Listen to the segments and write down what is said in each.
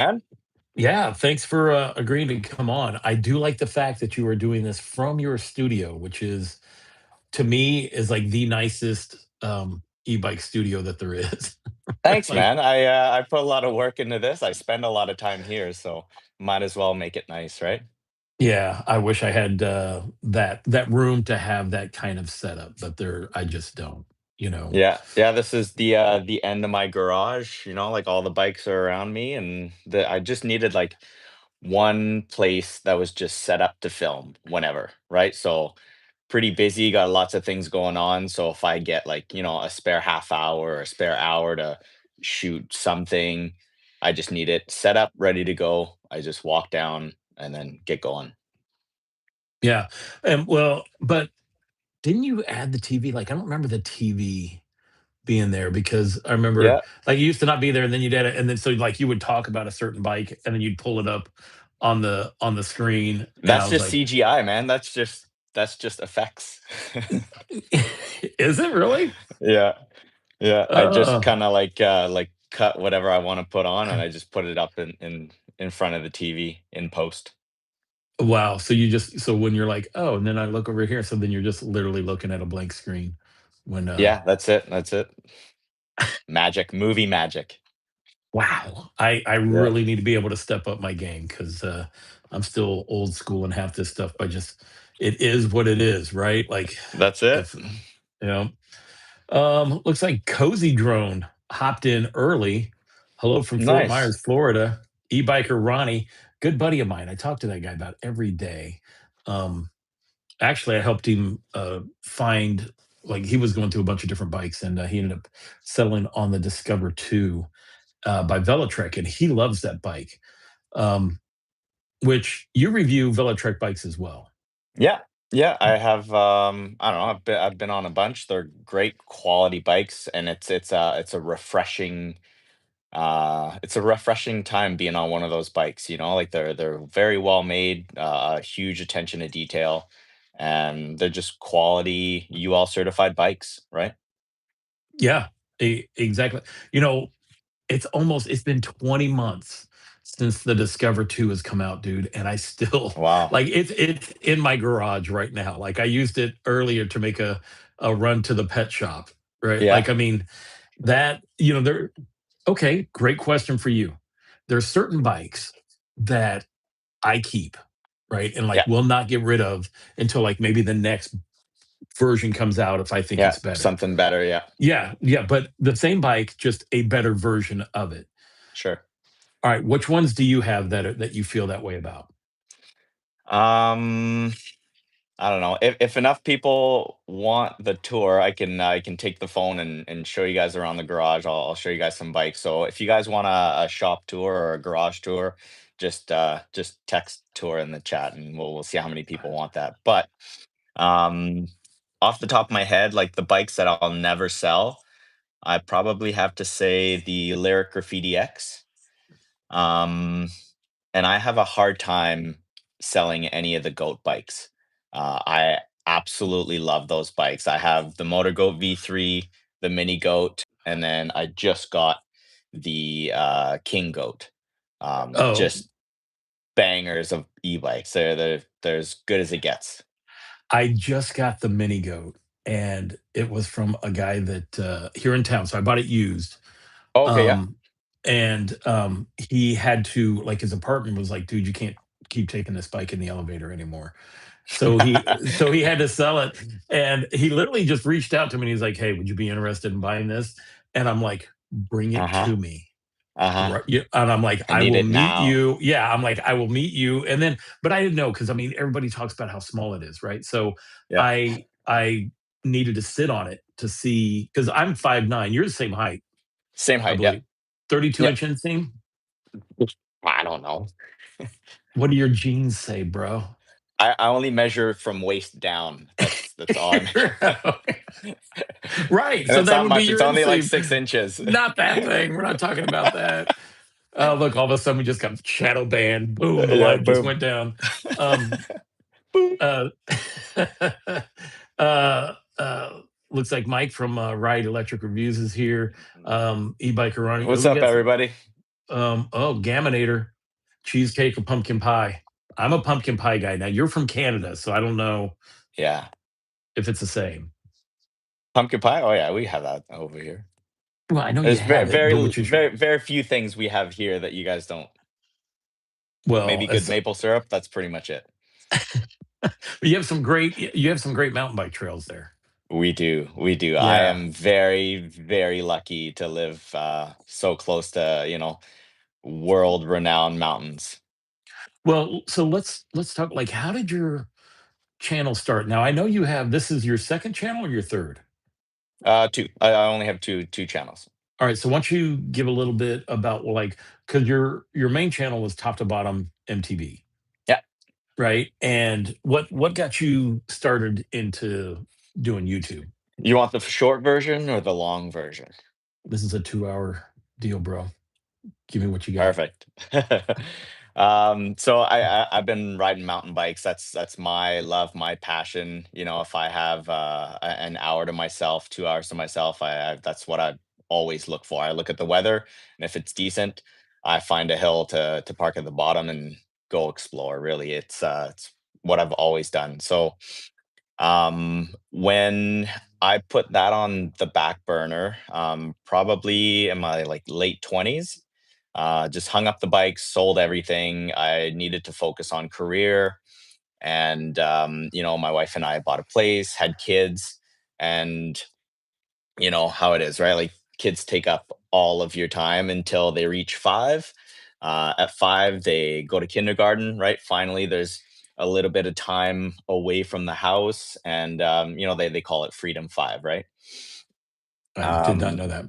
And Yeah, thanks for agreeing to come on. I do like the fact that you are doing this from your studio, which is to me is like the nicest e-bike studio that there is. thanks, Like, man. I put a lot of work into this. I spend a lot of time here, so might as well make it nice, right? yeah, I wish I had that room to have that kind of setup, but I just don't, you know. Yeah, yeah. This is the end of my garage. Like all the bikes are around me, and I just needed like one place that was just set up to film whenever, right? So pretty busy, got lots of things going on. So if I get like, a spare half hour or a spare hour to shoot something, I just need it set up, ready to go. I just walk down and then get going. Yeah. And well, but didn't you add the TV? Like I don't remember the TV being there because I remember Yeah, like it used to not be there and then you'd edit and then so like you would talk about a certain bike and then you'd pull it up on the screen and I that's was just like, CGI, man. That's just effects. is it really? Yeah, yeah. I just Uh, kind of like cut whatever I want to put on, and I just put it up in front of the TV in post. wow. So when you're like, oh, and then I look over here, so then you're just literally looking at a blank screen when Yeah, that's it. That's it. Magic, movie magic. wow. I Yeah, really need to be able to step up my game because I'm still old school and half this stuff by just it is what it is, right? Like that's it. if you know. Looks like Cozy Drone hopped in early. Hello from Fort Nice. Myers, Florida. E-biker Ronnie, good buddy of mine. I talk to that guy about every day. Um, Actually, I helped him find like he was going through a bunch of different bikes, and he ended up settling on the Discover 2 by Velotrek, and he loves that bike. Um, which you review Velotrek bikes as well. Yeah. Yeah, I have I don't know, I've been on a bunch. They're great quality bikes, and it's a refreshing time being on one of those bikes, like they're very well made, huge attention to detail, and they're just quality UL certified bikes, right? Yeah, exactly. You know, it's been 20 months since the Discover 2 has come out, dude, and I still Wow. like it's in my garage right now. Like I used it earlier to make a run to the pet shop, right? Yeah. Like I mean, that, there okay, great question for you. There's certain bikes that I keep, right? And like Yeah. will not get rid of until like maybe the next version comes out if I think Yeah. it's better. Something better. Yeah. Yeah, yeah, but the same bike, just a better version of it. Sure. All right, which ones do you have that you feel that way about? Um, I don't know. If enough people want the tour, I can take the phone and show you guys around the garage. I'll show you guys some bikes. So if you guys want a shop tour or a garage tour, just text tour in the chat, and we'll see how many people want that. But um, off the top of my head, like the bikes that I'll never sell, I probably have to say the Lyric Graffiti X. Um, and I have a hard time selling any of the goat bikes. I absolutely love those bikes. I have the Motor Goat V3, the Mini Goat, and then I just got the King Goat. Oh, Just bangers of e-bikes. They're as good as it gets. I just got the mini goat, and it was from a guy that here in town. So I bought it used. Oh, okay, yeah. Um, and he had to like his apartment was like, dude, you can't keep taking this bike in the elevator anymore. So he had to sell it. And he literally just reached out to me and he's like, hey, would you be interested in buying this? And I'm like, bring it Uh-huh. to me. Uh-huh. Right. Yeah. And I'm like, I I need will it meet now. you. Yeah. I'm like, I will meet you. And then, but I didn't know because I mean, everybody talks about how small it is, right? So Yeah. I needed to sit on it to see because I'm 5'9". You're the same height, Same I height, yeah. believe. 32 Yeah. inch inseam. I don't know. What do your jeans say, bro? I only measure from waist down. That's all I measure. Right. And So it's that not would be much. your It's only like inseam. 6 inches. Not that thing. We're not talking about that. Look, all of a sudden we just got shadow banned. Boom, the Yeah, light just boom. went down. Um, Boom. uh, uh, looks like Mike from Ride Electric Reviews is here. E-biker running. Oh, What's we up, got some. everybody? Oh, Gaminator, cheesecake or pumpkin pie. I'm a pumpkin pie guy. Now you're from Canada, so I don't know Yeah. if it's the same. Pumpkin pie? Oh, yeah, we have that over here. Well, I know you There's have it, but which is your very few things we have here that you guys don't. well, Maybe good as maple syrup, that's pretty much it. you have some great mountain bike trails there. We do. I Yeah. am very, very lucky to live, so close to, world-renowned mountains. Well, so let's talk like how did your channel start? Now I know you have this is your second channel or your third? 2. I only have 2 channels. All right, so why don't you give a little bit about well, like because your main channel was top to bottom MTV, Yeah. right? And what got you started into doing YouTube? You want the short version or the long version? This is a 2 hour deal, bro. Give me what you got. Perfect. So I've been riding mountain bikes. That's my love, my passion. If I have an hour to myself, 2 hours to myself, that's what I always look for. I look at the weather, and if it's decent, I find a hill to park at the bottom and go explore. Really, it's what I've always done. So when I put that on the back burner, probably in my like late 20s, just hung up the bikes, sold everything. I needed to focus on career. And, my wife and I bought a place, had kids, and you know how it is, right? Like kids take up all of your time until they reach 5. At 5, they go to kindergarten, right? Finally, there's a little bit of time away from the house, and they call it Freedom 5, right? I did not Um, know that.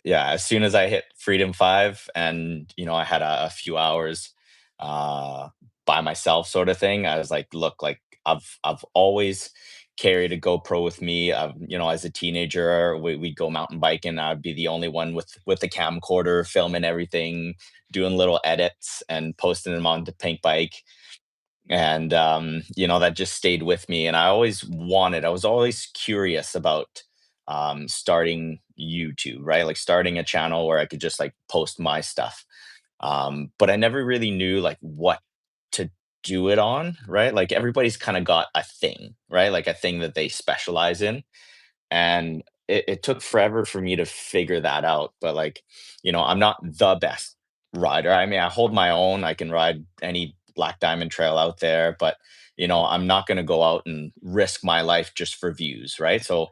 yeah, as soon as I hit Freedom 5 and, I had a few hours uh, by myself sort of thing, I was like, look, like I've always carried a GoPro with me. As a teenager, we'd go mountain biking. I'd be the only one with the camcorder, filming everything, doing little edits and posting them onto Pink Bike. And that just stayed with me, and I was always curious about starting YouTube, right? Like starting a channel where I could just like post my stuff. But I never really knew like what to do it on, right? Like everybody's kind of got a thing, right? Like a thing that they specialize in, and it took forever for me to figure that out. But like, I'm not the best rider. I mean, I hold my own. I can ride any black diamond trail out there, but I'm not going to go out and risk my life just for views, right? So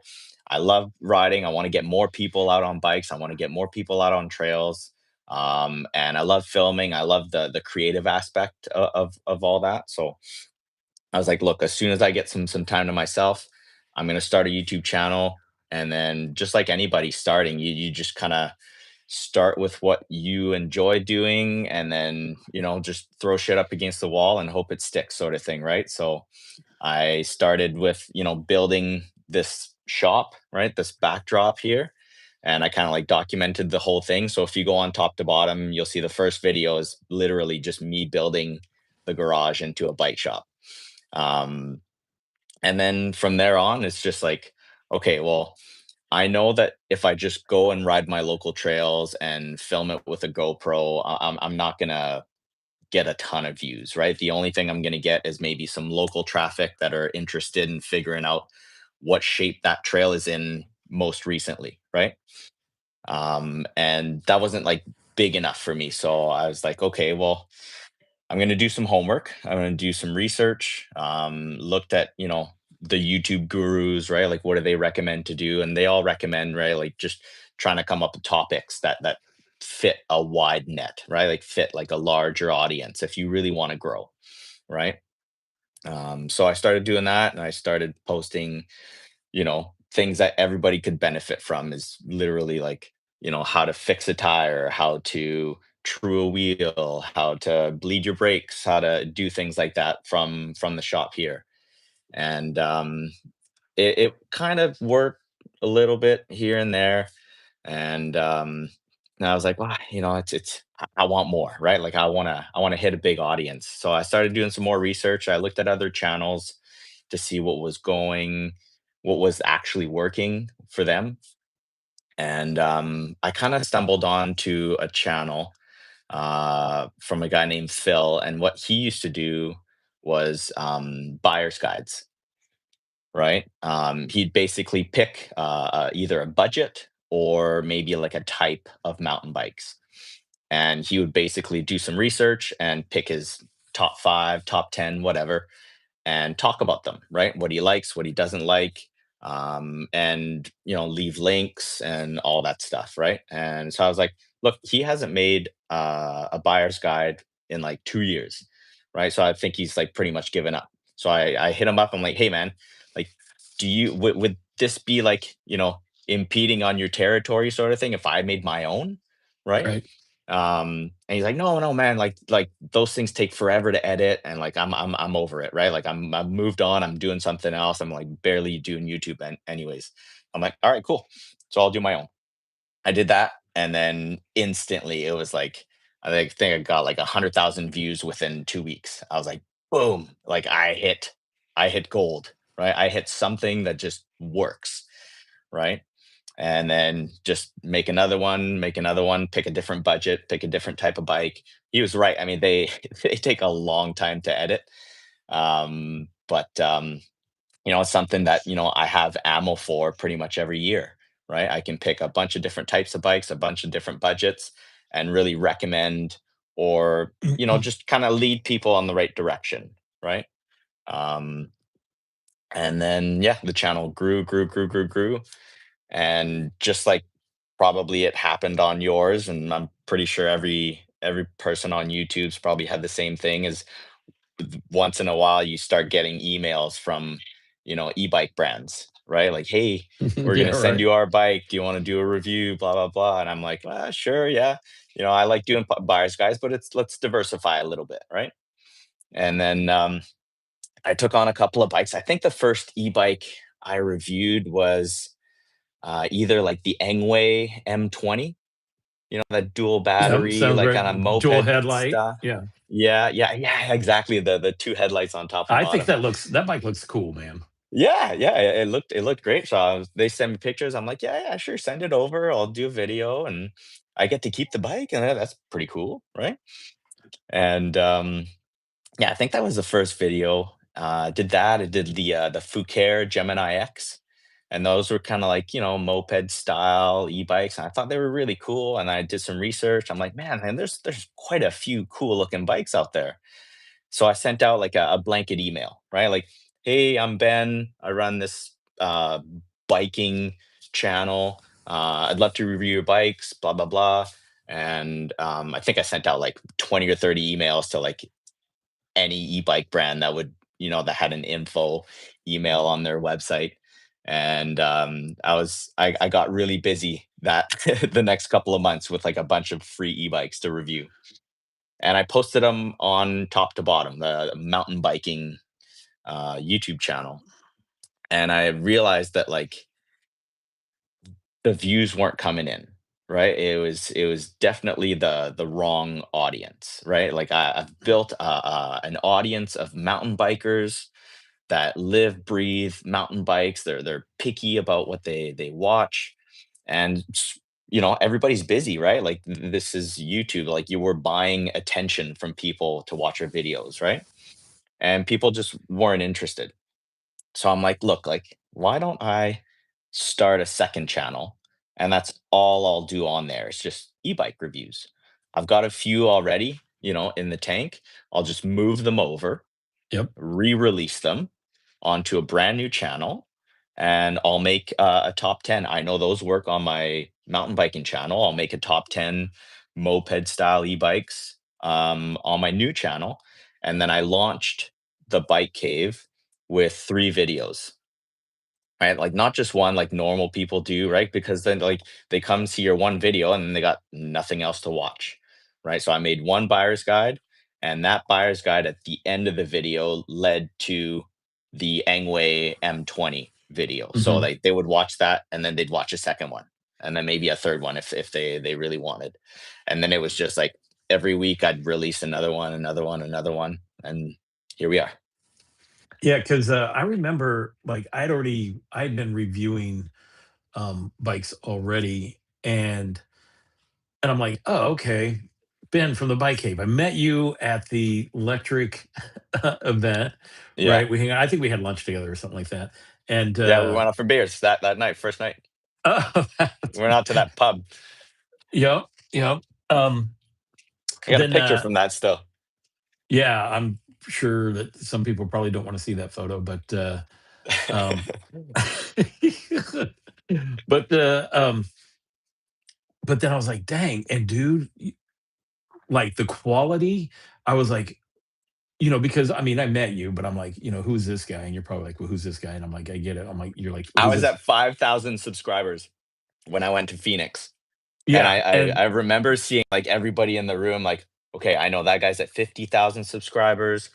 I love riding. I want to get more people out on bikes. I want to get more people out on trails. And I love filming. I love the creative aspect of all that. So I was like, look, as soon as I get some time to myself, I'm gonna start a YouTube channel. And then just like anybody starting, you just kind of start with what you enjoy doing, and then, just throw shit up against the wall and hope it sticks sort of thing, right? So I started with, building this shop, right? This backdrop here. And I kind of like documented the whole thing. So if you go on top to bottom, you'll see the first video is literally just me building the garage into a bike shop. Um, and then from there on, it's just like, okay, well, I know that if I just go and ride my local trails and film it with a GoPro, I'm not gonna get a ton of views, right? The only thing I'm gonna get is maybe some local traffic that are interested in figuring out what shape that trail is in most recently, right? And that wasn't like big enough for me. So I was like, okay, well, I'm going to do some homework. I'm going to do some research. Looked at, the YouTube gurus, right? Like, what do they recommend to do? And they all recommend, right? Like, just trying to come up with topics that fit a wide net, right? Like, fit like a larger audience if you really want to grow, right? So I started doing that, and I started posting, things that everybody could benefit from. Is literally like, how to fix a tire, how to true a wheel, how to bleed your brakes, how to do things like that from the shop here. And it kind of worked a little bit here and there. And and I was like, wow, it's I want more, right? Like I want to hit a big audience. So I started doing some more research. I looked at other channels to see what was actually working for them. And I kind of stumbled onto a channel. from a guy named Phil, and what he used to do was buyer's guides, right? He'd basically pick either a budget or maybe like a type of mountain bikes, and he would basically do some research and pick his top five, top 10, whatever, and talk about them, right? What he likes, what he doesn't like, and leave links and all that stuff, right? And so I was like, look, he hasn't made a buyer's guide in like 2 years, right? So I think he's like pretty much given up. So I hit him up. I'm like, hey man, like, would this be like impeding on your territory sort of thing if I made my own, right? Right. And he's like, no, no, man, like those things take forever to edit, and like I'm over it, right? Like I'm moved on. I'm doing something else. I'm like barely doing YouTube, and anyways, I'm like, all right, cool. So I'll do my own. I did that, and then instantly it was like think I got like 100,000 views within 2 weeks. I was like, boom, like I hit gold, right? I hit something that just works, right? And then just make another one, pick a different budget, pick a different type of bike. He was right. I mean, they they take a long time to edit, but it's something that I have ammo for pretty much every year, right? I can pick a bunch of different types of bikes, a bunch of different budgets, and really recommend or just kind of lead people on the right direction, right? Um, and then yeah, the channel grew, grew, grew, grew, grew, and just like probably it happened on yours, and I'm pretty sure every person on YouTube's probably had the same thing, is once in a while you start getting emails from e-bike brands, right? Like, hey, we're going Yeah, to send right. you our bike, do you want to do a review, blah blah blah. And I'm like, sure, yeah. I like doing buyers guys, but let's diversify a little bit, right? And then I took on a couple of bikes. I think the first e-bike I reviewed was either like the Engway M20, that dual Yep, battery, sounds like right. on a Dual moped headlight. stuff. Yeah. Yeah, yeah, yeah, exactly. The two headlights on top and I think bottom. that bike looks cool, man. Yeah, yeah, it looked great. So they send me pictures. I'm like, yeah, yeah, sure, send it over. I'll do a video, and I get to keep the bike, and that's pretty cool, right? And yeah, I think that was the first video. Did that. I did the Fukair Gemini X, and those were kind of like moped style e-bikes, and I thought they were really cool. And I did some research. I'm like, man, there's quite a few cool looking bikes out there. So I sent out like a blanket email, right? Like, hey, I'm Ben. I run this biking channel. I'd love to review your bikes, blah blah blah. And I think I sent out like 20 or 30 emails to like any e-bike brand that had an info email on their website. And I got really busy that the next couple of months with like a bunch of free e-bikes to review, and I posted them on top to bottom, the mountain biking YouTube channel. And I realized that like the views weren't coming in, right? It was definitely the wrong audience, right? Like I've built an audience of mountain bikers that live, breathe mountain bikes. They're picky about what they watch, and everybody's busy, right? Like this is YouTube. Like you were buying attention from people to watch your videos, right? And people just weren't interested. So I'm like, look, like, why don't I start a second channel? And that's all I'll do on there. It's just e-bike reviews. I've got a few already, in the tank. I'll just move them over, Yep. re-release them onto a brand new channel, and I'll make a top 10. I know those work on my mountain biking channel. I'll make a top 10 moped style e-bikes on my new channel. And then I launched the bike cave with 3 videos, right? Like not just one like normal people do, right? Because then like they come see your one video and then they got nothing else to watch, right? So I made one buyer's guide, and that buyer's guide at the end of the video led to the Engway M20 video. So Mhm. like they would watch that, and then they'd watch a second one, and then maybe a third one if they really wanted. And then it was just like every week I'd release another one, another one, another one, and here we are. Yeah, 'cause, I remember, like, I'd been reviewing, bikes already, and I'm like, "Oh, okay." Ben from the Bike Cave. I met you at the electric event, Yeah. right? I think we had lunch together or something like that. And Yeah, we went out for beers that night, first night. oh, We went out to that pub. yep, yep. Um, I got a then picture from that still. yeah, I'm sure that some people probably don't want to see that photo, but um, but but then I was like, dang, and dude, like the quality, I was like, because I mean, I met you, but I'm like, who's this guy? And you're probably like, well, who's this guy? And I'm like, I get it. I'm like, you're like, I who's was this? at 5,000 subscribers when I went to Phoenix. And Yeah. I remember seeing like everybody in the room, like, okay, I know that guy's at 50,000 subscribers.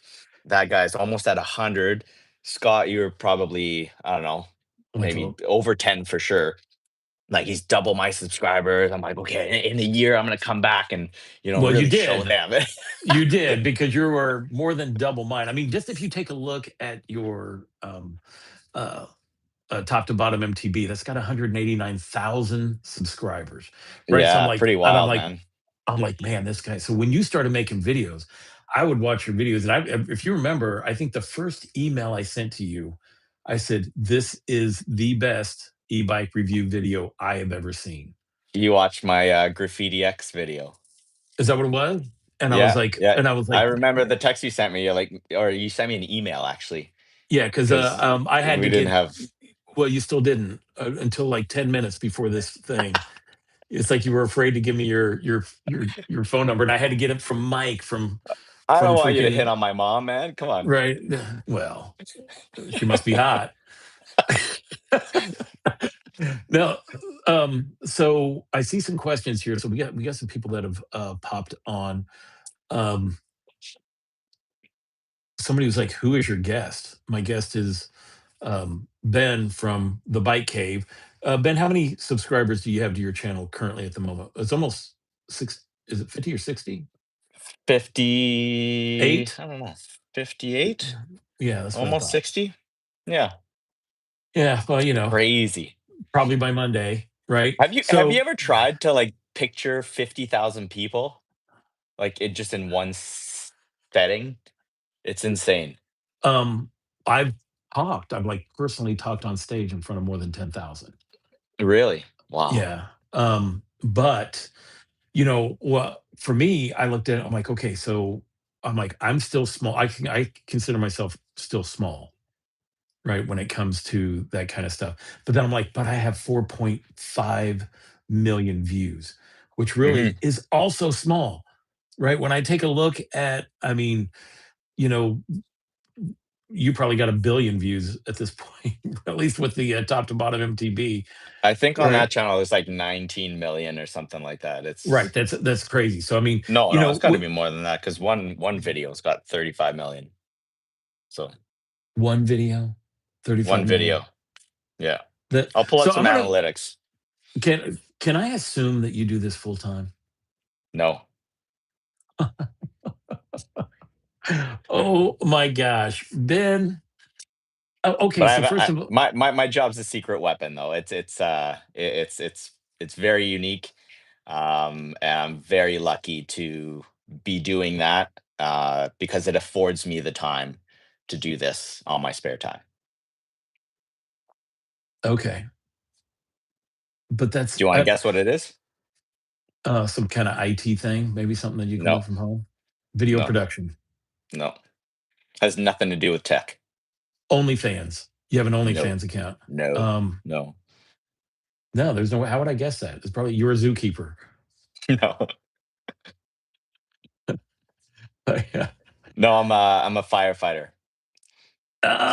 That guy's almost at 100. Scott, you're probably, I don't know, Like, maybe over 10 for sure. Like he's double my subscribers. I'm like, okay, in a year, I'm gonna come back and well, you really show did. them. You did because you were more than double mine. I mean, just if you take a look at your uh, top to bottom MTB, that's got 189,000 subscribers, right? So I'm Yeah, like, pretty and I'm wild, like, man. I'm like, man, this guy. So when you started making videos, I would watch your videos, and if you remember, I think the first email I sent to you, I said, "This is the best e-bike review video I have ever seen." You watched my Graffiti X video. Is that what it was? Yeah, yeah. And I was I like, remember the text you sent me. You're like, or you sent me an email actually, yeah, because because I had we to didn't get. have. Well, you still didn't until like 10 minutes before this thing. It's like you were afraid to give me your phone number, and I had to get it from Mike I from don't want you to hit freaking on my mom, man. Come on. right. Well, she must be hot. Now, so I see some questions here. So we got some people that have popped on. Um, Somebody was like, "Who is your guest?" My guest is Ben from the Bike Cave. Ben, how many subscribers do you have to your channel currently at the moment? It's almost six. Is it 50 or 60? 50, 8? I don't know, 58, Yeah, that's what I almost thought. 60. Yeah, Yeah, well, crazy. probably by Monday, right? Have you So, ever tried to like picture 50,000 people like it just in one setting? It's insane. um, I've I've like personally talked on stage in front of more than 10,000. Really? Wow. Yeah. But what for me, I looked at it, I'm like, okay, so I'm like, I'm still small. I consider myself still small, right? When it comes to that kind of stuff. But then I'm like, but I have 4.5 million views, which Hmm. really is also small, right? When I take a look at, I mean, you know, you probably got a billion views at this point, at least with the top to bottom MTB, I think on right? that channel it's like 19 million or something like that. Right. It's That's crazy. So I mean, no, you no, know, it's got to be more than that because one video's got 35 million. So one video, one 35 video. million. Yeah. That I'll pull so up some I'm gonna analytics. can I assume that you do this full time? No. Oh my gosh, Ben. Okay, But I so have first of all, my job's a secret weapon though. It's very unique. And I'm very lucky to be doing that because it affords me the time to do this on my spare time. okay, but that's Do you want to guess what it is? some kind of IT thing, maybe something that you can No, work from home. Video no, production, no. Has nothing to do with tech. OnlyFans. You have an No, OnlyFans account. no, Um, no, no, there's no way. How would I guess that? It's probably you're a zookeeper. no, Yeah. no. I'm a firefighter.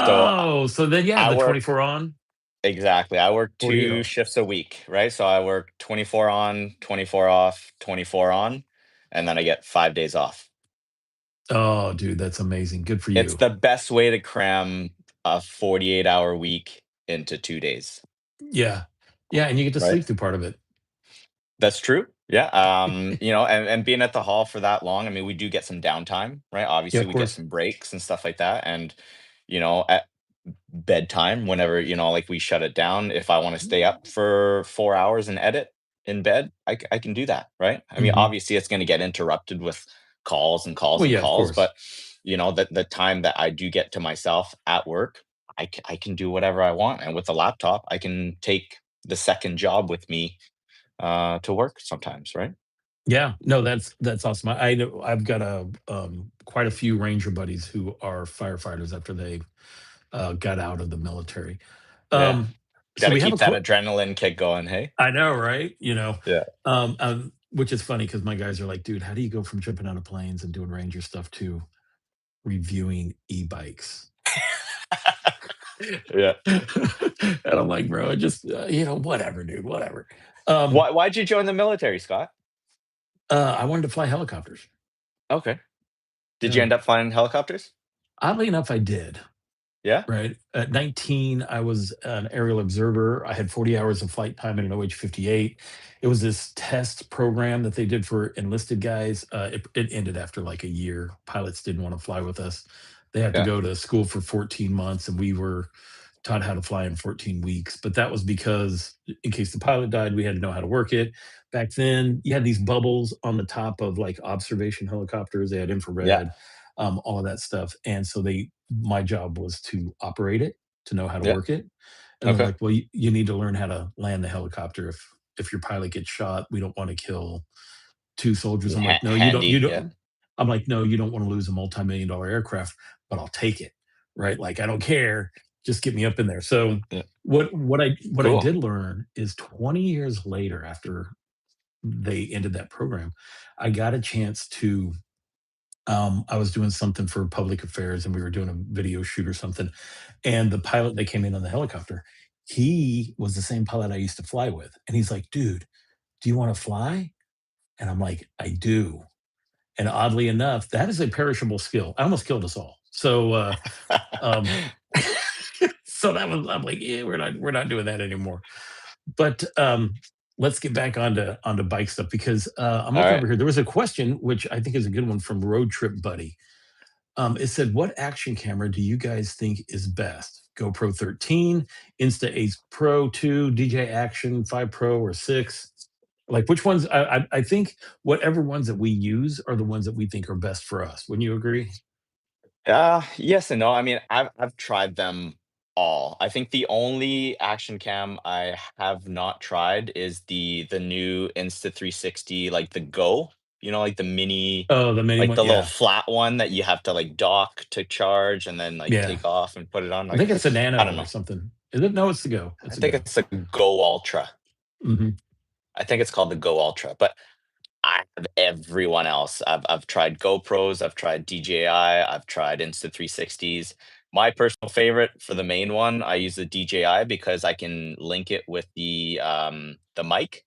So Oh, so then yeah, I the work 24 on, exactly. I work 48 two off. shifts a week, right? So I work 24 on, 24 off, 24 on, and then I get 5 days off. Oh, dude, that's amazing. Good for It's you. the best way to cram a 48-hour week into 2 days, Yeah. Yeah, and you get to right? sleep through part of it. That's true. Yeah. And being at the hall for that long, I mean, we do get some downtime, right? Yeah, Obviously, of we get course. some breaks and stuff like that. And, at bedtime, whenever, like we shut it down, if I want to stay up for 4 hours and edit, in bed, I can do that, right? I mean, Mhm. obviously, it's gonna get interrupted with calls and calls Well, and yeah, of calls, course. but, the time that I do get to myself at work, I can do whatever I want, and with the laptop, I can take the second job with me, to work sometimes, right? Yeah, no, that's awesome. I know I've got quite a few ranger buddies who are firefighters after they, got out of the military. Yeah. So Gotta we have keep a that que adrenaline kick going, hey? I know, right? Yeah. Which is funny because my guys are like, "Dude, how do you go from jumping out of planes and doing ranger stuff to reviewing e-bikes?" Yeah. And I'm like, "Bro, just, whatever, dude, whatever." Um, Why'd you join the military, Scott? I wanted to fly helicopters. Okay. Did you Yeah. end up flying helicopters? Oddly enough, I did. Yeah? Right? At 19, I was an aerial observer. I had 40 hours of flight time in an OH-58. It was this test program that they did for enlisted guys. It ended after like a year. Pilots didn't want to fly with us. They had to Yeah. go to school for 14 months, and we were taught how to fly in 14 weeks. But that was because in case the pilot died, we had to know how to work it. Back then, you had these bubbles on the top of like observation helicopters. They had Yeah. infrared, all of that stuff. And so my job was to operate it, to know how to Yeah. work it. And they're Okay. like, well, you need to learn how to land the helicopter. If your pilot gets shot, we don't want to kill two soldiers. I'm like, no, you don't. You Handy, yeah. don't. I'm like, no, you don't want to lose a multi-million-dollar aircraft, but I'll take it, right? Like, I don't care. Just get me up in there. So Yeah. what I Cool. did learn is 20 years later, after they ended that program, I got a chance to. I was doing something for public affairs, and we were doing a video shoot or something. And the pilot that came in on the helicopter, he was the same pilot I used to fly with, and he's like, "Dude, do you want to fly?" And I'm like, "I do." And oddly enough, that is a perishable skill. I almost killed us all. Um, so that was I'm like, yeah, we're not doing that anymore. But let's get back onto bike stuff because I'm looking Alright. over here. There was a question which I think is a good one from Road Trip Buddy. It said, "What action camera do you guys think is best? GoPro 13, Insta Ace Pro 2, DJI Action 5 Pro, or 6?" Like, which ones? I think whatever ones that we use are the ones that we think are best for us. Wouldn't you agree? Yes and no. I mean, I've tried them all. I think the only action cam I have not tried is the new Insta360, like the Go, like the mini, Oh, the mini like one, the little yeah, flat one that you have to like dock to charge and then like yeah. take off and put it on. I Like, think it's a I Nano don't or know. something. Is it? No, it's the Go. I It's a think Go. it's a Go Ultra. Mhm. I think it's called the Go Ultra, but I have everyone else. I've tried GoPros, I've tried DJI, I've tried Insta360s. My personal favorite for the main one, I use the DJI because I can link it with the mic.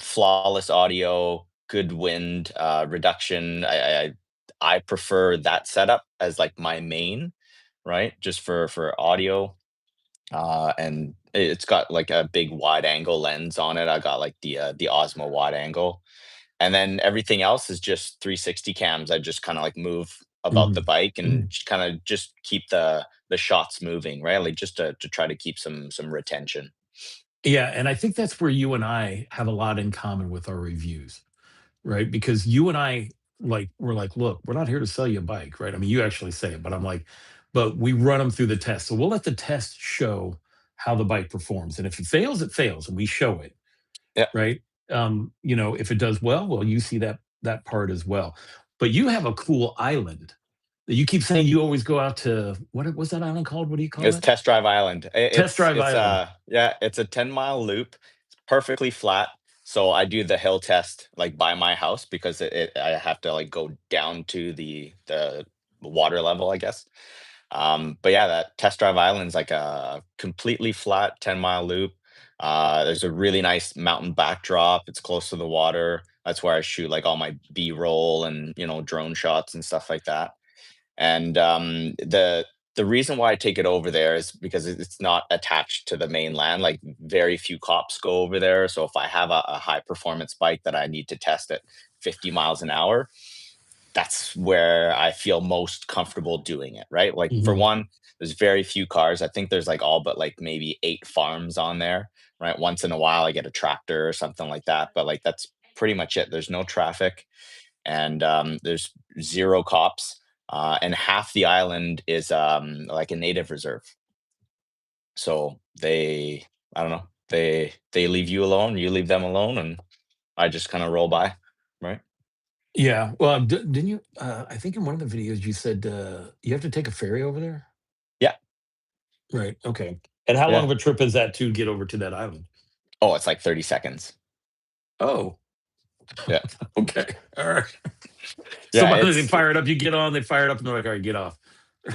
Flawless audio, good wind reduction. I prefer that setup as like my main, right? Just for audio. And it's got like a big wide angle lens on it. I got like the Osmo wide angle, and then everything else is just 360 cams. I just kind of like move about the Mhm. bike and Mhm. kind of just keep the shots moving, right? Like just to try to keep some retention. Yeah, and I think that's where you and I have a lot in common with our reviews. Right? Because you and I, like, we're like, "Look, we're not here to sell you a bike," right? I mean, you actually say it, but I'm like, "But we run them through the test." So we'll let the test show how the bike performs, and if it fails, and we show it, Yeah. right? If it does well, you see that part as well. But you have a cool island that you keep saying you always go out to. What was that island called? What do you call It's it? Test Drive Island. Test Drive Island. Yeah, it's a 10-mile loop. It's perfectly flat. So I do the hill test like by my house because I have to like go down to the water level, I guess. But yeah, that Test Drive Island's like a completely flat 10-mile loop. There's a really nice mountain backdrop. It's close to the water. That's where I shoot like all my B-roll and drone shots and stuff like that. And the reason why I take it over there is because it's not attached to the mainland. Like very few cops go over there. So if I have a high performance bike that I need to test at 50 miles an hour, that's where I feel most comfortable doing it, right? Like for Mhm. one, there's very few cars. I think there's like all but like maybe 8 farms on there, right? Once in a while I get a tractor or something like that, but like that's pretty much it. There's no traffic, and there's zero cops, and half the island is like a native reserve. So I don't know, they leave you alone, you leave them alone, and I just kind of roll by, right? Yeah. Well, didn't you? I think in one of the videos you said you have to take a ferry over there. Yeah, Right. Okay. And how long yeah. of a trip is that to get over to that island? Oh, it's like 30 seconds. Oh, Yeah, okay. All right. So yeah. by the time they It's fire it up, you get on, they fire it up, and they're like, all right, get off.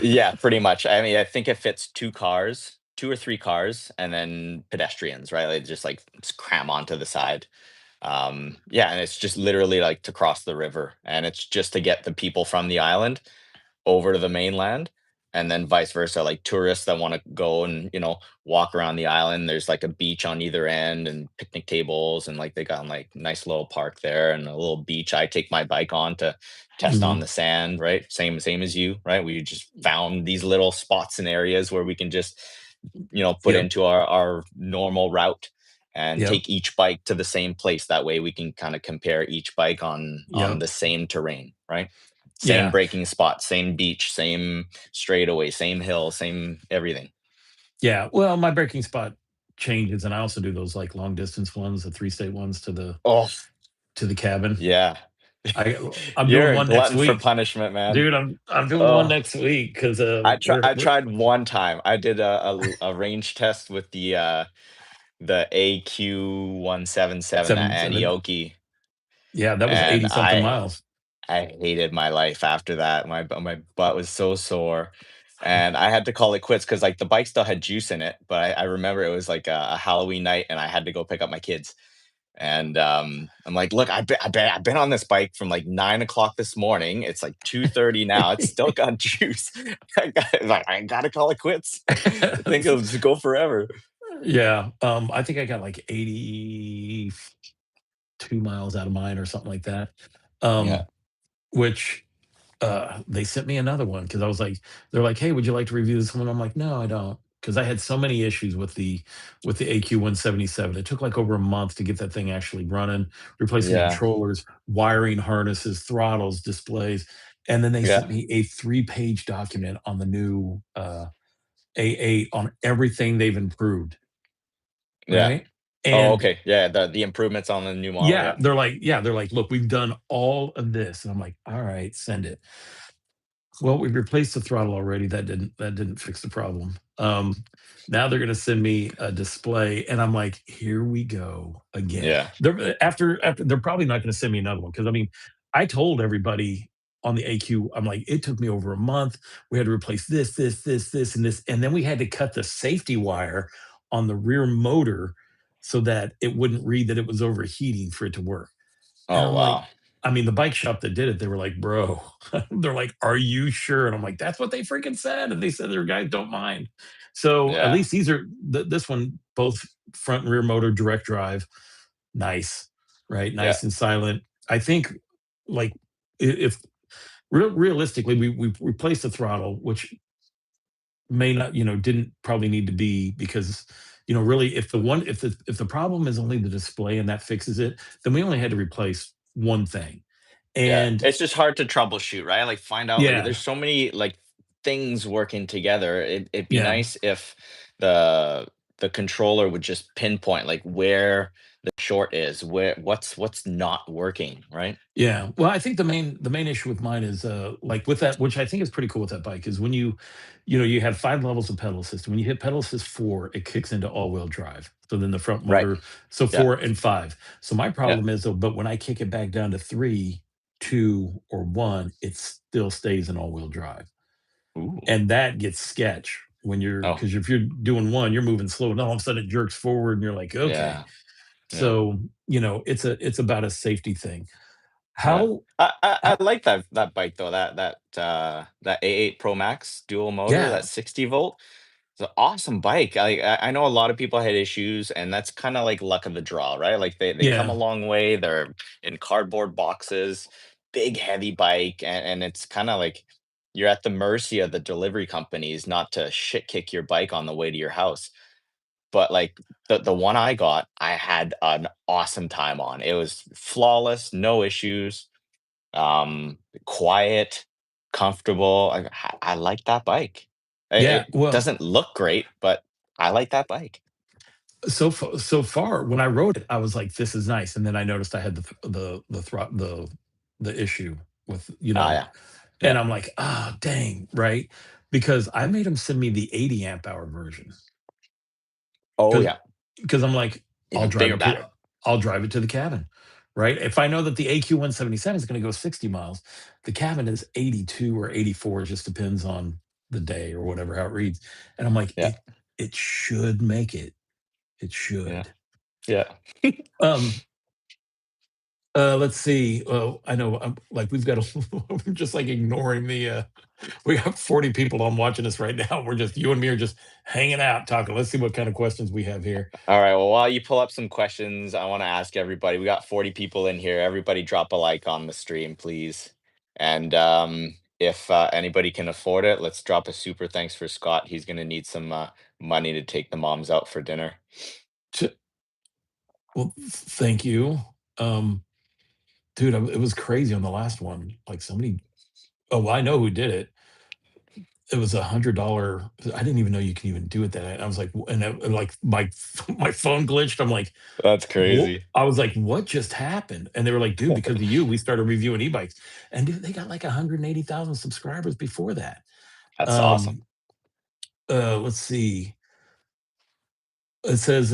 yeah, pretty much. I mean, I think it fits 2 cars, 2 or 3 cars, and then pedestrians, right? They just like cram onto the side. Yeah, and it's just literally like to cross the river, and it's just to get the people from the island over to the mainland, and then vice versa, like tourists that want to go and walk around the island. There's like a beach on either end and picnic tables, and like they got like nice little park there and a little beach I take my bike on to test on Mhm. the sand, right? Same as you, right? We just found these little spots and areas where we can just put Yep. into our normal route and Yep. take each bike to the same place. That way we can kind of compare each bike on Yep. the same terrain, right? Same Yeah. braking spot, same beach, same straightaway, same hill, same everything. Yeah. Well, my breaking spot changes, and I also do those like long distance ones, the 3 state ones Oh, to the cabin. yeah. I I'm doing You're a one next glutton for week, punishment, man. dude. I'm doing one Oh, next week because I we're tried one time. I did a range test with the AQ177 at 77. Anioki, Yeah, that was and 80 something miles. I hated my life after that. My butt was so sore, and I had to call it quits because like the bike still had juice in it. But I remember it was like a Halloween night, and I had to go pick up my kids. And I'm like, look, I've been on this bike from like 9 o'clock this morning. It's like 2:30 now. It's still got juice. I gotta call it quits. I think it'll just go forever. Yeah, I think I got like 82 miles out of mine or something like that. Yeah, Um, which they sent me another one because I was like, they're like, "Hey, would you like to review this one?" I'm like, "No, I don't," because I had so many issues with the AQ177. It took like over a month to get that thing actually running, replacing yeah, controllers, wiring harnesses, throttles, displays, and then they sent yeah, me a 3-page document on the new A8 on everything they've improved. yeah. Right? Oh, And okay. Yeah, the improvements on the new model. yeah, Yeah, they're like, "Look, we've done all of this." And I'm like, "All right, send it." Well, we replaced the throttle already. That didn't fix the problem. Now they're gonna send me a display, and I'm like, "Here we go again." yeah, After they're probably not gonna send me another one because I mean, I told everybody on the AQ, I'm like, "It took me over a month. We had to replace this, and this, and then we had to cut the safety wire on the rear motor so that it wouldn't read that it was overheating for it to work." And oh I'm like, wow. I mean, the bike shop that did it, they were like, "Bro," they're like, "Are you sure?" And I'm like, "That's what they freaking said." And they said their guys don't mind. So at Yeah, least these are this one, both front and rear motor direct drive, nice, right? yeah, Nice and silent. I think like if realistically we replaced the throttle, which may not, didn't probably need to be because really if the problem is only the display and that fixes it, then we only had to replace one thing. yeah. And It's just hard to troubleshoot, right? Like find out, like there's yeah, so many like things working together. It'd be yeah, nice if the controller would just pinpoint like where the short is, where what's not working, right? yeah. Well, I think the main issue with mine is like with that, which I think is pretty cool with that bike, is when you have 5 levels of pedal assist. When you hit pedal assist 4, it kicks into all-wheel drive. So then the front Right. motor, so Yeah. 4 and 5. So my Yeah. problem is though, but when I kick it back down to 3, 2, or 1, it still stays in all-wheel drive. Ooh. And that gets sketch when you're Oh, because if you're doing 1, you're moving slow, and all of a sudden it jerks forward and you're like, "Okay." yeah. Yeah. So, it's about a safety thing. Yeah. How I uh like that bike though. That A8 Pro Max dual motor, yeah, that 60 volt. It's an awesome bike. I know a lot of people had issues, and that's kind of like luck of the draw, right? Like they come a yeah, long way. They're in cardboard boxes. big heavy bike, and it's kind of like you're at the mercy of the delivery companies not to shit kick your bike on the way to your house. But like the one I got, I had an awesome time on. It was flawless, no issues, quiet, comfortable. I like that bike. Yeah, It well, doesn't look great, but I like that bike. so far when I wrote it, I was like, "This is nice," and then I noticed I had the issue with, Ah, yeah, yeah. and I'm like, "Ah, dang," right? Because I made him send me the 80 amp hour version. Oh, Because yeah. I'm like, "I'll Even drive bigger up here. battery. I'll drive it to the cabin," right? If I know that the AQ177 is gonna go 60 miles, the cabin is 82 or 84, it just depends on the day or whatever, how it reads, and I'm like, Yeah, It should make it. It yeah, should." yeah. Um, let's see. Oh, I know, like, we've got we're just, like, ignoring we have 40 people on watching us right now. We're just you and me are just hanging out, talking. Let's see what kind of questions we have here. All right. Well, while you pull up some questions, I want to ask everybody. We got 40 people in here. Everybody, drop a like on the stream, please. And if anybody can afford it, let's drop a super thanks for Scott. He's gonna need some money to take the moms out for dinner. Ch Well, thank you. Um, dude, it was crazy on the last one. Like, somebody well, I know who did it. It was $100. I didn't even know you can even do it that I was like, and like, my my phone glitched. I'm like, That's "What?" crazy. I was like, "What just happened?" And they were like, "Dude, because of you, we started reviewing e-bikes." And dude, they got like 180,000 subscribers before that. That's awesome. Um, let's see. It says,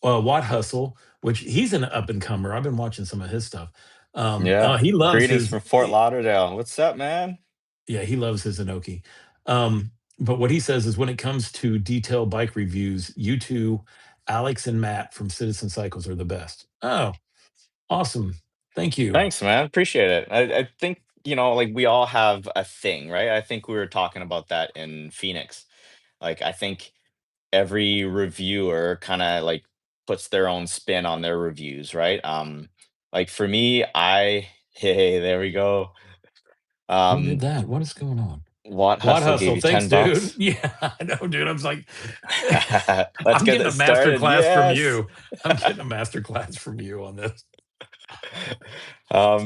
Watt Hustle, which he's an up and comer. I've been watching some of his stuff. Yeah. He loves Greetings his from Fort Lauderdale. What's up, man? yeah, he loves his Inoki. But what he says is when it comes to detailed bike reviews, you two, Alex and Matt from Citizen Cycles are the best. Oh, awesome. Thank you. Thanks, man. Appreciate it. I think, like we all have a thing, right? I think we were talking about that in Phoenix. Like, I think every reviewer kind of like puts their own spin on their reviews, right? Like for me, hey, there we go. Who did Um, that? What is going on? Watt Watt Hustle gave Hustle. you Thanks, 10 dude. bucks. Yeah, I know, dude. I was like, Let's I'm get getting a this master started. class from Yes. you. I'm getting a master class from you on this.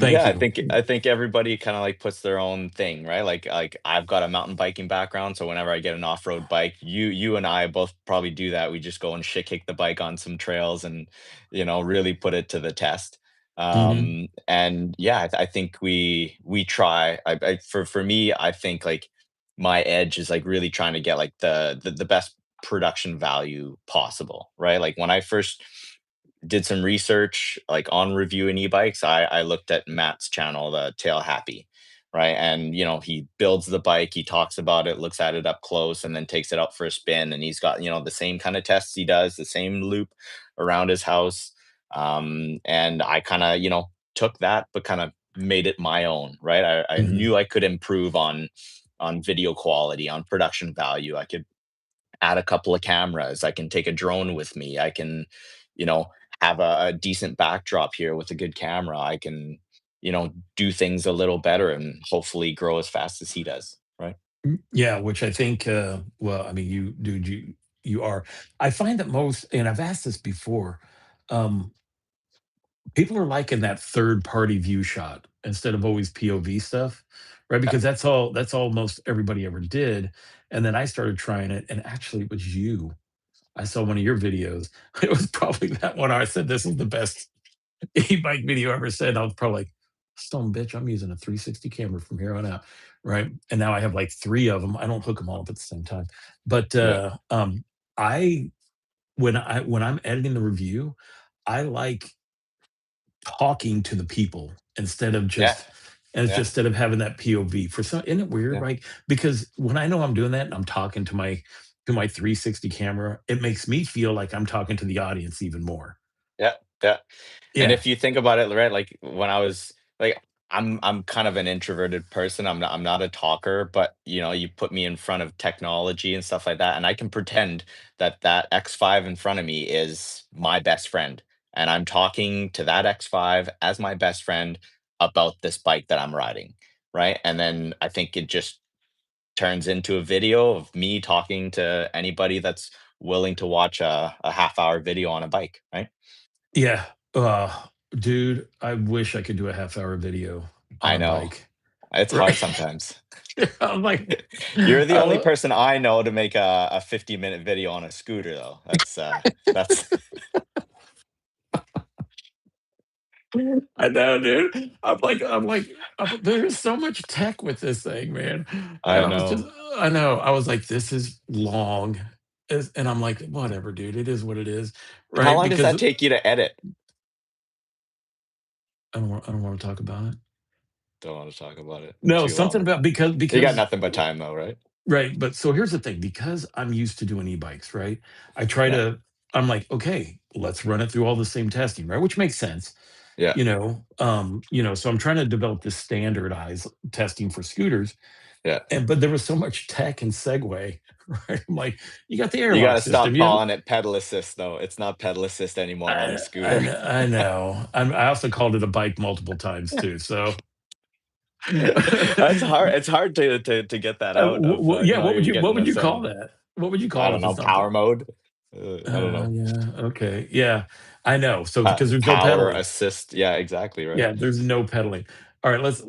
Yeah, Thank I you. think I think everybody kind of like puts their own thing, right? Like I've got a mountain biking background, so whenever I get an off-road bike, you and I both probably do that. We just go and shit kick the bike on some trails and really put it to the test. Mhm. And yeah, I think we try. For me, I think like my edge is like really trying to get like the best production value possible, right? Like when I first did some research like on reviewing e-bikes, I looked at Matt's channel, the Tail Happy, right? And he builds the bike, he talks about it, looks at it up close, and then takes it out for a spin. And he's got the same kind of tests he does, the same loop around his house. And I kind of took that, but kind of made it my own, right? I Mhm. knew I could improve on video quality, on production value. I could add a couple of cameras. I can take a drone with me. I can, you know, have a decent backdrop here with a good camera. I can, do things a little better and hopefully grow as fast as he does. Right. Yeah, which I think, well, I mean, you, dude, you are. I find that most, and I've asked this before, um, people are liking that third party view shot instead of always POV stuff, right? Yeah. Because that's all most everybody ever did. And then I started trying it, and actually, it was you. I saw one of your videos. It was probably that one. I said this is the best e-bike video ever said. I was probably like, "Stone bitch, I'm using a 360 camera from here on out." Right. And now I have like three of them. I don't hook them all up at the same time. But Yeah. I when I'm editing the review, I like talking to the people instead of Yeah. just and it's Yeah. just instead of having that POV. For some, isn't it weird? Yeah. Right. Because when I know I'm doing that and I'm talking to my 360 camera, it makes me feel like I'm talking to the audience even more. Yeah, yeah. And Yeah. if you think about it, right, like when I was like I'm kind of an introverted person. I'm not a talker, but you put me in front of technology and stuff like that, and I can pretend that X5 in front of me is my best friend. And I'm talking to that X5 as my best friend. about this bike that I'm riding, right? And then I think it just turns into a video of me talking to anybody that's willing to watch a half-hour video on a bike, right? Yeah. Uh, Dude, I wish I could do a half-hour video on I a know. bike. It's hard Right? sometimes. I'm like, You're the only uh, person I know to make a 50-minute video on a scooter, though. That's I know, dude. There's so much tech with this thing, man. And I I was just, know. I know, I was like, this is long. And I'm like, whatever, dude. It is what it is, How right? long does Because that take you to edit? I don't want to talk about it. Don't wanna talk about it No, too something long. about You got because nothing but time though, right? right. But so here's the thing, because I'm used to doing e-bikes, right? I try Yeah, to. I'm like, okay, let's run it through all the same testing, right? Which makes sense. yeah, So I'm trying to develop this standardized testing for scooters. yeah. But there was so much tech and Segway, right? I'm like, you got the You airlock gotta system. stop You have calling it pedal assist, though. It's not pedal assist anymore on a scooter. I know. I also called it a bike multiple times too. So That's hard it's hard to get that out of, yeah, you're what getting would the you call sound. that? What would you I call it don't if know, it's not power mode? I don't know. yeah, okay. Yeah. I know. So because there's no Power pedaling. assist, yeah, exactly, right? Yeah, there's no pedaling. All right, let's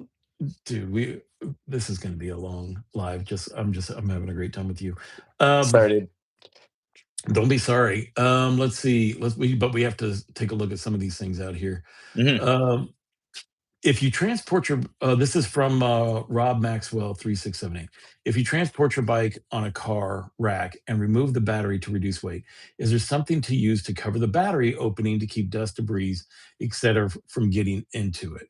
dude, we this is gonna be a long live. I'm having a great time with you. Um, Started don't be sorry. Let's see. But we have to take a look at some of these things out here. Mhm. Um, if you transport your this is from Rob Maxwell 3678. If you transport your bike on a car rack and remove the battery to reduce weight, is there something to use to cover the battery opening to keep dust, debris, etc., from getting into it?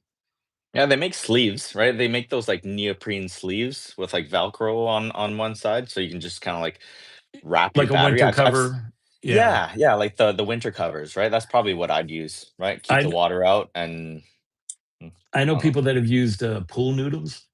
Yeah, they make sleeves, right? They make those, like, neoprene sleeves with, like, Velcro on one side, so you can just kinda, like, wrap your Like a battery. winter I've cover? Yeah. Yeah, yeah, like the winter covers, right? That's probably what I'd use, right? Keep the I water out and I I know don't know. people that have used pool noodles.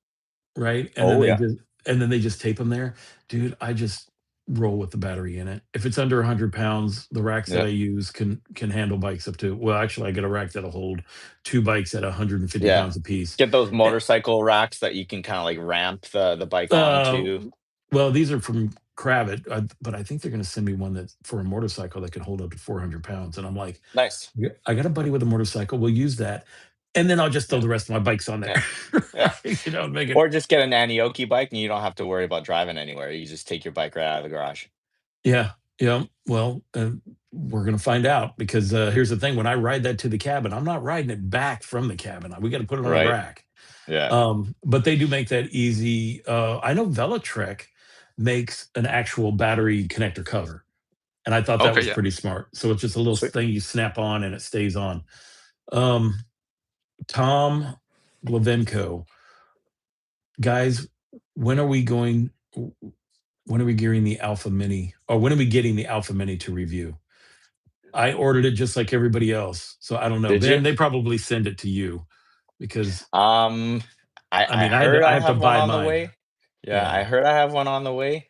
Right? Oh, yeah. And then they just tape them there. Dude, I just roll with the battery in it. If it's under 100 pounds, the racks that Yeah, I use can handle bikes up to well, actually, I get a rack that'll hold 2 bikes at 150 yeah. pounds apiece. Get those Eh, motorcycle racks that you can kinda, like, ramp the bike uh, onto. well, these are from Kravet, but I think they're gonna send me one that's for a motorcycle that can hold up to 400 pounds, and I'm like, Nice. "Yeah, I got a buddy with a motorcycle, we'll use that, and then I'll just throw Yeah, the rest of my bikes on yeah, there." yeah. Make it Or just get an Anioki bike and you don't have to worry about driving anywhere. You just take your bike right out of the garage. Yeah, yeah. Well, we're gonna find out because here's the thing: when I ride that to the cabin, I'm not riding it back from the cabin. We got to put it on a Right? rack. Yeah. But they do make that easy. I know Velotrek makes an actual battery connector cover, and I thought that Okay, was yeah. pretty smart. So it's just a little Sweet. thing you snap on and it stays on. Um, Tom Glavenko, guys, when are we going? When are we gearing the Alpha Mini? Or when are we getting the Alpha Mini to review? I ordered it just like everybody else. So I don't know. Did you? They probably send it to you because Um, I I mean heard I I have to have one buy on the mine. way. Yeah, I Yeah. heard I have one on the way.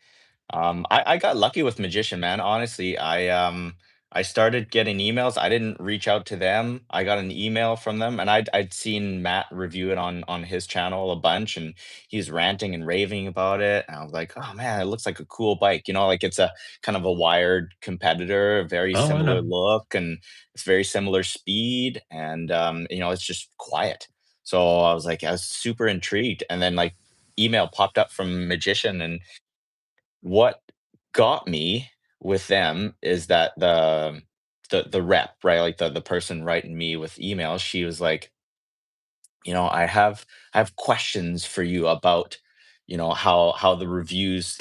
I got lucky with Magician, man. Honestly, I started getting emails. I didn't reach out to them. I got an email from them, and I'd seen Matt review it on his channel a bunch, and he's ranting and raving about it. And I was like, oh man, it looks like a cool bike. Like it's a kind of a wired competitor, very Oh, I similar know. look, and it's very similar speed, and it's just quiet. So I was super intrigued, and then like email popped up from Magician, and what got me with them is that the rep, right? Like the person writing me with emails, she was like, I have questions for you about, how the reviews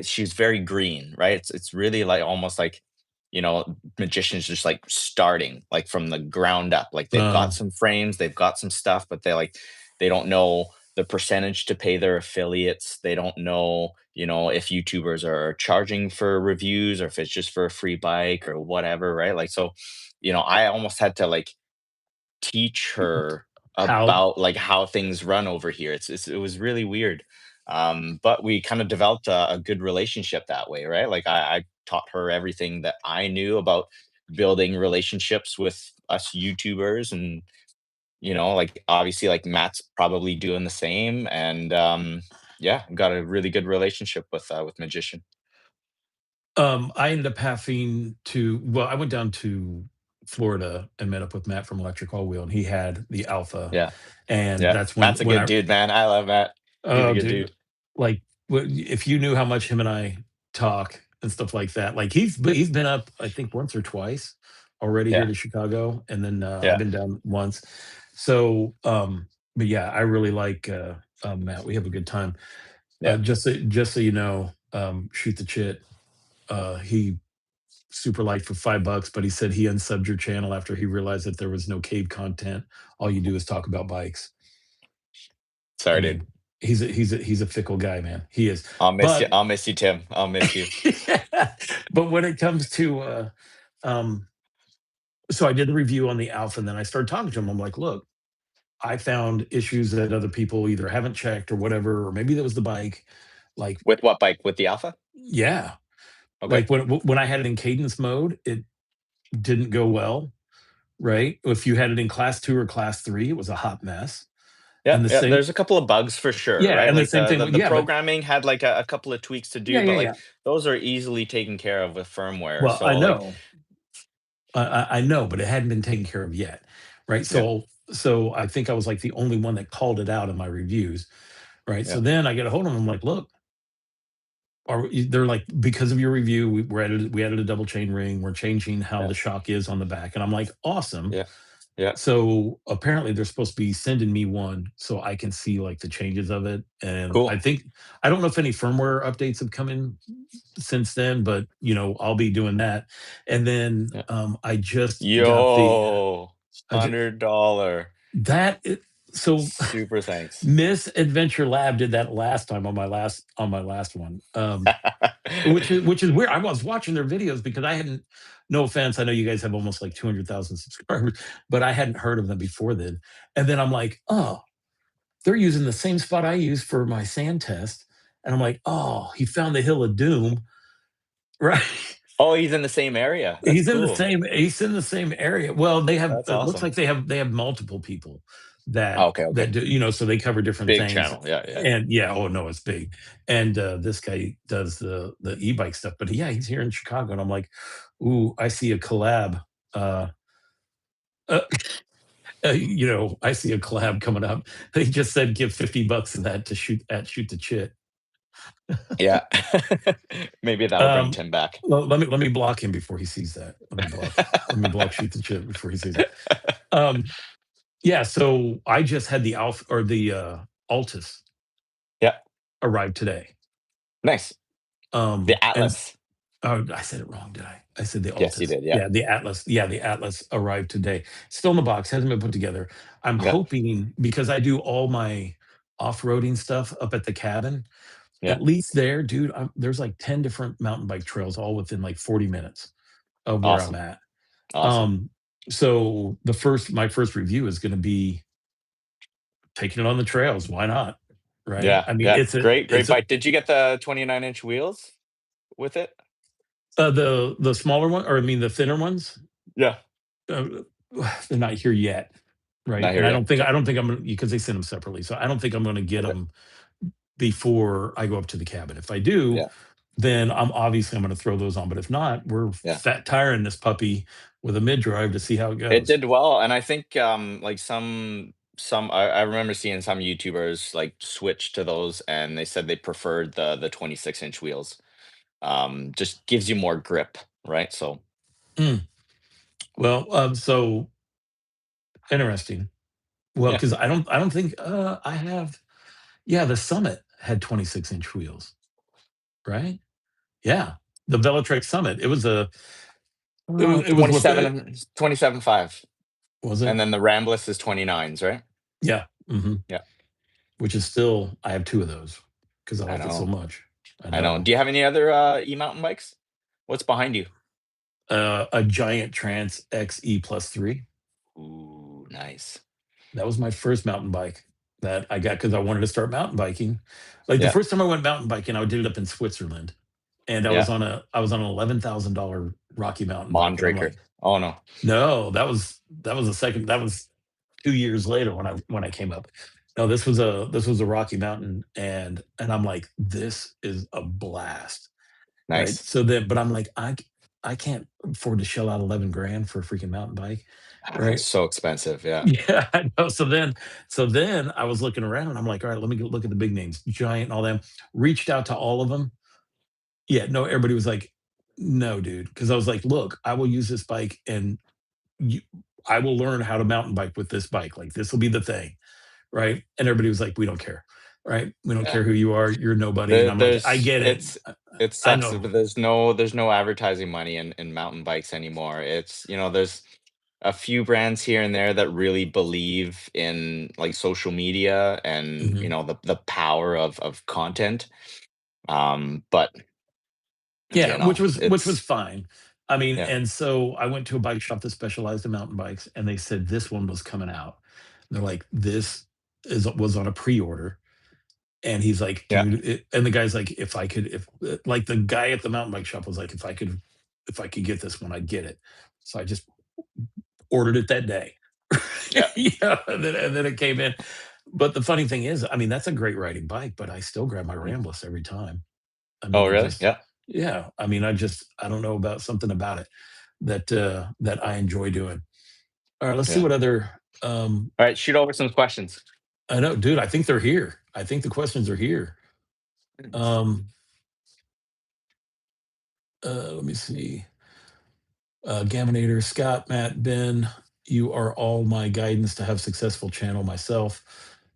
she's very green, right? It's really like almost like, magicians just like starting like from the ground up. Like they've Uh, got some frames, they've got some stuff, but they don't know the percentage to pay their affiliates. They don't know, if YouTubers are charging for reviews or if it's just for a free bike or whatever, right? Like so, I almost had to like teach her how about, like, how things run over here. It was really weird. But we kinda developed a good relationship that way, right? Like, I taught her everything that I knew about building relationships with us YouTubers, and like obviously like Matt's probably doing the same, and yeah, got a really good relationship with Magician. I ended up having to well, I went down to Florida and met up with Matt from Electric All Wheel, and he had the Alpha, Yeah, and yeah. that's Matt's a when good I dude, man. I love Matt. He's a oh, good dude, dude. like, if you knew how much him and I talk and stuff like that, like, he's been up, I think, once or twice already here Yeah, to Chicago, and then, I've yeah, been down once. So, but yeah, I really like, Matt. We have a good time. yeah. Just so you know, Shoot the Chit, he super light for $5, but he said he unsubbed your channel after he realized that there was no cave content. All you do is talk about bikes. I Sorry, dude. mean, he's a fickle guy, man. He is. I'll miss you. But I'll miss you, Tim. I'll miss you. but when it comes to um so I did the review on the Alpha, and then I started talking to him. I'm like, look, I found issues that other people either haven't checked or whatever, or maybe that was the bike. Like, With what bike? With the Alpha? yeah. Okay. Like when I had it in cadence mode, it didn't go well, right? If you had it in class 2 or class 3, it was a hot mess. Yeah, And the yeah. same There's a couple of bugs for sure, yeah, right? and the Like same the thing the, with the yeah, but programming had like a couple of tweaks to yeah, do, but yeah, like yeah. those are easily taken care of with firmware. Well, I So like, know. I know, but it hadn't been taken care of yet, right? yeah, So I think I was, like, the only one that called it out in my reviews, right? So yeah, then I get a hold of them, I'm like, "Look, they're like, "Because of your review, we added a double chain ring, we're changing how yeah, the shock is on the back." And I'm like, "Awesome." yeah, yeah. So apparently they're supposed to be sending me one so I can see, like, the changes of it, and Cool. I don't know if any firmware updates have come in since then, but, I'll be doing that. And then, Yeah. I just got the Yo, I ju $100 that I so super thanks. Miss Adventure Lab did that last time on my last one, which is weird. I was watching their videos because I hadn't no offense, I know you guys have almost, like, 200,000 subscribers, but I hadn't heard of them before then. And then I'm like, "Oh, they're using the same spot I used for my sand test." And I'm like, "Oh, he found the hill of doom." Right? Oh, he's in the same area. That's cool. He's in the same area. Well, they have That's it looks awesome. like they have multiple people Oh, that okay, that okay. do, so they cover different Big things. channel. Yeah, yeah. And yeah, oh no, it's big. And this guy does the e-bike stuff, but yeah, he's here in Chicago, and I'm like, ooh, I see a collab. Uh, uh, I see a collab coming up. They just said give $50 to that to shoot the chit. Yeah. Maybe that'll bring Um, Tim back. let me block him before he sees that. Let me block shoot the chit before he sees it. Um, Yeah, so I just had the Alpha or the, Altus Yeah. arrive today. Nice. The And Atlas. oh, I said it wrong, did I? I said the Yes, you Altus. did. Yeah. Yeah, the Atlas. Yeah, the Atlas arrived today. Still in the box, hasn't been put together. I'm Yeah. hoping because I do all my off-roading stuff up at the cabin, Yeah. at least there, dude, there's like 10 different mountain bike trails all within like 40 minutes of where I'm Awesome. at. Awesome. Um, so my first review is gonna be taking it on the trails, why not? Right? Yeah. I mean, Yeah. Great, great it's a bike. Did you get the 29-inch wheels with it? the smaller one or I mean, the thinner ones, Yeah. uh, they're not here yet, right? Not And here yet. Okay. I don't think I'm gonna because they send them separately, so I don't think I'm gonna get Okay. them before I go up to the cabin. If I do, Yeah. then I'm gonna throw those on, but if not, we're Yeah. fat tiring this puppy with a mid-drive to see how it It goes. did well, and I think, like, some I remember seeing some YouTubers, like, switch to those, and they said they preferred the 26-inch wheels. Just gives you more grip, right? So, Mm, well, so interesting. Well, yeah. because I don't think, I have yeah, the Summit had 26-inch wheels, right? Yeah, the Velotrek Summit. It was with it 27.5, was and it? then the Rambless is 29s, right? Yeah, mhm, Yeah. which is still I have 2 of those because I I like it so know. much. I I know. know. Do you have any other, e-mountain bikes? What's behind you? A Giant Trans XE plus 3. Ooh, nice. That was my first mountain bike that I got because I wanted to start mountain biking. Like, the Yeah. first time I went mountain biking, I did it up in Switzerland, and Yeah. I was on an $11,000 Rocky Mountain bike, and I'm Mondraker. like, Oh, no. "No, that was the second that was 2 years later when I came up. No, this was a Rocky Mountain, and I'm like, this is a blast, right? Nice. So then, but I'm like, I can't afford to shell out 11 grand for a freaking mountain bike, right? So expensive. Yeah. Yeah, I know. So then I was looking around. I'm like, all right, let me go look at the big names, Giant and all them. Reached out to all of them. Yeah, no, everybody was like, no, dude. Because I was like, look, I will use this bike and you, I will learn how to mountain bike with this bike. Like this will be the thing, right? And everybody was like, we don't care, right? We don't Yeah. care who you are. You're nobody. And I'm like, I There's get it. it I sucks, know. but there's no advertising money in mountain bikes anymore. It's, there's a few brands here and there that really believe in like social media and, Mhm. the power of content. But Yeah, which was it's fine. I mean, yeah, and so I went to a bike shop that specialized in mountain bikes, and they said this one was coming out. They're like, "This is was on a pre-order." And he's like, yeah, "Dude," and the guy's like, "If I could, if like the guy at the mountain bike shop was like, if I could get this one, I'd get it." So I just ordered it that day. yeah. Yeah, and then it came in. But the funny thing is, I mean, that's a great riding bike, but I still grab my Mhm. Rambless every time. I Oh, mean, really? Yeah, yeah, I mean, I don't know about something about it that I enjoy doing. All right, let's see yeah. what other, um All right, shoot over some questions. I know, dude, I think they're here. I think the questions are here. Um, let me see. Gaminator, Scott, Matt, Ben, you are all my guidance to have successful channel myself.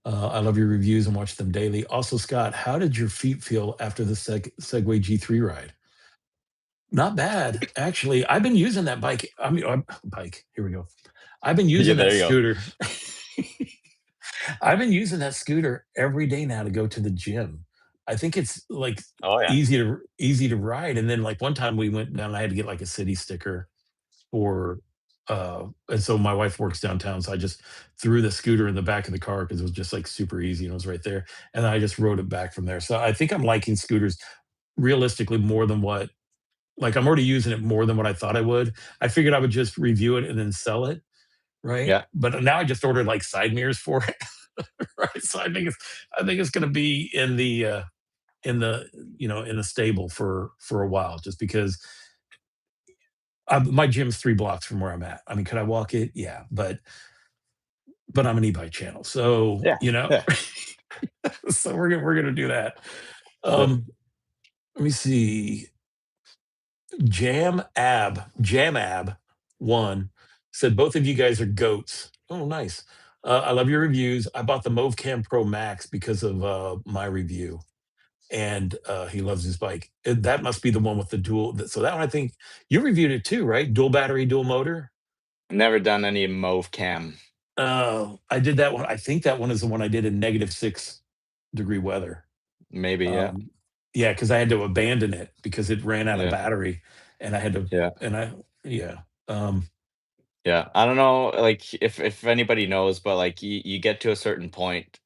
I love your reviews and watch them daily. Also, Scott, how did your feet feel after the Segway G3 ride? Not bad, actually. I've been using that bike. I mean, bike. Here we go. I've been Yeah, using that there you go. scooter. I've been using that scooter every day now to go to the gym. I think it's like Oh, yeah. easy to ride. And then like one time we went down, I had to get like a city sticker for and so my wife works downtown, so I just threw the scooter in the back of the car because it was just like super easy and it was right there. And I just rode it back from there. So I think I'm liking scooters realistically more than what like I'm already using it more than what I thought I would. I figured I would just review it and then sell it, right? Yeah. But now I just ordered like side mirrors for it, right? So I think it's going to be in the in the stable for a while, just because my gym's 3 blocks from where I'm at. I mean, could I walk it? Yeah, but I'm an e-bike channel, so Yeah. Yeah. so we're gonna do that. Yeah. Um, let me see. Jam Ab 1 said, "Both of you guys are goats." Oh, nice. I love your reviews. I bought the Movecam Pro Max because of my review, and he loves his bike. That must be the one with the dual. So that one, I think you reviewed it too, right? Dual battery, dual motor. Never done any Mauve cam. I did that one. I think that one is the one I did in -6 degree weather. Maybe, yeah. Um, yeah, because I had to abandon it because it ran out of Yeah. battery, and I had to, Yeah. and I, yeah. Um, Yeah. I don't know, like, if anybody knows, but, like, you get to a certain point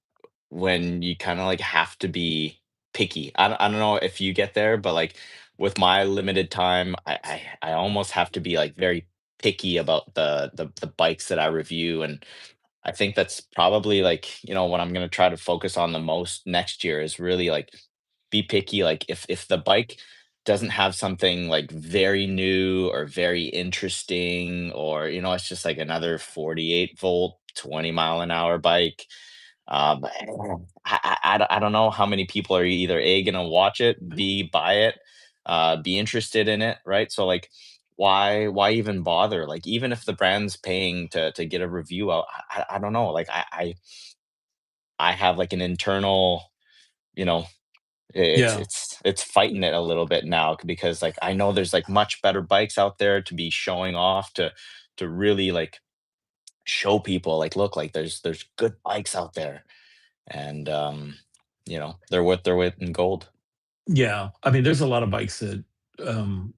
when you kinda, like, have to be picky. I don't know if you get there, but, like, with my limited time, I almost have to be, like, very picky about the bikes that I review, and I think that's probably, like, what I'm gonna try to focus on the most next year is really, like, be picky. Like, if the bike doesn't have something, like, very new or very interesting, or, it's just, like, another 48-volt, 20-mile-an-hour bike, I don't know how many people are either A, gonna watch it, B, buy it, be interested in it, right? So, like, why even bother? Like, even if the brand's paying to get a review out, I don't know, like, I have, like, an internal, you know, it's yeah, it's it's fighting it a little bit now because, like, I know there's, like, much better bikes out there to be showing off, to really, like, show people, like, "Look, like, there's good bikes out there." And, they're worth their weight in gold. yeah. I mean, there's a lot of bikes that um,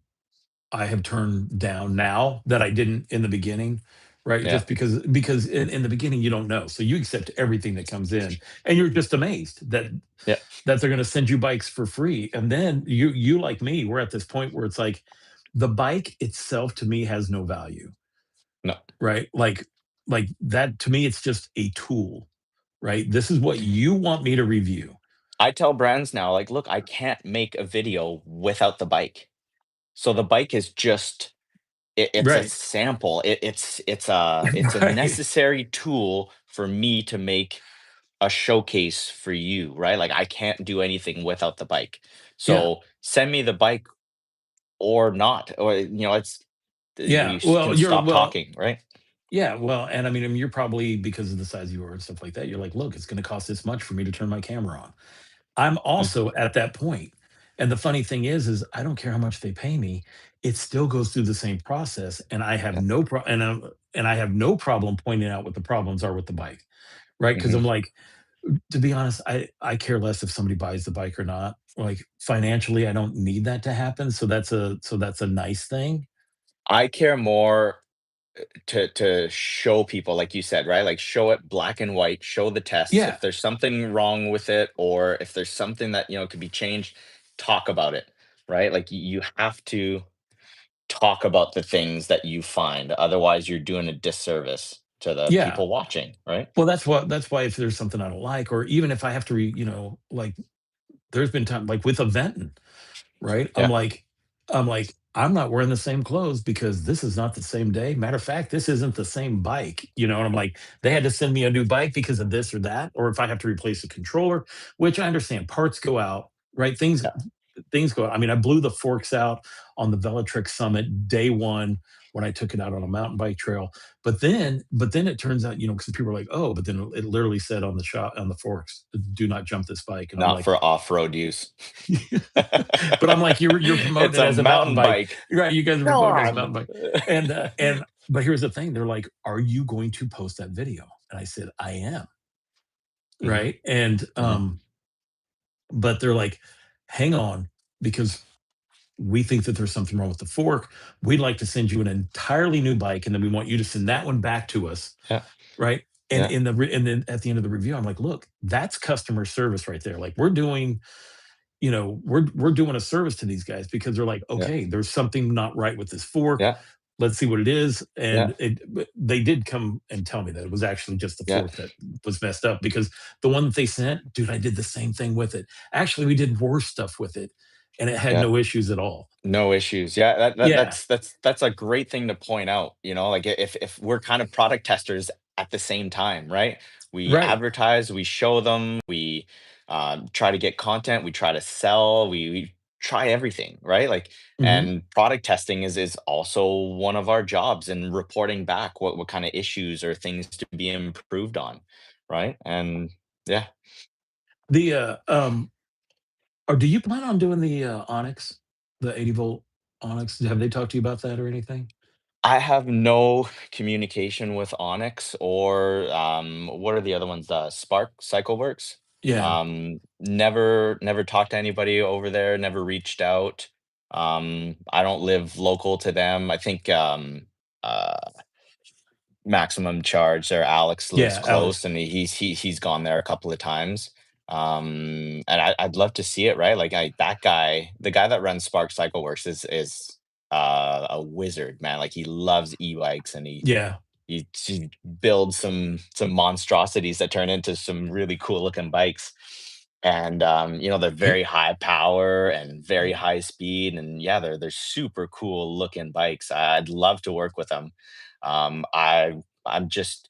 I have turned down now that I didn't in the beginning, right? Yeah, Just because in the beginning you don't know, so you accept everything that comes in, and you're just amazed yeah, that they're going to send you bikes for free, and then you like me, we're at this point where it's like the bike itself to me has no value. no, Right? like that to me, it's just a tool, right? This is what you want me to review. I tell brands now, like, "Look, I can't make a video without the bike." So the bike is just it's a Right. sample. It's a Right. necessary tool for me to make a showcase for you, right? Like, I can't do anything without the bike. Yeah. So send me the bike or not, or, it's Yeah. can Well, stop talking, right? yeah, well, and I mean, you're probably because of the size you are and stuff like that, you're like, "Look, it's gonna cost this much for me to turn my camera on." I'm Mm, also at that point, and the funny thing is I don't care how much they pay me, it still goes through the same process, and I have yeah, no and I have no problem pointing out what the problems are with the bike, right? Because 'Cause mhm. I'm like, to be honest, I care less if somebody buys the bike or not. Like, financially, I don't need that to happen, so that's a nice thing. I care more to show people, like you said, right? Like, show it black and white, show the tests. Yeah, If there's something wrong with it, or if there's something that, could be changed, talk about it, right? Like, you have to talk about the things that you find. Otherwise, you're doing a disservice to the yeah. people watching, right? Well, that's why if there's something I don't like, or even if I have to like, there's been time like with a venting, right? Yeah, I'm not wearing the same clothes because this is not the same day. Matter of fact, this isn't the same bike, and I'm like, they had to send me a new bike because of this or that, or if I have to replace a controller, which I understand parts go out, right? yeah, Things go out. I mean, I blew the forks out on the Velotrix Summit day one when I took it out on a mountain bike trail. But then it turns out, because people are like, oh, but then it literally said on the shot on the forks, do not jump this bike. And I'm not like, for off-road use. but I'm like, you're promoting It's it a as a mountain mountain bike, bike. right? You guys are Come promoting it as a on. mountain bike, and but here's the thing: they're like, "Are you going to post that video?" And I said, "I am." Mhm, Right, and mhm. but they're like, "Hang on, because we think that there's something wrong with the fork. We'd like to send you an entirely new bike, and then we want you to send that one back to us." Yeah, Right. And yeah, and then at the end of the review, I'm like, look, that's customer service right there. Like we're doing a service to these guys because they're like, yeah, okay, there's something not right with this fork. yeah, Let's see what it is. yeah, And but they did come and tell me that it was actually just the yeah, fork that was messed up because the one that they sent, dude, I did the same thing with it. Actually, we did worse stuff with it and it had yeah. no issues at all. No issues. Yeah, Yeah. that's a great thing to point out, like, if we're kind of product testers at the same time, right? We Right. advertise, we show them, we, try to get content, we try to sell, we try everything, right? Like, Hmm. and product testing is also one of our jobs, and reporting back what kinda issues or things to be improved on, right? And yeah. The or do you plan on doing the Onyx, the 80-volt Onyx? Have they talked to you about that or anything? I have no communication with Onyx or, what are the other ones? Spark CycleWorks? Yeah. Never talked to anybody over there, never reached out. I don't live local to them. I think, uh, Maximum Charge or Alex lives Yeah, close, Alex. and he's gone there a couple of times. And I'd love to see it, right? Like, the guy that runs Spark CycleWorks is a wizard, man. Like, he loves e-bikes, and Yeah. he builds some monstrosities that turn into some really cool looking bikes. And they're Hey, very high power and very high speed, and yeah, they're super cool looking bikes. I'd love to work with them. I'm just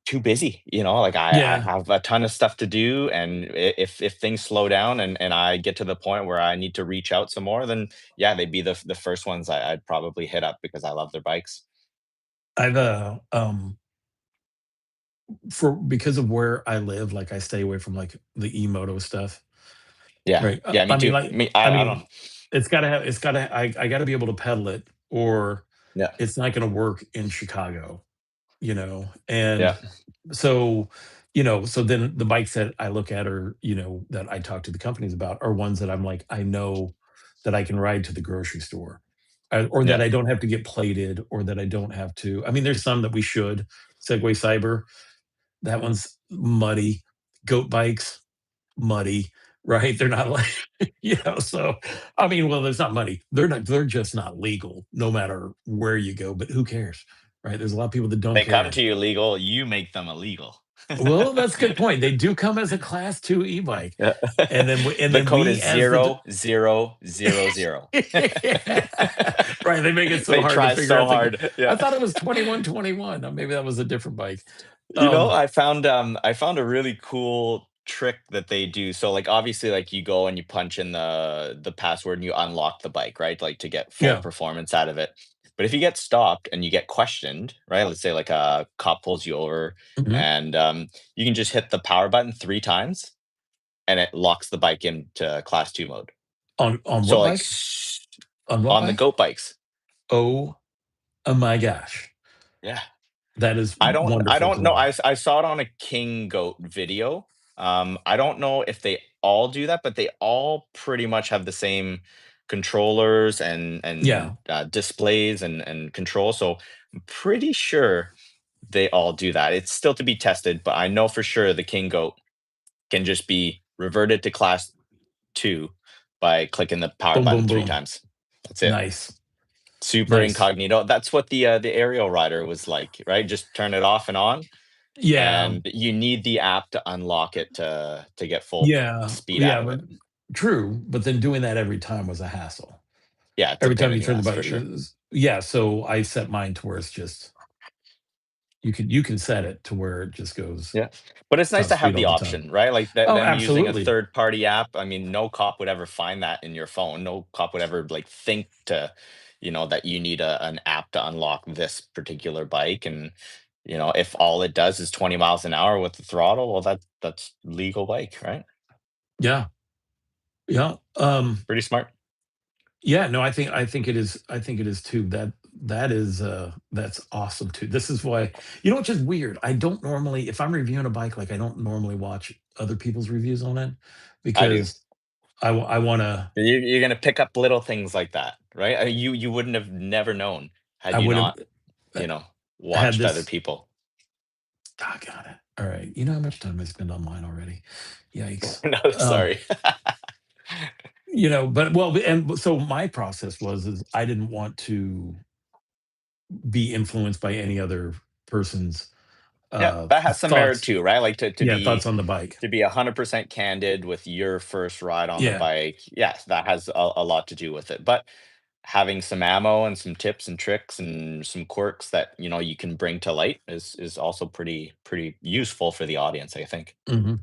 too busy, like, I yeah. have a ton of stuff to do, and if things slow down, and I get to the point where I need to reach out some more, then yeah, they'd be the first ones I'd probably hit up because I love their bikes. I've for because of where I live, like I stay away from like the e-moto stuff. Yeah, Right. yeah, me I mean, too. like, I don't. it's gotta I gotta be able to pedal it or Yeah, it's not gonna work in Chicago, And yeah, so then the bikes that I look at are, that I talk to the companies about are ones that I'm like, I know that I can ride to the grocery store, or yeah, that I don't have to get plated, or that I don't have to. I mean, there's some that we should. Segway Cyber, that one's muddy. Goat bikes, muddy, right? They're not like, so I mean, well, there's not muddy. They're just not legal, no matter where you go. But who cares? right? There's a lot of people that don't They come to care. you legal, you make them illegal. Well, that's a good point. They do come as a class 2 e-bike, Yeah. and The then code we is as the d 0000. right, they make it so They hard to try figure so out the hard. I Yeah. thought it was 2121. Maybe that was a different bike. You know, Um, I found a really cool trick that they do. So like obviously like you go and you punch in the password and you unlock the bike, right? Like to get full yeah. performance out of it. But if you get stopped and you get questioned, right? Let's say like a cop pulls you over Mhm. and you can just hit the power button 3 times and it locks the bike into class 2 mode. On So what like bike? On what on the bike? goat bikes. Oh, my gosh. Yeah. That is I wonderful don't to know. know. I saw it on a king goat video. I don't know if they all do that, but they all pretty much have the same controllers and Yeah. displays and control. So I'm pretty sure they all do that. It's still to be tested, but I know for sure the king goat can just be reverted to class 2 by clicking the power Boom, button boom, 3 boom. times. That's it. Nice. Super Nice. incognito. That's what the aerial rider was like, right? Just turn it off and on, Yeah. and you need the app to unlock it to get full Yeah. speed out Yeah, of but it. true, but then doing that every time was a hassle. Yeah, it's a Every pain time in you the turn the ass bike for sure. yeah, so I set mine to where it's just you can set it to where it just goes Yeah, but it's nice top to have speed the all the time. option, right? Like that Oh, them using a absolutely. third party app. I mean, no cop would ever find that in your phone. No cop would ever like think to, that you need an app to unlock this particular bike. And if all it does is 20 miles an hour with the throttle, well, that's legal bike, right? Yeah. Yeah. Pretty smart. Yeah, no, I think it is too. That's awesome too. This is why it's just weird. I don't normally if I'm reviewing a bike, like I don't normally watch other people's reviews on it I do. because I wanna You're gonna pick up little things like that, right? You wouldn't have never known I had you would have not, you know, had watched other this people. got it. All right. You know how much time I spend on mine already? Yikes. No, Um, sorry. but well, and so my process is I didn't want to be influenced by any other person's Yeah, that has some merit thoughts. too, right? Like to Yeah, be thoughts on the bike. 100% candid with your first ride on the Yeah. bike. Yes, that has a lot to do with it. But having some ammo and some tips and tricks and some quirks that you can bring to light is also pretty useful for the audience, I think. Mhm.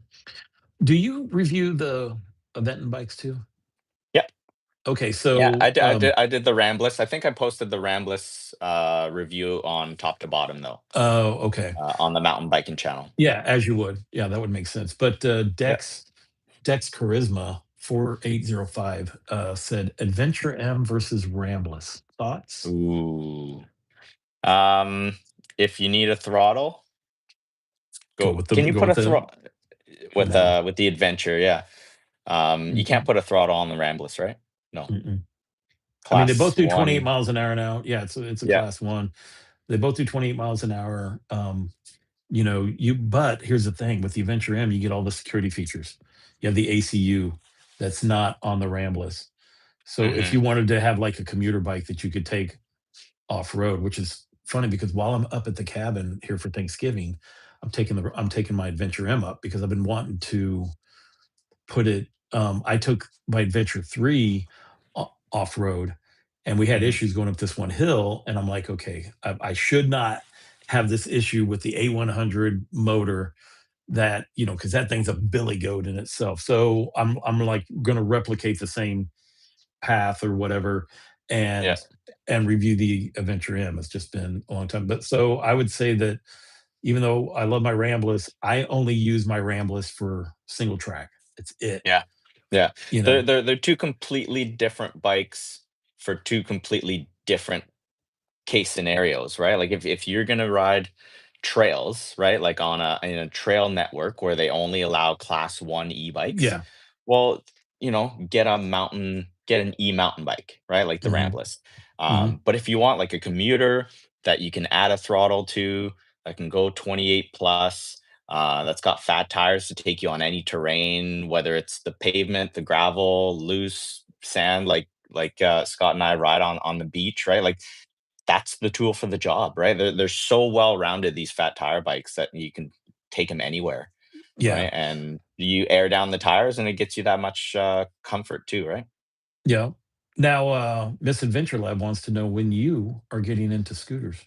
Do you review the event and bikes too? Yeah. Okay, Yeah, so, I did the Rambless. I think I posted the Rambless, review on top to bottom though, oh, okay. on the mountain biking channel. Yeah. Yeah, as you would. Yeah, that would make sense. But, Yeah. Dex Charisma 4805, said, "Adventure M versus Rambless." Thoughts? Ooh. Um, if you need a throttle, go. Can you Go put a with the throttle no. with the Adventure? Yeah. You can't Mm-mm, put a throttle on the Rambless, right? No. mm-mm. I mean, they both Class do 28 1. miles an hour now. Yeah, it's a Yeah. class 1. They both do 28 miles an hour. But here's the thing, with the Adventure M, you get all the security features. You have the ACU that's not on the Rambless. So if Mhm. you wanted to have like a commuter bike that you could take off road, which is funny because while I'm up at the cabin here for Thanksgiving, I'm taking my Adventure M up because I've been wanting to put it. I took my Adventure 3 off road, and we had Mhm. issues going up this one hill, and I'm like, okay, I should not have this issue with the A100 motor that because that thing's a billy goat in itself. So I'm like going to replicate the same path or whatever, Yeah. and review the Adventure M. It's just been a long time, but so I would say that even though I love my Rambless, I only use my Rambless for single track. It's it. Yeah. Yeah. You They're know, they're they're 2 completely different bikes for 2 completely different case scenarios, right? Like if you're gonna ride trails, right? Like on a in a trail network where they only allow class 1 e-bikes, yeah. well, get an e-mountain bike, right? Like the Hmm. Rambless. Hmm. But if you want like a commuter that you can add a throttle to, that can go 28 plus, that's got fat tires to take you on any terrain, whether it's the pavement, the gravel, loose sand, like Scott and I ride on the beach, right? Like that's the tool for the job, right? They're so well rounded, these fat tire bikes, that you can take them anywhere, Yeah. right? And you air down the tires, and it gets you that much comfort too, right? Yeah. Now, Miss Adventure Lab wants to know when you are getting into scooters.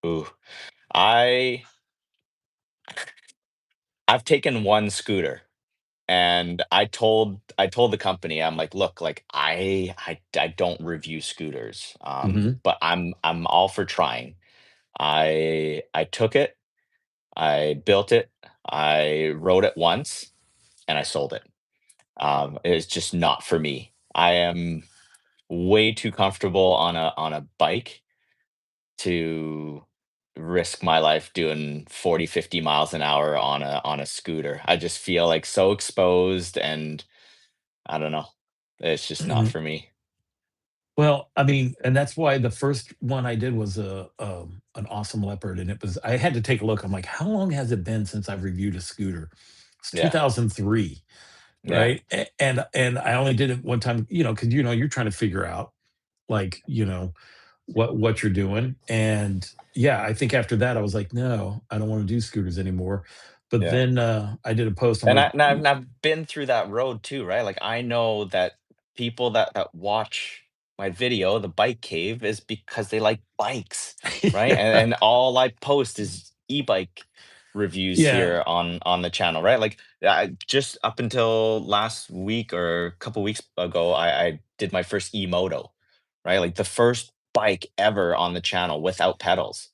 Ooh, I I've taken one scooter, and I told the company, I'm like, look, like I don't review scooters, Mhm. but I'm all for trying. I took it, I built it, I rode it once, and I sold it. It's just not for me. I am way too comfortable on a bike to risk my life doing 40, 50 miles an hour on a scooter. I just feel like so exposed, and I don't know. It's just not Mhm. for me. Well, I mean, and that's why the first one I did was an awesome leopard, and it was I had to take a look. I'm like, how long has it been since I've reviewed a scooter? It's Yeah. 2003, Yeah. right? And I only did it one time, because you're trying to figure out like what you're doing, and yeah, I think after that I was like, no, I don't want to do scooters anymore. But Yeah. then I did a post. I'm like, And I've been through that road too, right? Like, I know that people that watch my video, the bike cave, is because they like bikes, right? yeah, And all I post is e-bike reviews yeah, here on the channel, right? Like, just up until last week or a couple weeks ago, I did my first e-moto, right? Like the first bike ever on the channel without pedals.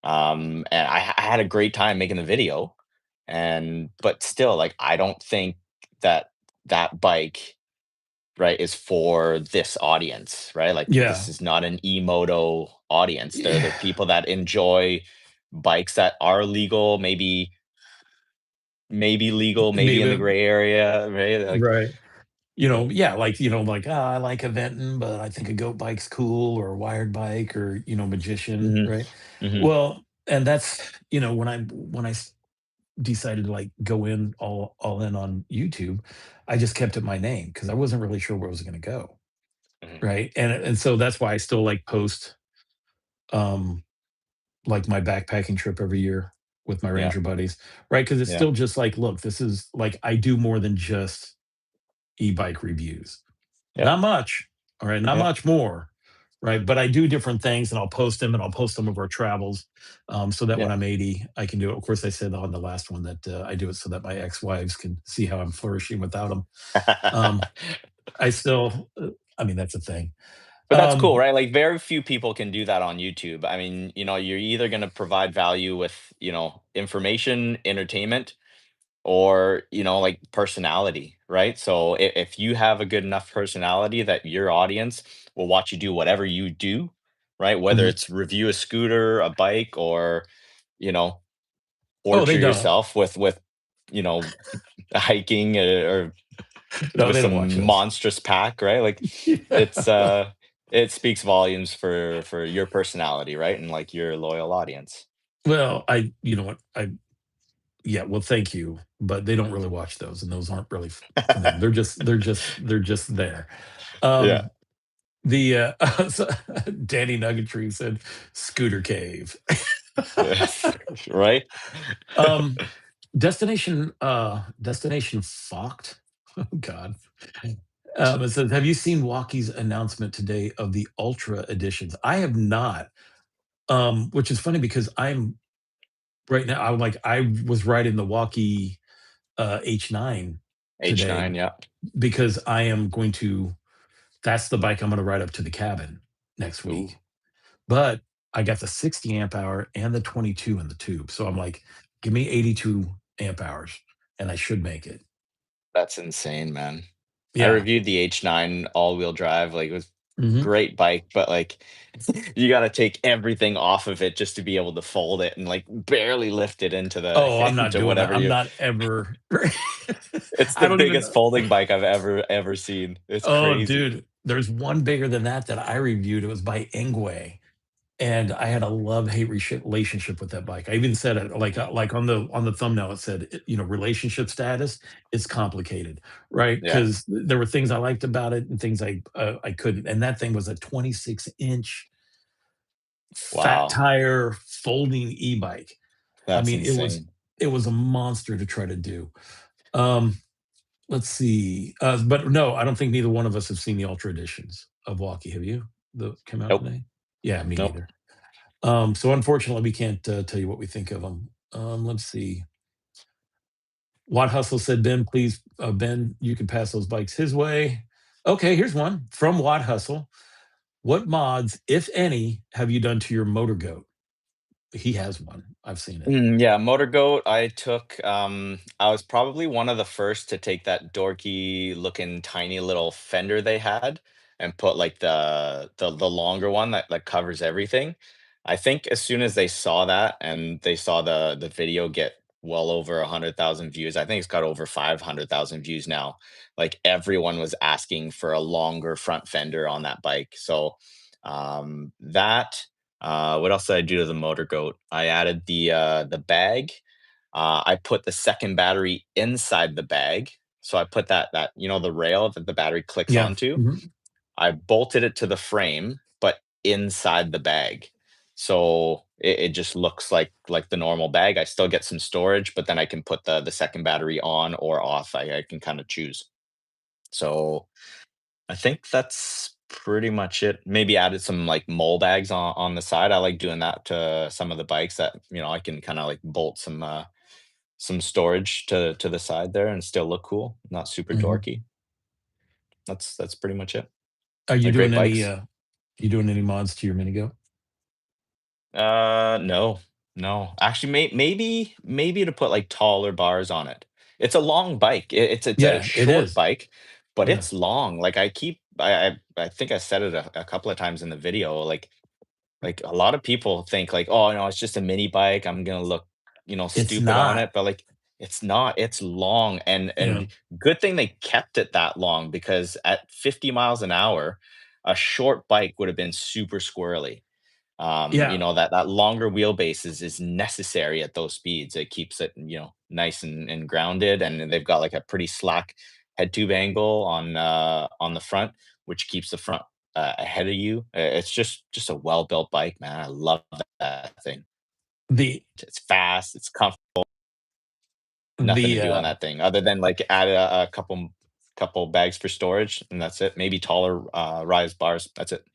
And I had a great time making the video, and but still, like, I don't think that that bike, right, is for this audience, right? Like, yeah, this is not an e-moto audience. They're yeah, people that enjoy bikes that are legal, maybe legal, maybe in the maybe gray area, right? Like, right. Yeah, like, like, I like eventing, but I think a goat bike's cool, or a wired bike, or, magician, mhm, right? mhm, Well, and that's, when I decided to like go in all in on YouTube, I just kept it my name because I wasn't really sure where I was going to go, mhm. right? And so that's why I still like post um like my backpacking trip every year with my Yeah, ranger buddies, right? Because it's yeah, still just like, look, this is like I do more than just e-bike reviews. yeah, Not much, all right, not yeah. much more, right? But I do different things, and I'll post them, and I'll post some of our travels, so that when Yeah. I'm 80, I can do it. Of course, I said on the last one that I do it so that my ex-wives can see how I'm flourishing without them. Um, I still, I mean, that's a thing. But that's cool, Um, right? Like, very few people can do that on YouTube. I mean, you're either gonna provide value with, information, entertainment, or, like, personality, right? So if you have a good enough personality that your audience will watch you do whatever you do, right? Whether mhm. it's review a scooter, a bike, or, you know, Oh, they torture don't. yourself with, you know, hiking, or No, with they don't watch some those. monstrous pack, right? Like, Yeah. it's it speaks volumes for your personality, right? And like your loyal audience. Well, you know what? Yeah, well, thank you, but they don't really watch those, and those aren't really for them. They're just there. Yeah. Um, The, so Danny Nuggetry said, "Scooter cave." Right? Um, Destination Focked? Oh god. It says, "Have you seen Walkie's announcement today of the Ultra editions?" I have not, which is funny because I'm right now, I was riding the Walkie, H9 today H9, yeah. because I am going to that's the bike I'm gonna ride up to the cabin next Ooh, week. But I got the 60 amp hour and the 22 in the tube. So I'm like, give me 82 amp hours and I should make it. that's insane, man. I Yeah. reviewed the H9 all-wheel drive, like, it was Mhm. great bike, but, like, you gotta take everything off of it just to be able to fold it and, like, barely lift it into the Oh, I'm not into doing that. whatever I'm you not ever. it's the I don't even biggest know. folding bike I've ever seen. It's Oh, crazy. dude. There's one bigger than that I reviewed. It was by Engway. And I had a love-hate relationship with that bike. I even said it like on the thumbnail, it said, relationship status is complicated, right? Yeah. Because there were things I liked about it and things I couldn't. And that thing was a 26-inch. fat Wow, tire folding e-bike. I that's mean, insane. it was a monster to try to do. Um, let's see. But no, I don't think neither one of us have seen the Ultra editions of Walkie. Have you? That came out Nope, today? Yeah, me nope. neither. So unfortunately, we can't tell you what we think of them. Let's see. Watt Hustle said, Ben, please, Ben, you can pass those bikes his way. Okay, here's one from Watt Hustle. What mods, if any, have you done to your motor goat? He has one. I've seen it. Yeah, Motor Goat, I took, I was probably one of the first to take that dorky looking tiny little fender they had and put like the longer one that covers everything. I think as soon as they saw that and they saw the video get well over 100,000 views, I think it's got over 500,000 views now. Like everyone was asking for a longer front fender on that bike. So that what else did I do to the Motor Goat? I added the bag. I put the second battery inside the bag. So I put that the rail that the battery clicks Yeah. onto. Mhm. I bolted it to the frame, but inside the bag. So it just looks like the normal bag. I still get some storage, but then I can put the second battery on or off. I can kind of choose. So I think that's pretty much it. Maybe added some like mole bags on the side. I like doing that to some of the bikes that, I can kind of like bolt some storage to the side there and still look cool, not super Mhm. dorky. That's pretty much it. Are you They're doing great any, bikes. you doing any mods to your Minigo? No, no. Actually, maybe to put like taller bars on it. It's a long bike. It's a Yeah, it short is. bike, but Yeah. it's long. Like I think I said it a couple of times in the video. Like a lot of people think like, oh no, it's just a mini bike. I'm gonna look, It's stupid on not. it. But like it's not. It's long Yeah. and good thing they kept it that long because at 50 miles an hour, a short bike would have been super squirrely. Yeah. That longer wheelbase is necessary at those speeds. It keeps it, nice and grounded, and they've got like a pretty slack head tube angle on the front, which keeps the front ahead of you. It's just a well built bike, man. I love that thing. The It's fast. It's comfortable. Nothing to the, do on that thing other than like add a couple bags for storage, and that's it. Maybe taller rise bars. That's it.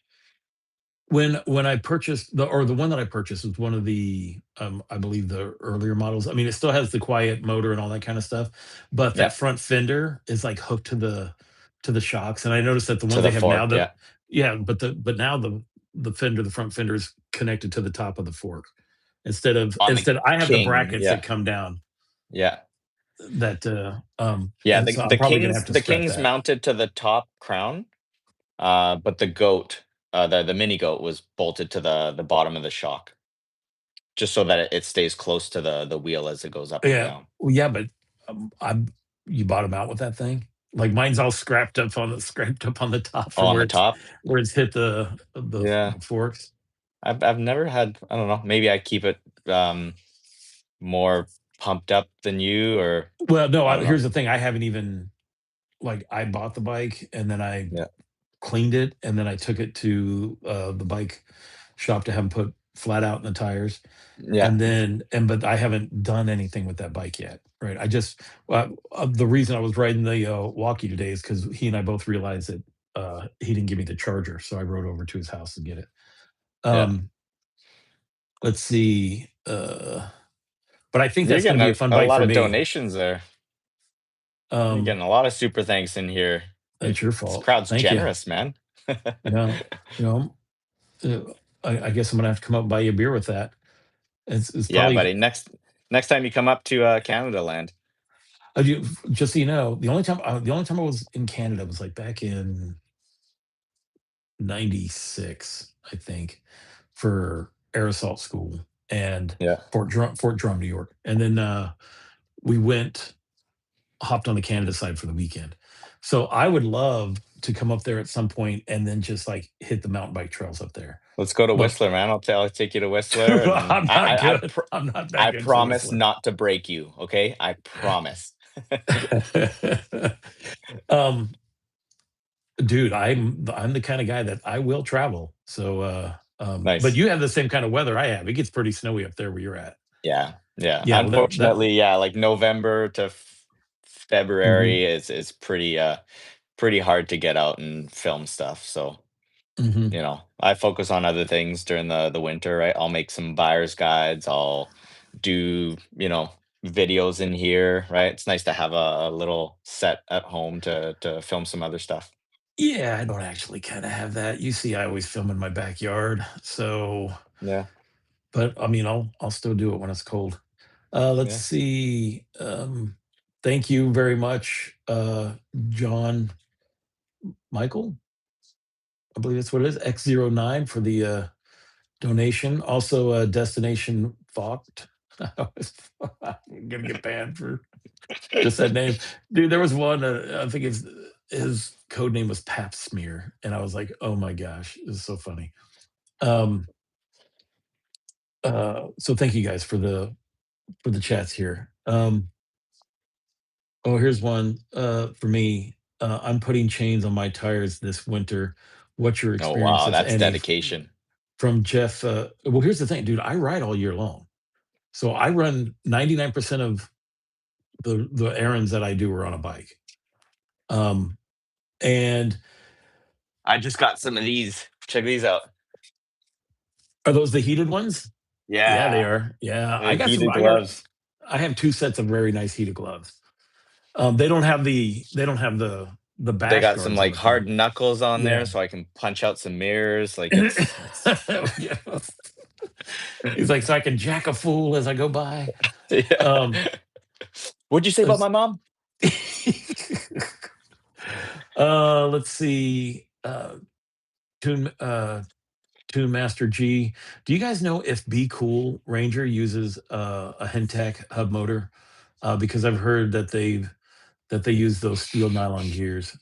when I purchased the one that I purchased was one of the, I believe the earlier models. I mean, it still has the quiet motor and all that kind of stuff, but that Yeah, front fender is like hooked to the shocks. And I noticed that the to ones they the have now, fork. Yeah, yeah, but now the front fender is connected to the top of the fork on the instead I have the King. brackets Yeah, that come down yeah. that Yeah, and the so I'm the probably gonna King's have to the scrap King's that. mounted to the top crown, but the goat, the mini goat was bolted to the bottom of the shock, just so that it stays close to the wheel as it goes up and Yeah. down. Well, yeah, but, I'm you bought them out with that thing? Like, mine's all scraped up on the top Oh, from on the top? where it's hit Yeah. the forks. I've never had, I don't know, maybe I keep it more pumped up than you, or Well, no, I don't know. here's the thing, I haven't even like, I bought the bike, and then I Yeah. cleaned it, and then I took it to, the bike shop to have 'em put flat out in the tires. Yeah. And then but I haven't done anything with that bike yet, right? I just the reason I was riding the, walkie today is because he and I both realized that, he didn't give me the charger, so I rode over to his house to get it. Yeah. Um, let's see, but I think You're that's gonna getting be a fun a bike lot for of me. donations there. You're Um, getting a lot of super thanks in here. that's your This fault. crowd's Thank you. generous, man. Yeah, you know, I guess I'm gonna have to come up and buy you a beer with that. It's Yeah, probably buddy. Next time you come up to Canada land. you just so you know, the only time I was in Canada was, like, back in '96, I think, for air assault school and Yeah. Fort Drum, New York. And then we hopped on the Canada side for the weekend. So I would love to come up there at some point and then just like hit the mountain bike trails up there. Let's go to But Whistler, man. I'll take you to Whistler, and I'm not good. I'm not that I good for promise Whistler. not to break you. Okay, I promise. um, dude, I'm the kind of guy that I will travel. So But Nice. you have the same kind of weather I have. It gets pretty snowy up there where you're at. Yeah, yeah. Yeah, well, that Unfortunately, yeah, like November to mhm, February is pretty hard to get out and film stuff. So, mhm. I focus on other things during the winter, right? I'll make some buyer's guides. I'll do, videos in here, right? It's nice to have a little set at home to film some other stuff. Yeah, I don't actually kinda have that. You see, I always film in my backyard, so Yeah, but, I mean, I'll still do it when it's cold. Let's yeah. see, thank you very much, John Michael, I believe that's what it is, X09 for the, donation. Also, Destination Thought. I'm gonna get banned for just that name. Dude, there was one, I think his code name was Pap Smear, and I was like, "Oh my gosh, this is so funny." Um, so thank you guys for the chats here. Oh, here's one, for me. I'm putting chains on my tires this winter. What's your Oh experience, wow, if that's any? dedication. From Jeff, well, here's the thing, dude, I ride all year long. So I run 99% of the errands that I do are on a bike. Um, and I just got some of these. Check these out. are those the heated ones? Yeah, they Yeah, are. Yeah, the heated gloves. I have 2 sets of very nice heated gloves. They don't have the They bash got some guards on like the hard front. knuckles on there, Yeah. so I can punch out some mirrors. Like it's Yeah. He's like, "So I can jack a fool as I go by." yeah. Um, What'd you say about my let's mom? let's see, Tune Tune Master G. Do you guys know if Be Cool Ranger uses, a Hentech hub motor? Because I've heard that they use those steel nylon gears.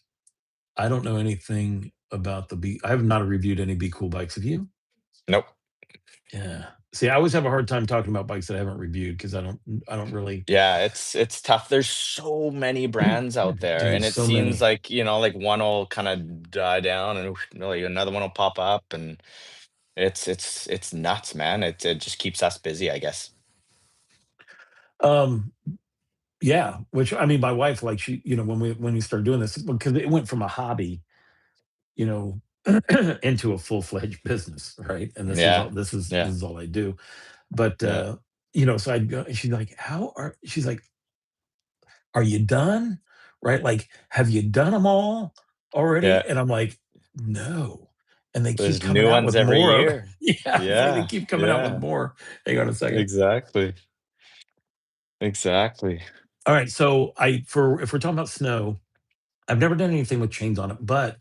I don't know anything about I have not reviewed any Be Cool bikes. Have you? Nope. Yeah. See, I always have a hard time talking about bikes that I haven't reviewed because I don't really Yeah, it's tough. There's so many brands out there, dude, and it so seems many. like, like one will kind of die down and like another one will pop up, and it's nuts, man. It just keeps us busy, I guess. Um, yeah, which I mean, my wife, like she, when we started doing this, because it went from a hobby, you know, into a full-fledged business, right? And Yeah. this Yeah. is all I do. But Yeah. so I'd go, and she's like, she's like, "Are you done?" Right? Like, "Have you done them all already?" Yeah. And I'm like, "No." And they keep There's coming new out ones with every more. year. Yeah, it's like they Yeah. keep coming out with Yeah. more. Hang on a second. Exactly. Exactly. All right, so if we're talking about snow, I've never done anything with chains on it, but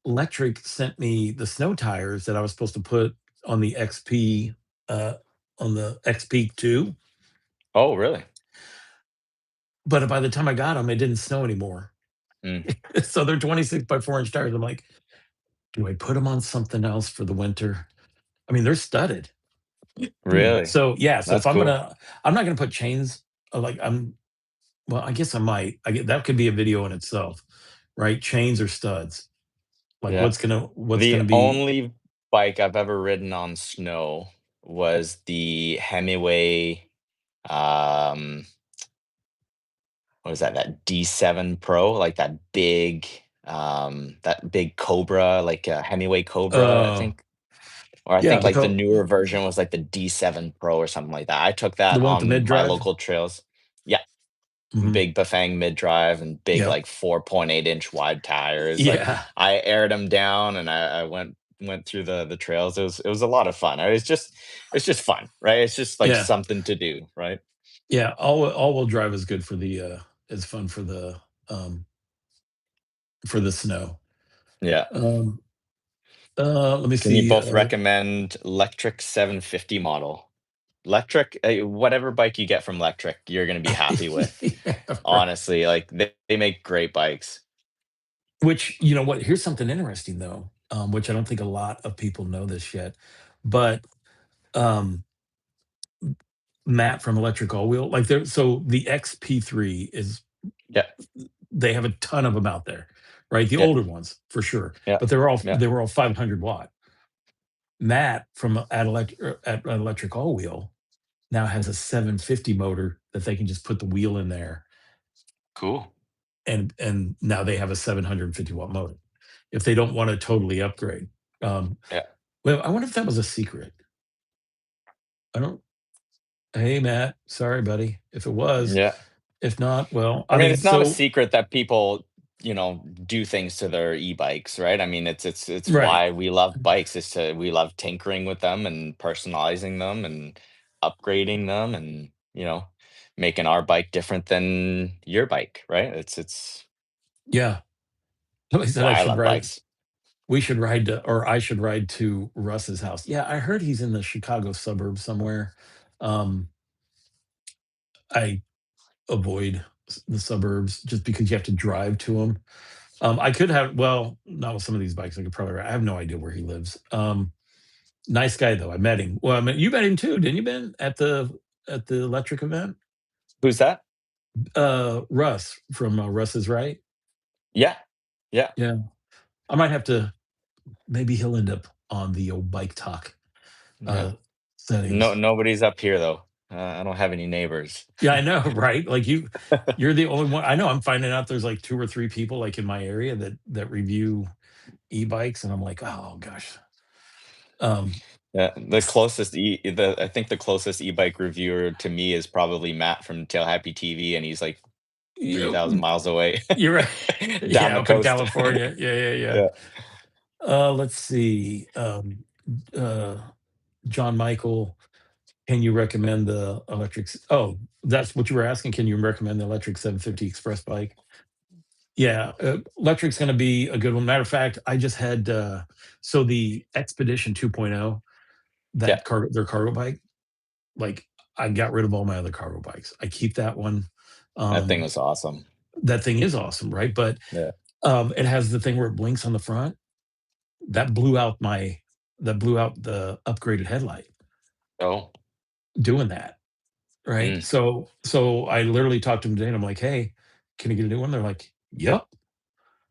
Electric sent me the snow tires that I was supposed to put on the XP, uh, on the XP2, Oh, really? but by the time I got them, it didn't snow anymore. Mm. So they're 26 by 4-inch tires. I'm like, "Do I put them on something else for the winter?" I mean, they're studded. Really? So, yeah, so That's if cool. I'm not gonna put chains, like, well, I guess I might. That could be a video in itself, right? Chains or studs. Like, Yeah. what's The gonna be only bike I've ever ridden on snow was the Hemingway, um, what was that? That D7 Pro, like that big Cobra, like a Hemingway Cobra, I oh, think. Or I yeah, think like the newer version was like the D7 Pro or something like that. I took the that one with the on my mid-drive? local trails. Yeah, Mhm. big Bafang mid-drive and big, Yep. like, 4.8-inch wide tires, like, Yeah. I aired them down and I went through the trails. It was a lot of fun. It's just fun, right? It's just, like, Yeah. something to do, right? Yeah, all-wheel drive is good for is fun um, for the snow. Yeah. Um, let me Can you see, both recommend Electric 750 model? Electric, whatever bike you get from Electric, you're gonna be happy with. yeah, right. Honestly, like, they make great bikes. Which, you know what? Here's something interesting though, which I don't think a lot of people know this yet, but, um, Matt from Electric All Wheel, like, so the XP3 is Yeah, they have a ton of them out there, right? The yeah, older ones for sure, yeah, but yeah, they were all 500 watt. Matt from at Electric All Wheel now has a 750 motor that they can just put the wheel in there, Cool. and now they have a 750-watt motor if they don't want to totally upgrade. Um, Yeah. well, I wonder if that was a secret. I don't. Hey, Matt, sorry, buddy, if it was. Yeah. If not, well, I I mean, mean, it's not a so secret that people, do things to their e-bikes, right? I mean, it's right, why we love bikes is to we love tinkering with them and personalizing them and upgrading them and, making our bike different than your bike, right? It's yeah. Somebody said I why I should love ride. bikes. We should ride to, or I should ride to Russ's house. Yeah, I heard he's in the Chicago suburbs somewhere. Um, I avoid the suburbs just because you have to drive to them. I could have, well, not with some of these bikes. I could probably. I have no idea where he lives. Nice guy though. I met him. Well, I mean, you met him too, didn't you, Ben? At the electric event. Who's that? Russ from Russ is Right. Yeah. Yeah. Yeah, I might have to. Maybe he'll end up on the old bike talk Yeah. uh, settings. Nobody's up here though. I don't have any neighbors. Yeah, I know, right? Like you're the only one. I know. I'm finding out there's like two or three people like in my area that review e-bikes, and I'm like, oh gosh. Um, Yeah, I think the closest e-bike reviewer to me is probably Matt from Tail Happy TV, and he's like you 3,000 miles away you're right. down Yeah, the up in coast. California. Yeah, yeah, yeah. Yeah. Let's see. Uh, John Michael, can you recommend the Oh, that's what you were asking. Can you recommend the electric 750 Express bike? Yeah, electric's gonna be a good one. Matter of fact, I just had, so the Expedition 2.0, Yeah, their cargo bike, like, I got rid of all my other cargo bikes. I keep that one. that thing Um, was awesome. that thing is awesome, right? But, Yeah. it has the thing where it blinks on the front. That blew out the upgraded headlight Oh. doing that, right? Mm, So I literally talked to them today, and I'm like, "Hey, can I get a new one?" They're like, "Yep."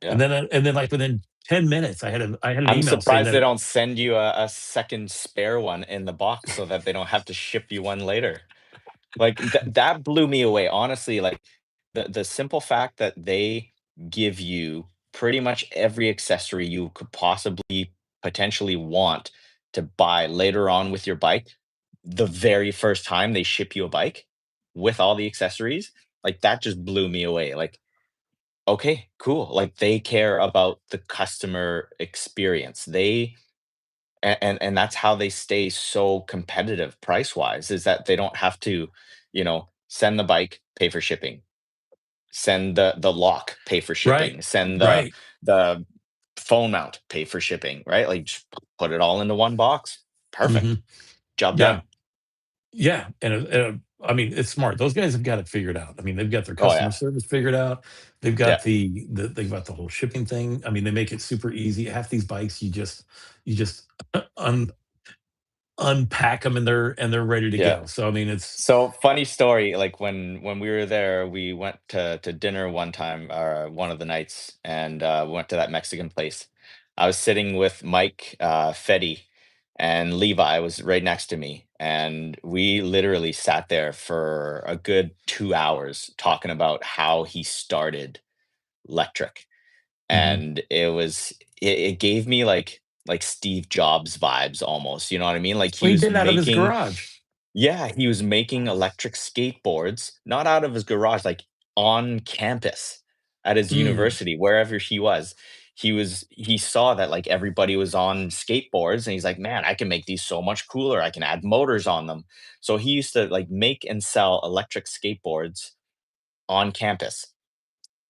yeah. And then, like, within 10 minutes, I had an I'm email saying surprised they that. don't send you a second spare one in the box so that they don't have to ship you one later. Like, that blew me away, honestly, like, the simple fact that they give you pretty much every accessory you could possibly potentially want to buy later on with your bike, the very first time they ship you a bike with all the accessories, like, that just blew me away, like, okay, cool, like, they care about the customer experience, and that's how they stay so competitive price-wise, is that they don't have to, send the bike, pay for shipping, send the lock, pay for Right, shipping, send right, the phone mount, pay for shipping, right? Like, just put it all into one box. Perfect. mhm, Job yeah, done. yeah, I mean, it's smart. Those guys have got it figured out. I mean, they've got their Oh, customer yeah. service figured out. They've Yeah. got they've got the whole shipping thing. I mean, they make it super easy. Half these bikes, you just un unpack them, and they're ready to Yeah. go. So, I mean, it's So, funny story, like, when we were there, we went to dinner one time, one of the nights, and, we went to that Mexican place. I was sitting with Mike, Fetty, and Levi was right next to me, and we literally sat there for a good 2 hours talking about how he started Lectric, mhm. and it gave me, like Steve Jobs vibes almost, you know what I mean? Like, Well, he he was did it out of his making garage. yeah, he was making electric skateboards, not out of his garage, like, on campus at his Mm, university, wherever he was. He saw that, like, everybody was on skateboards, and he's like, "Man, I can make these so much cooler, I can add motors on them." So he used to, like, make and sell electric skateboards on campus.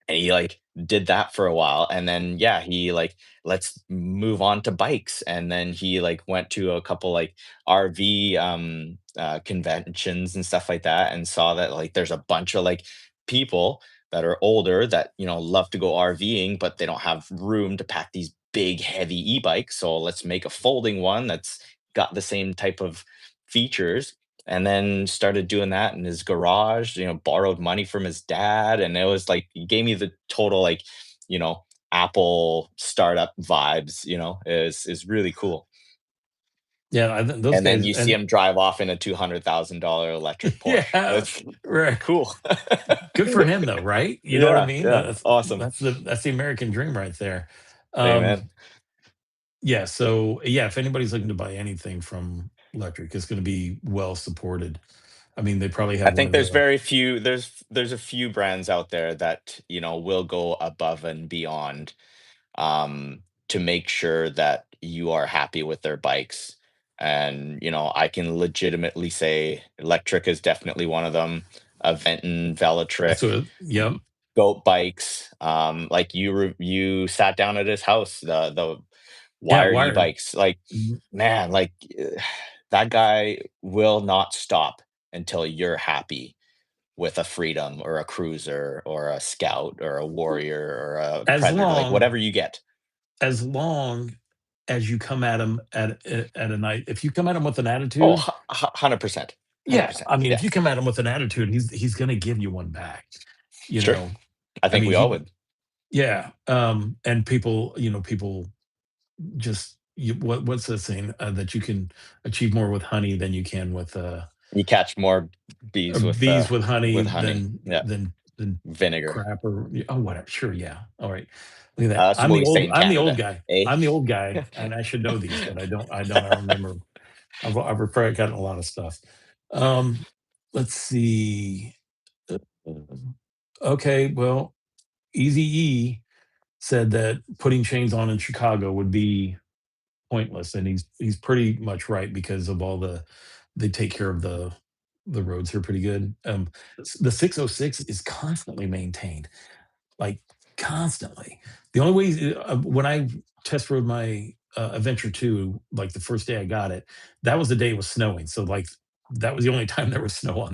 And he, like, did that for a while, and then, yeah, he, like, "Let's move on to bikes," and then he, like, went to a couple, like, RV, conventions and stuff like that, and saw that, like, there's a bunch of, like, people that are older that, love to go RVing, but they don't have room to pack these big, heavy e-bikes, so let's make a folding one that's got the same type of features, and then started doing that in his garage, borrowed money from his dad, and it was like he gave me the total, like, you know, Apple startup vibes, is really cool. Yeah, those And then guys you see and them drive off in a $200,000 electric Porsche. yeah, It's right. cool. Good for him though, right? You know what I Yeah, mean? yeah, awesome. That's the American dream right there. Um, Amen. yeah, so yeah, if anybody's looking to buy anything from electric, it's gonna be well supported. I mean, they probably I have one think of there's the very few there's a few brands out there that, will go above and beyond, to make sure that you are happy with their bikes. And, I can legitimately say Electric is definitely one of them. Venton, that's Velatric, what yep. Goat Bikes. Like you sat down at his house, the Yeah, wired wired. e-bikes. Like, Mhm. man, like that guy will not stop until you're happy with a Freedom or a Cruiser or a Scout or a Warrior or a As Predator, like long whatever you get. as long as you come at him at a night if you come at him with an Oh, attitude, 100%. yeah, 100%. I mean, if you Yes. come at him with an attitude, he's gonna give you one back, you Sure. know? I I think mean, we all he would. yeah, and people just what's the saying, that you can achieve more with honey than you can with, You catch more bees bees with with honey. honey Yeah. than Vinegar. crap or oh, whatever. Sure, yeah. All right. Look at that. That's what we say in I'm the old Canada, guy. eh? I'm the old guy, and I should know these, but I remember. I've probably gotten a lot of stuff. Um, let's see. Uh, okay, well, Easy E said that putting chains on in Chicago would be pointless, and he's pretty much right because of all they take care of the roads here pretty good. The 606 is constantly maintained, like constantly. The only way when I test rode my Adventure 2, like the first day I got it, that was the day it was snowing. So like that was the only time there was snow on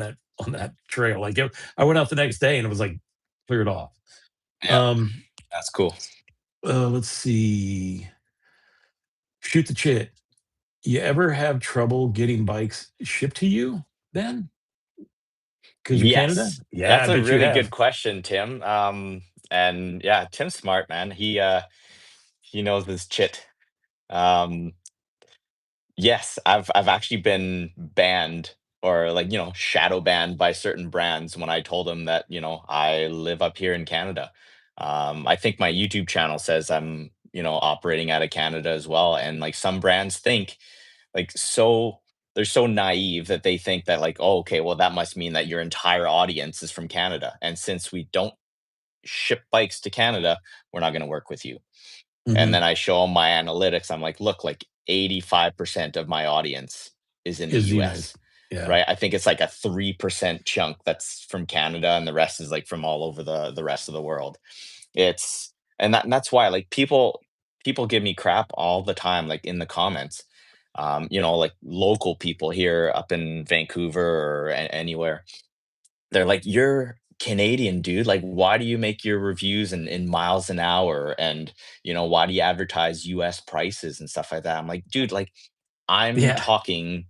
that trail. Like I went out the next day and it was like cleared off. Yeah, Um, that's cool. let's see. Shoot the chit. You ever have trouble getting bikes shipped to you then? Because you're Canada? Yes, Yeah, I that's a bet you really good have. question, Tim. And yeah, Tim's smart, man. He knows his chit. Um, yes, I've actually been banned or like, shadow banned by certain brands when I told them that, I live up here in Canada. I think my YouTube channel says I'm, operating out of Canada as well. And like some brands think like they're so naive that they think that like, oh, okay, well, that must mean that your entire audience is from Canada. And since we don't ship bikes to Canada, we're not going to work with you. And Mhm. then I show them my analytics. I'm like, look, like 85% of my audience is in the Is the US, United. Yeah. right? I think it's like a 3% chunk that's from Canada and the rest is like from all over the rest of the world. It's and that's why like people give me crap all the time, like in the comments. Like local people here up in Vancouver or anywhere, they're like, "You're Canadian, dude. Like, why do you make your reviews in miles an hour? And, why do you advertise US prices and stuff like that?" I'm like, "Dude, like, I'm Yeah. talking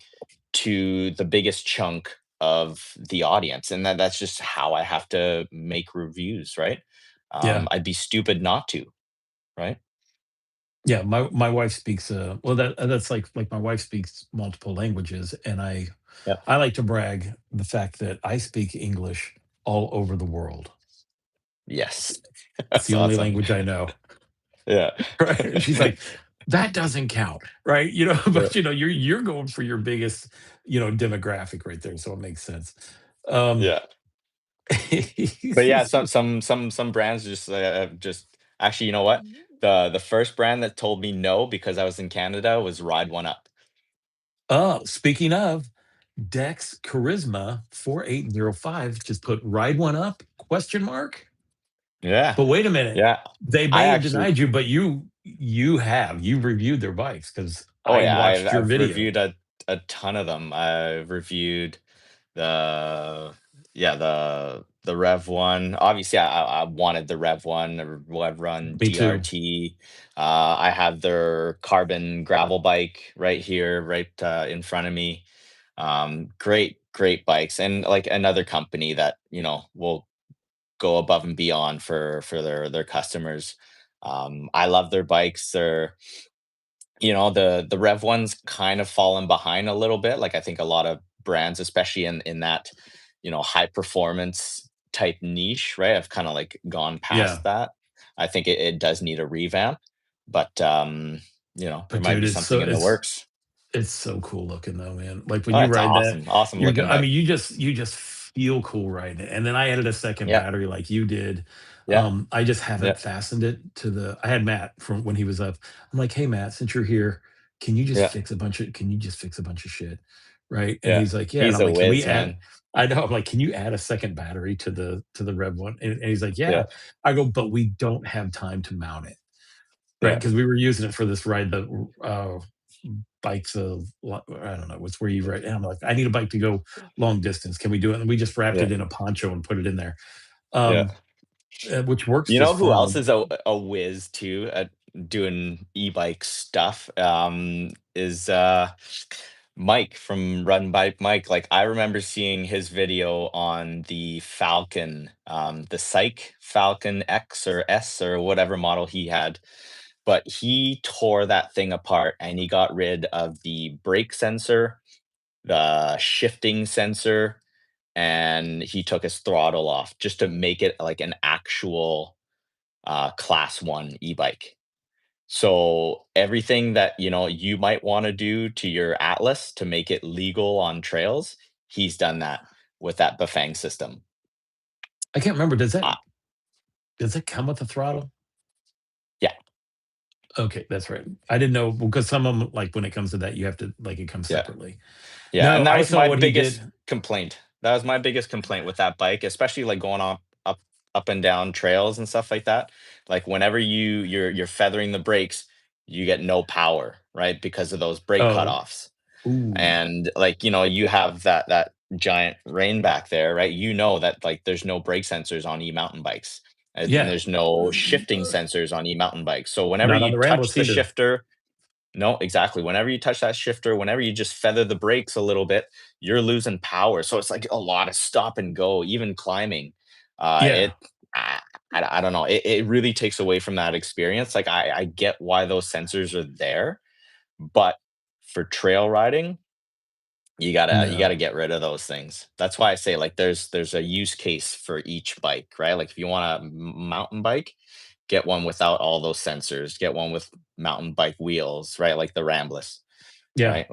to the biggest chunk of the audience, and that's just how I have to make reviews, right? Yeah. I'd be stupid not to, right?" Yeah, my wife speaks, well, that's like my wife speaks multiple languages, and Yep. I like to brag the fact that I speak English all over the world. Yes. It's That's the only awesome. language I know, Yeah. right? She's like, "That doesn't count," right? Yeah. But, you're going for your biggest, demographic right there, so it makes sense. Um, Yeah. But yeah, some brands just actually, you know what? The first brand that told me no because I was in Canada was Ride One Up. oh, speaking of, Dex Charisma 4805 just put "Ride one up?" question mark. Yeah. But wait a minute, Yeah. they I may have actually denied you, but you've reviewed their bikes because Oh I yeah, I've watched your I've video. reviewed a ton of them. I've reviewed the yeah, the Rev one. Obviously, I wanted the Rev one, the Rev Run Me too. DRT. I have their carbon gravel bike right here, right in front of me. Great bikes, and like another company that will go above and beyond for their customers. I love their bikes. the Rev one's kind of fallen behind a little bit. Like I think a lot of brands, especially in that, high performance type niche, right? I've kind of like gone Yeah. past that. I think it does need a revamp, but there But might dude, be something in the works. it's so cool looking though, man. Like when Oh, you it's ride that, awesome, awesome you're go looking I bike. mean, you just feel cool riding it. And then I added a second Yeah, battery like you did. yeah, I just haven't yeah, fastened it to the I had Matt from when he was up. I'm like, "Hey, Matt, since you're here, yeah, can you just fix a bunch of shit?" Right? And yeah. he's like, "Yeah." And He's I'm a like, "Can we whiz, add" man. I know. I'm like, "Can you add a second battery to the Rev one?" And he's like, Yeah, "Yeah." I go, "But we don't have time to mount it." Right? yeah, Because we were using it for this ride, the, bikes of I don't know, it's where you ride and I'm like, "I need a bike to go long distance. Can we do it?" And we just wrapped yeah, it in a poncho and put it in there, yeah. um, which works You know just who else fine. is a whiz too at doing e-bike stuff? Is Mike from Run Bike Mike. Like I remember seeing his video on the Falcon, the Psych Falcon X or S or whatever model he had. But he tore that thing apart and he got rid of the brake sensor, the shifting sensor, and he took his throttle off just to make it like an actual class one e-bike. So everything that you might want to do to your Atlas to make it legal on trails, he's done that with that Bafang system. I can't remember, Uh, does it come with a throttle? yeah, Okay, that's right. I didn't know because some of them, like, when it comes to that, you have to like, it comes yeah, separately. yeah, No, and that I was saw my what he did. biggest complaint. That was my biggest complaint with that bike, especially like going on up and down trails and stuff like that. Like whenever you're feathering the brakes, you get no power, right? Because of those brake Oh, cutoffs. ooh, And like you have that giant rain back there, right? You know that like there's no brake sensors on e-mountain bikes, and yeah. there's no shifting sensors on e-mountain bikes. So whenever Not on you the touch Ramblers the either. shifter, no, exactly, whenever you touch that shifter, whenever you just feather the brakes a little bit, you're losing power. So it's like a lot of stop and go, even climbing. Yeah. It I, I don't know, it really takes away from that experience. Like I get why those sensors are there, but for trail riding, you gotta No. get rid of those things. That's why I say like there's a use case for each bike, right? Like if you want a mountain bike, get one without all those sensors. Get one with mountain bike wheels, right? Like the Rambless, Yeah. right?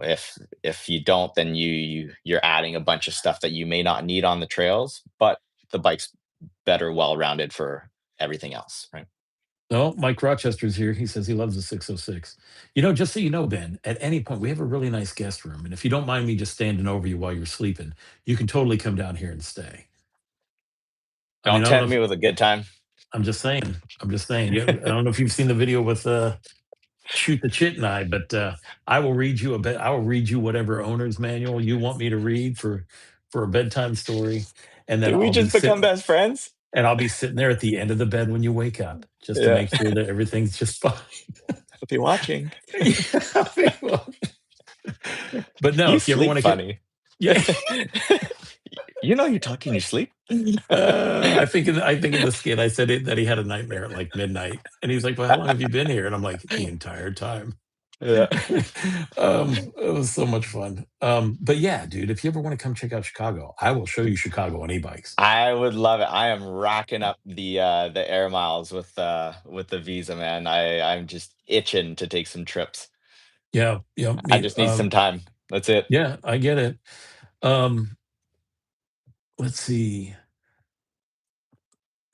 If you don't, then you're adding a bunch of stuff that you may not need on the trails, but the bike's better well rounded for everything else, right? No, Mike Rochester's here. He says he loves the 606. Just so you know, Ben, at any point, we have a really nice guest room. And if you don't mind me just standing over you while you're sleeping, you can totally come down here and stay. I mean, Don't I don't know tempt if me with a good time. I'm just saying. I'm just saying. Yeah, I don't know if you've seen the video with Shoot the Chit and I, but I will read you whatever owner's manual you want me to read for a bedtime story. And then Did we just become best friends? I'll be sitting there at the end of the bed when you wake up just to Yeah. make sure that everything's just fine. I'll be watching. Yeah, well, but no, You if you ever sleep wanna get funny. yeah, You talk in your sleep? I think in the skit, I said that he had a nightmare at, like, midnight, and he was like, "Well, how long have you been here?" And I'm like, "The entire time." Yeah. It was so much fun. But yeah, dude, if you ever wanna come check out Chicago, I will show you Chicago on e-bikes. I would love it. I am racking up the air miles with the visa, man. I'm just itching to take some trips. Yeah, yeah, I just need some time. That's it. yeah, I get it. Um, let's see.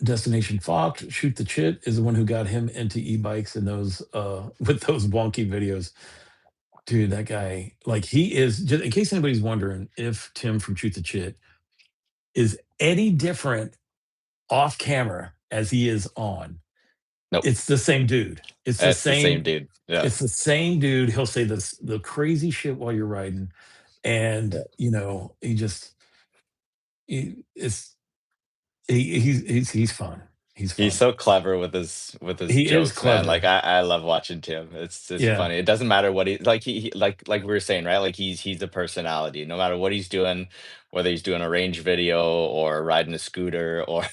Destination Fox, Shoot the Chit is the one who got him into e-bikes and those with those wonky videos. Dude, that guy, like he is just in case anybody's wondering if Tim from Shoot the Chit is any different off camera as he is on. Nope. It's the same dude. It's the same dude. Yeah. It's the same dude. He'll say the crazy shit while you're riding. And Yeah. he just he, it's he's fun. He's He's fun. so clever with his He is jokes, man. Like clever. I love watching Tim. It's Yeah. funny. It doesn't matter what he like we were saying, right? Like he's a personality. No matter what he's doing, whether he's doing a range video or riding a scooter or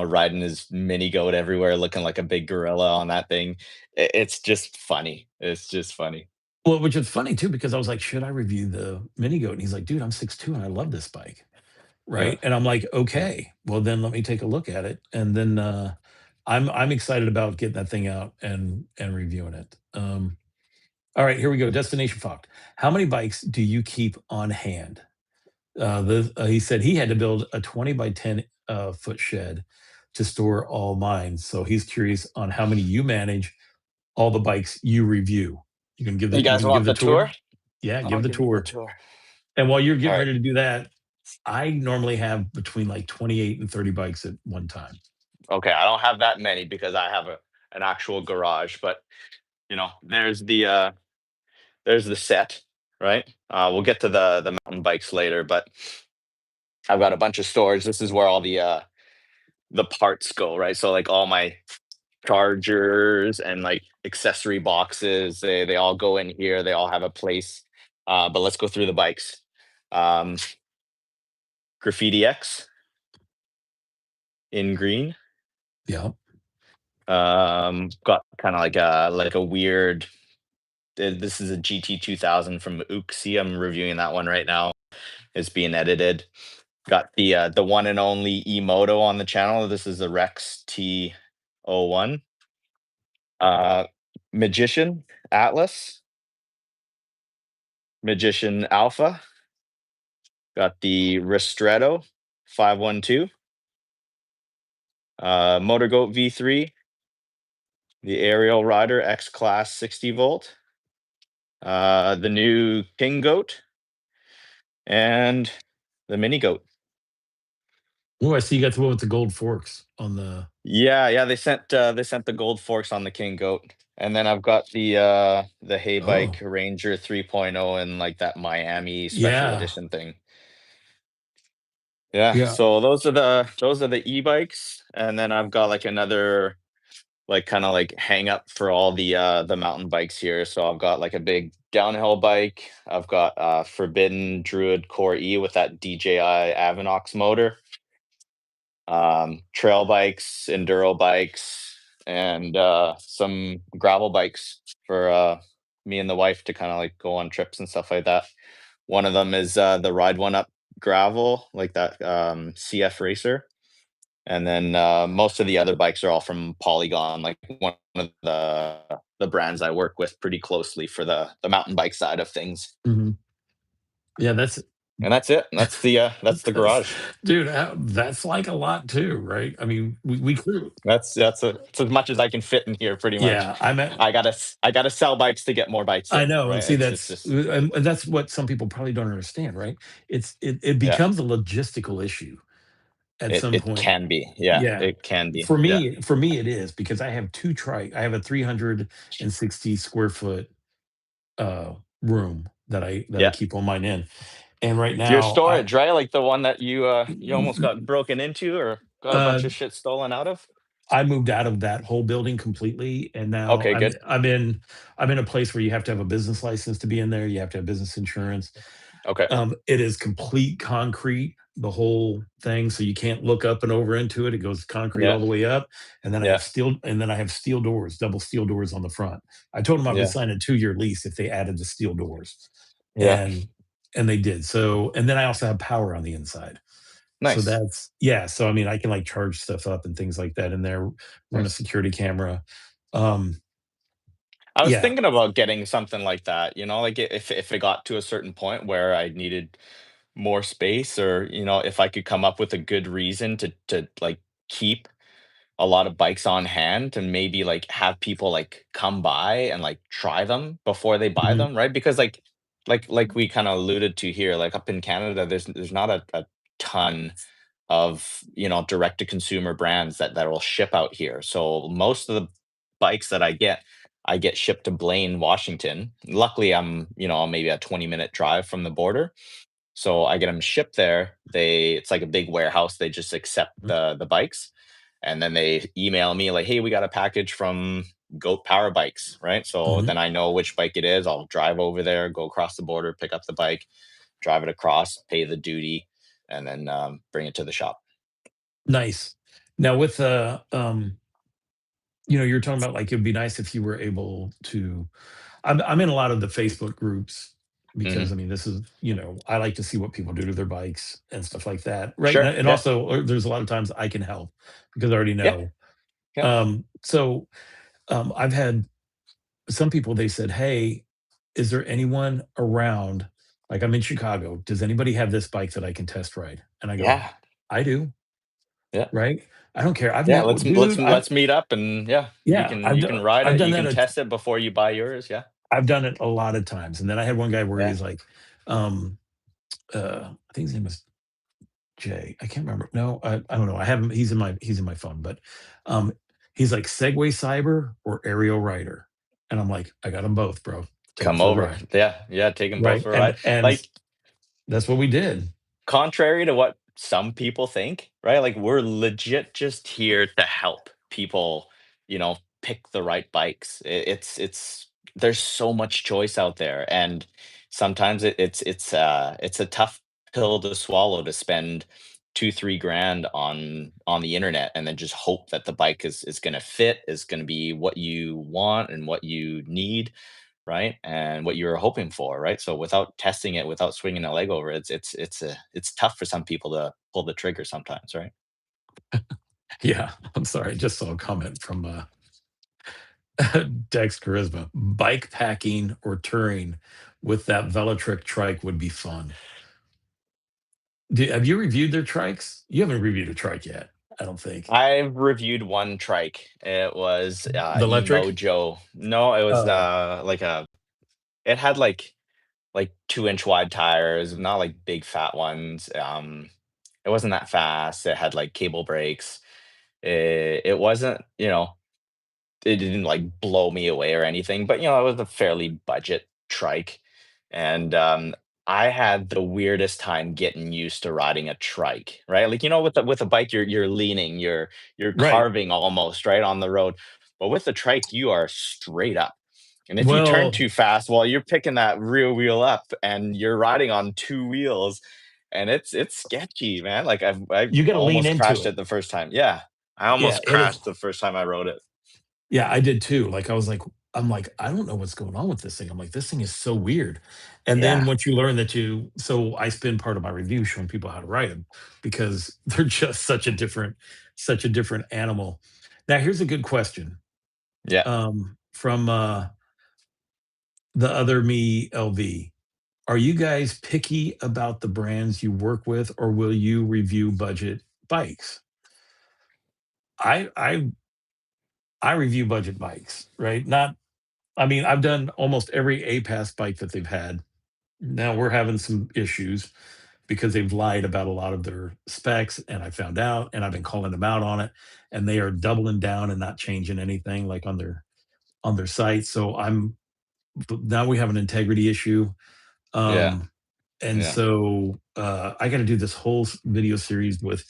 riding his mini goat everywhere looking like a big gorilla on that thing. It's just funny. It's just funny. Well, which is funny too, because I was like, "Should I review the mini goat?" And he's like, "Dude, I'm 6'2" and I love this bike." Yeah. Right? And I'm like, "Okay, well then let me take a look at it." And then I'm excited about getting that thing out and reviewing it. All right, here we go. Destination Fox. How many bikes do you keep on hand? He said he had to build a 20 by 10 foot shed to store all mine. So he's curious on how many you manage, all the bikes you review. You You guys want to give want the the tour? tour? Yeah, I'll give the give you the tour. tour. And while you're All getting right. ready to do that, I normally have between like 28 and 30 bikes at one time. Okay, I don't have that many because I have an actual garage, but there's the set, right? We'll get to the mountain bikes later, but I've got a bunch of storage. This is where all the parts go, right? So like all my chargers and like accessory boxes, they all go in here. They all have a place. But let's go through the bikes. Um, Graffiti X in green. Yeah. Got kind of like a weird. This is a GT 2000 from Uxie. I'm reviewing that one right now. It's being edited. Got the one and only e-moto on the channel. This is the Rex T01. Uh, Magician Atlas, Magician Alpha. Got the Ristretto 512. Motor Goat V3. The Aerial Rider X Class 60 volt. The new King Goat and the Mini Goat. Oh, I see you got the one with the gold forks on the. Yeah, yeah, they sent the gold forks on the King Goat. And then I've got the Hay Bike Oh, Ranger 3.0 and like that Miami special yeah. edition thing. Yeah, Yeah. so those are the e-bikes, and then I've got like another like kind of like hang up for all the mountain bikes here. So I've got like a big downhill bike. I've got Forbidden Druid Core E with that DJI Avinox motor. Trail bikes, enduro bikes, and some gravel bikes for me and the wife to kind of like go on trips and stuff like that. One of them is the Ride One Up gravel, like that CF Racer, and then most of the other bikes are all from Polygon, like one of the brands I work with pretty closely for the mountain bike side of things. Mhm. Yeah, that's And that's it. That's the that's garage. dude, that's like a lot too, right? I mean, we clearly. That's as much as I can fit in here, pretty much. Yeah, I'm at. I gotta sell bikes to get more bikes I in, know, and right? see It's that's just and that's what some people probably don't understand, right? It yeah. becomes a logistical issue at It some it point. can be. Yeah, Yeah. it can be. For Yeah. me for me, it is because I have 2 trike I have a 360 square foot, uh, room that I Yeah. keep all mine in, and right Your now, I storage, right? Like the one that you almost got broken into or got a uh, bunch of shit stolen out of? I moved out of that whole building completely, and now Okay, good. I'm in a place where you have to have a business license to be in there, you have to have business insurance. Okay. It is complete concrete, the whole thing, so you can't look up and over into it. It goes concrete Yeah. all the way up, Yeah. and then I have steel doors, double steel doors on the front. I told them I would Yeah. sign a 2-year lease if they added the steel doors, Yeah. and they did. So, and then I also have power on the inside. So Nice. that's yeah, so I mean, I can, like, charge stuff up and things like that in there, run a Nice. security camera. Um, I was yeah. thinking about getting something like that, like if it got to a certain point where I needed more space or, if I could come up with a good reason to like keep a lot of bikes on hand and maybe like have people like come by and like try them before they buy Mhm, them, right? Because like we kind of alluded to here, like up in Canada, there's not a ton of direct to consumer brands that will ship out here. So most of the bikes that I get shipped to Blaine, Washington. Luckily, I'm maybe a 20-minute drive from the border, so I get them shipped there. It's like a big warehouse. They just accept mhm, the bikes, and then they email me like, "Hey, we got a package from Goat Power Bikes," right? So Mhm. then I know which bike it is. I'll drive over there, go across the border, pick up the bike, drive it across, pay the duty, and then bring it to the shop. Nice. Now with you're talking about like it'd be nice if you were able to. I'm in a lot of the Facebook groups Hmm. because I mean this is I like to see what people do to their bikes and stuff like that, right? And, Sure. and Yeah. also there's a lot of times I can help because I already Yeah. know. Yeah. So I've had some people. They said, "Hey, is there anyone around? Like I'm in Chicago. Does anybody have this bike that I can test ride?" And I go, Yeah. "I do." Yeah. Right? I don't care. I've Yeah. never, Let's dude. let's meet up, and yeah, Yeah, you can ride I've it. done You that can test it before you buy yours. Yeah. I've done it a lot of times, and then I had one guy where Yeah. he's like, um, I think his name was Jay. I can't remember. No, I don't know. I have him. He's in my phone, but um, he's like Segway Cyber or Aerial Rider, and I'm like, I got them both, bro. Take them Come for a over. ride, Yeah. Yeah. Take them both right? for a ride. And Like, that's what we did. contrary to what some people think, right? Like, we're legit just here to help people, pick the right bikes. It's there's so much choice out there, and sometimes it's a tough pill to swallow to spend 2 3 grand on the internet and then just hope that the bike is going to fit, is going to be what you want and what you need, right? And what you were hoping for, right? So without testing it, without swinging a leg over, it's tough for some people to pull the trigger sometimes, right? Yeah, I'm sorry. I just saw a comment from Dex Charisma. Bike packing or touring with that Velotric trike would be fun. Have you reviewed their trikes? You haven't reviewed a trike yet, I don't think. I've reviewed one trike. It was The electric? e-mojo. No, it was Oh, like a it had like 2 inch wide tires, not like big fat ones. It wasn't that fast. It had like cable brakes. It wasn't, it didn't like blow me away or anything, but it was a fairly budget trike. And I had the weirdest time getting used to riding a trike, right? Like, with a bike, you're leaning, you're right. carving almost right on the road. But with the trike, you are straight up. And if you turn Well, too fast, well, you're picking that rear wheel up and you're riding on two wheels, and it's sketchy, man. Like I you gotta lean almost into crashed it. it the first time. Yeah. I Yeah, almost it is. crashed the first time I rode it. Yeah, I did too. Like, I was like, I'm like, I don't know what's going on with this thing. I'm like, this thing is so weird. And then Yeah. once you learn so I spend part of my review showing people how to ride them because they're just such a different animal. Now, here's a good question Yeah. from the other me LV. Are you guys picky about the brands you work with, or will you review budget bikes? I I I review budget bikes, right? Not, I mean, I've done almost every A pass bike that they've had. Now we're having some issues because they've lied about a lot of their specs, and I found out, and I've been calling them out on it, and they are doubling down and not changing anything like on their site. So now we have an integrity issue. Yeah. Um, and Yeah. so I got to do this whole video series with.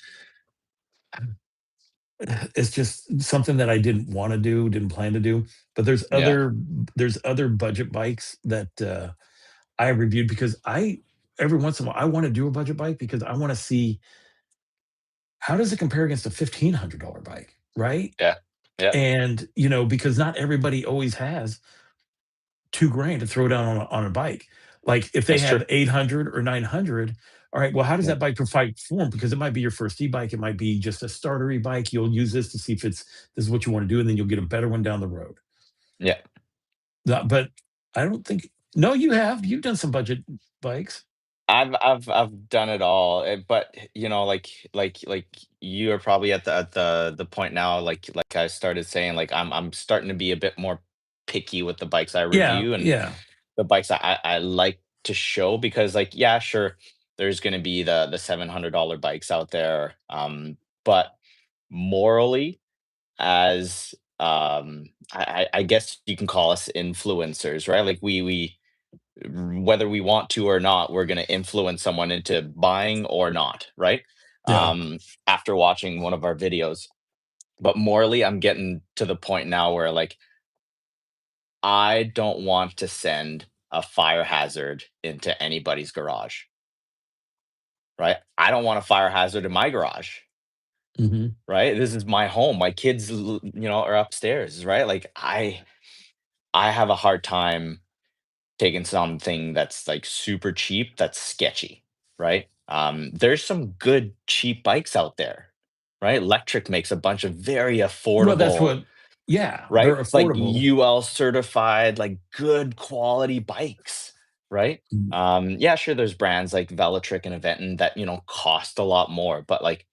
It's just something that I didn't want to do, didn't plan to do. But Yeah. there's other budget bikes that I reviewed because I every once in a while I want to do a budget bike because I want to see how does it compare against a $1,500 bike, right? Yeah. Yeah. And because not everybody always has 2 grand to throw down on a bike. Like if they That's true. have 800 or 900, all right, well, how does Yeah. that bike perform? Because it might be your first e-bike, it might be just a starter e-bike. You'll use this to see if this is what you want to do, and then you'll get a better one down the road. Yeah. But I don't think. No, you've done some budget bikes. I've done it all, but like you are probably at the point now, like I started saying, like I'm starting to be a bit more picky with the bikes I Yeah, review and yeah, the bikes I like to show, because, like, yeah, sure, there's gonna be the $700 bikes out there, but morally, as I guess you can call us influencers, right? Like, we whether we want to or not, we're going to influence someone into buying or not, right? yeah. um After watching one of our videos, But morally, I'm getting to the point now where, like, I don't want to send a fire hazard into anybody's garage, right? I don't want a fire hazard in my garage, Mhm. right? This is my home. My kids, are upstairs, right? Like, I have a hard time taking something that's, like, super cheap, that's sketchy, right? There's some good cheap bikes out there, right? Electric makes a bunch of very Well, that's affordable, what yeah, they're right? Like affordable. UL certified, like good quality bikes, right? Mm, Yeah, sure, there's brands like Velotric and Aventon that, cost a lot more, but like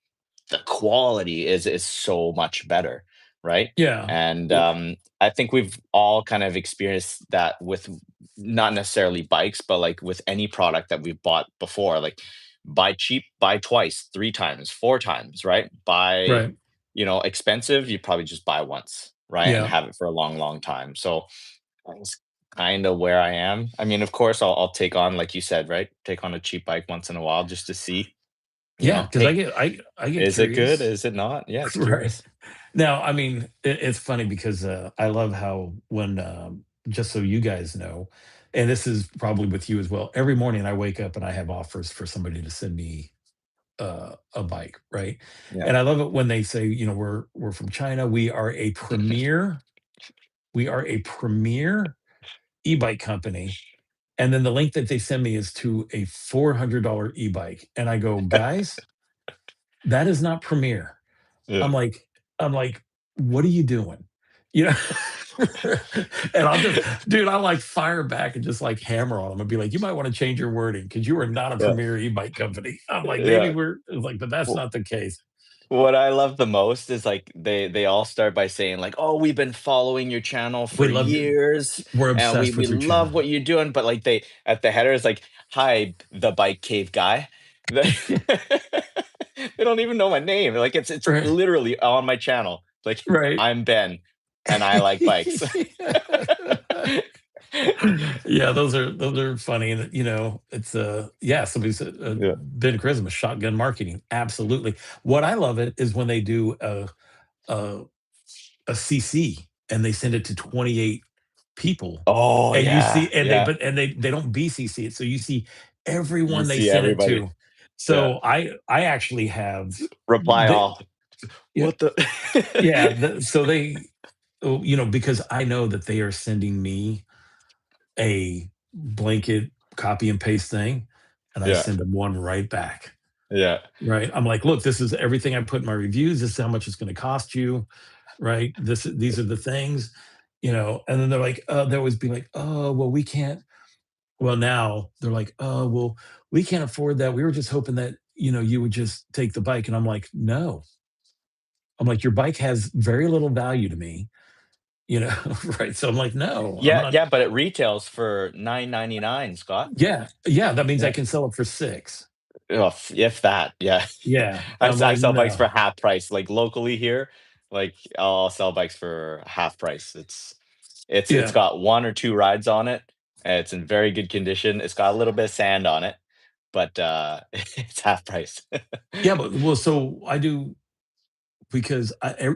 the quality is so much better, right? yeah. And Uh, I think we've all kind of experienced that with not necessarily bikes, but like with any product that we've bought before. Like, buy cheap, buy twice, three times, four times, right? Buy, right. expensive, you probably just buy once, right? And Yeah. have it for a long, long time. So that's kind of where I am. I mean, of course, I'll take on, like you said, right? Take on a cheap bike once in a while just to see, Yeah, because hey, I get is it good? curious. Is it not? Yeah, it's Right. curious. Now, I mean, it's funny because, I love how when, just so you guys know, and this is probably with you as well, every morning I wake up and I have offers for somebody to send me, a bike, right? Yeah. And I love it when they say, "We're from China. We are a premier e-bike company." And then the link that they send me is to a $400 e-bike, and I go, "Guys, that is not premier." Yeah. I'm like I'm like, "What are you doing?" You know? And I'll just dude, I'll, like, fire back and just, like, hammer on 'em and be like, "You might wanna change your wording because you are not a Yeah. premier e-bike company." I'm like, "Maybe Yeah. we're" like, "But that's W not the case." what I love the most is, like, they all start by saying, like, "Oh, we've been following your channel We for love you. years, We're and we obsessed we with your love channel. what you're doing," but, like, they at the header is like, "Hi, the bike cave guy." The they don't even know my name, like, it's Right, literally on my channel, like, right. "I'm Ben, and I like bikes." Yeah, those are funny, and, it's, yeah, somebody said, Yeah. Ben Charisma, shotgun marketing, absolutely. What I love it is when they do a a CC and they send it to 28 people, Oh, and you yeah, see and yeah. they don't BCC it, so you see You everyone they see sent it everybody. to. Yeah. So I actually have Reply the all. yeah, What the yeah, so because I know that they are sending me a blanket copy and paste thing, and I Yeah, send them one right back, yeah, right? I'm like, "Look, this is everything I put in my reviews. This is how much it's gonna cost you, right? These are the things," and then they're like, they always be like, "Oh, well, we can't." Well, now they're like, "Oh, well, we can't afford that. We were just hoping that, you would just take the bike." And I'm like, "No." I'm like, "Your bike has very little value to me," right? So I'm like, "No, I'm yeah, not." yeah, but it retails for 9.99, Scott. Yeah, yeah, that means I Yeah. can sell it for 6. If that, yeah. Yeah, I I'm s I like, sell bikes "No." for half price, like, locally here, like, I'll sell bikes for half price. It's Yeah. got 1 or 2 rides on it, and it's in very good condition. It's got a little bit of sand on it, but, it's half price. Yeah, but well, so I do because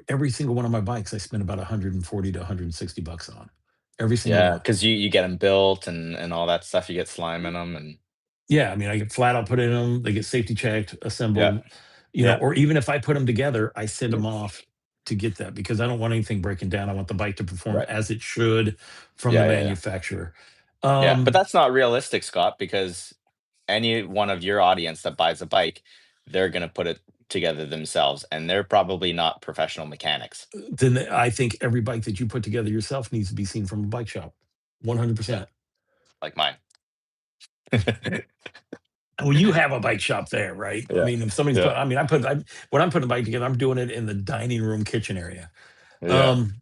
every single one of my bikes, I spend about 140 to 160 bucks on. Every single Yeah, one. because you get them built and all that stuff, you get slime in them, and Yeah, I mean, I get flat out put in them, they get safety checked, yeah, assembled, yeah, or even if I put them together, I send them off to get that because I don't want anything breaking down. I want the bike to perform right. as it should from the Yeah, yeah, yeah. manufacturer. Yeah, but Um, that's not realistic, Scott, because any one of your audience that buys a bike, they're gonna put it together themselves, and they're probably not professional mechanics. then I think every bike that you put together yourself needs to be seen from a bike shop. Yeah, 100%. like mine. Well, you have a bike shop there, right? I Yeah, mean, if somebody's yeah, put I mean, when I'm putting a bike together, I'm doing it in the dining room kitchen area. yeah. Um,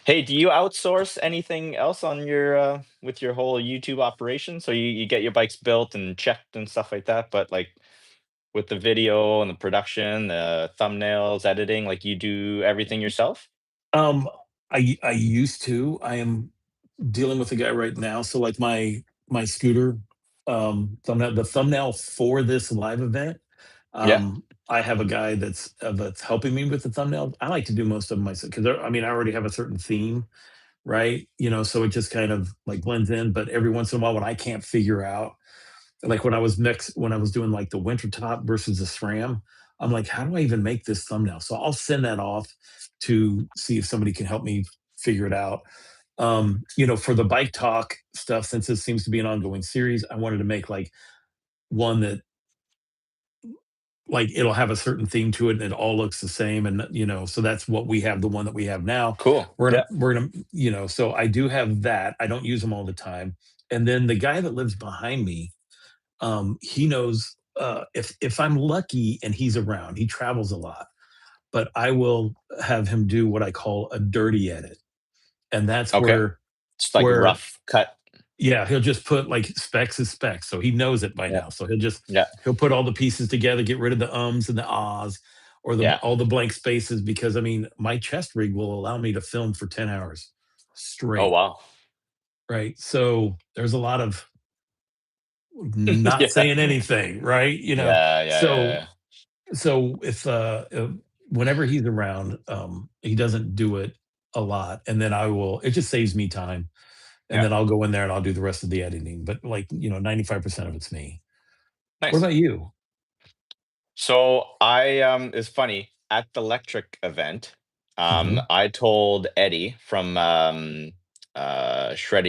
Hey, do you outsource anything else on your, with your whole YouTube operation? So you get your bikes built and checked and stuff like that, but, like, with the video and the production, the thumbnails, editing, like, you do everything yourself? um, I used to. I am dealing with a guy right now. So like my scooter thumbnail, the thumbnail for this live event, Yeah. I have a guy that's helping me with the thumbnails. I like to do most of them myself because I mean I already have a certain theme, right? So it just kind of like blends in. But every once in a while, when I can't figure out, like when I was doing like the winter top versus the SRAM, I'm like, how do I even make this thumbnail? So I'll send that off to see if somebody can help me figure it out. For the bike talk stuff, since this seems to be an ongoing series, I wanted to make like one that like it'll have a certain theme to it and it all looks the same. And so that's what we have, the one that we have now. Cool. Yeah. We're gonna, so I do have that. I don't use them all the time. And then the guy that lives behind me, he knows if I'm lucky and he's around, he travels a lot, but I will have him do what I call a dirty edit. And that's Okay. It's like where rough cut. yeah, he'll just put like specs is specs. So he knows it by Yeah. now. So he'll put all the pieces together, get rid of the ums and the ahs or Yeah. all the blank spaces because I mean, my chest rig will allow me to film for 10 hours Oh straight, wow. right? So there's a lot of not Yeah. saying anything, right? Yeah. Yeah. So Yeah. if whenever he's around, he doesn't do it a lot and then it just saves me time and Yeah. then I'll go in there and I'll do the rest of the editing. But like, 95% of it's me. What Nice. about you? So it's funny at the electric event. Mhm. I told Eddie from Shreddy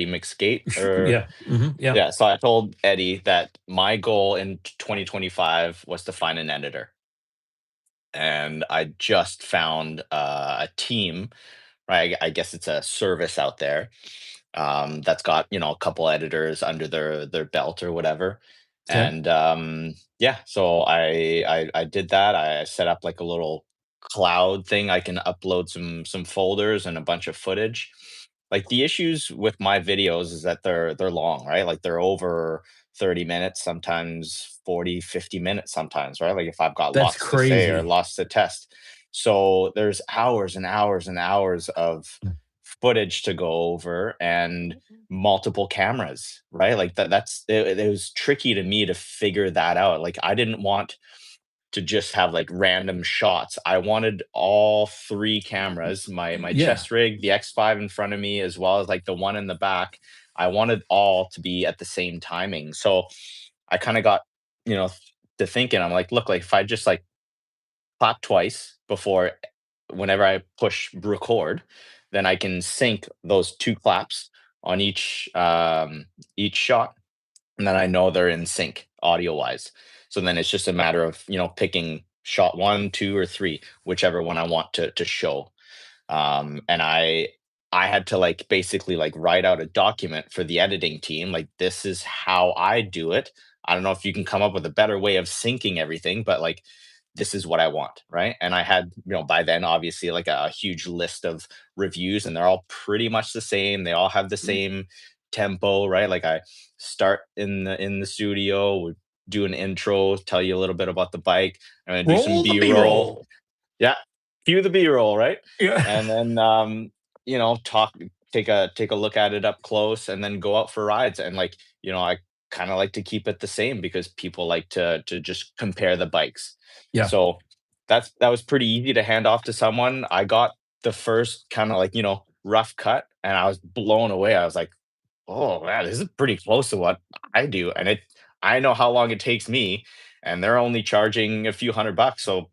McSkate or Yeah. Mhm. Yeah. yeah. So I told Eddie that my goal in 2025 was to find an editor, and I just found a team. Right, I guess it's a service out there that's got a couple editors under their belt or whatever. Okay. And yeah, so I did that. I set up like a little cloud thing. I can upload some folders and a bunch of footage. Like the issues with my videos is that they're long, right? Like they're over 30 minutes, sometimes 40, 50 minutes sometimes, right? Like if I've got That's lots to say or crazy. lots to test. So there's hours and hours and hours of footage to go over and multiple cameras, right? Like it was tricky to me to figure that out. Like I didn't want to just have like random shots. I wanted all three cameras, my Yeah. chest rig, the X5 in front of me, as well as like the one in the back. I wanted all to be at the same timing. So I kind of got, you know, to thinking, I'm like, look, like if I just like clap twice before whenever I push record, then I can sync those two claps on each shot, and then I know they're in sync audio wise. So then it's just a matter of picking shot one, two, or three, whichever one I want to show. And I had to like basically like write out a document for the editing team. Like this is how I do it. I don't know if you can come up with a better way of syncing everything, but like this is what I want, right? And I had, by then obviously like a huge list of reviews and they're all pretty much the same. They all have the same tempo, right? Like I start in the studio, would do an intro, tell you a little bit about the bike. I'm gonna do some Roll the B-roll. B-roll. Yeah, cue the B-roll, right? Yeah. And then talk, take a look at it up close, and then go out for rides. And like I kind of like to keep it the same because people like to just compare the bikes. Yeah. So that was pretty easy to hand off to someone. I got the first kind of like rough cut, and I was blown away. I was like, oh man, this is pretty close to what I do, and I know how long it takes me, and they're only charging a few $100. So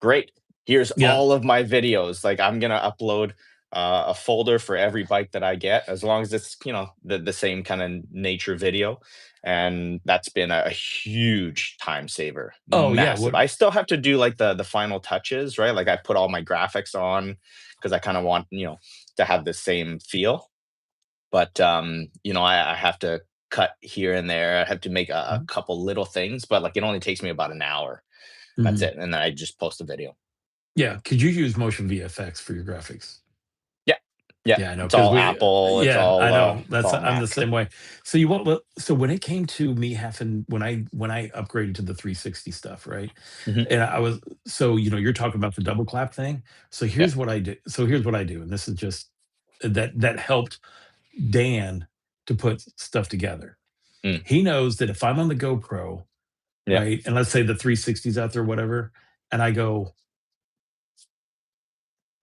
great. Here's Yeah. all of my videos. Like I'm gonna upload a folder for every bike that I get, as long as it's the same kind of nature video, and that's been a huge time saver, Oh, yeah. massive. What I still have to do like the final touches, right? Like I put all my graphics on because I kind of want to have the same feel, but I have to cut here and there. I have to make a couple little things, but like it only takes me about an hour. That's Mhm. it, and then I just post a video. Yeah. Could you use motion VFX for your graphics? Yeah. Yeah, Yeah, I know, it's because all we Apple, yeah, I know. it's That's all I'm the Mac. same way. So you won't look so when it came to me having when I upgraded to the 360 stuff, right? Mhm. And I was so, you're talking about the double clap thing. So Yeah. here's what I do, and this is just that helped Dan to put stuff together. Mm. He knows that if I'm on the GoPro Yeah. right? And let's say the 360's out there, whatever, and I go,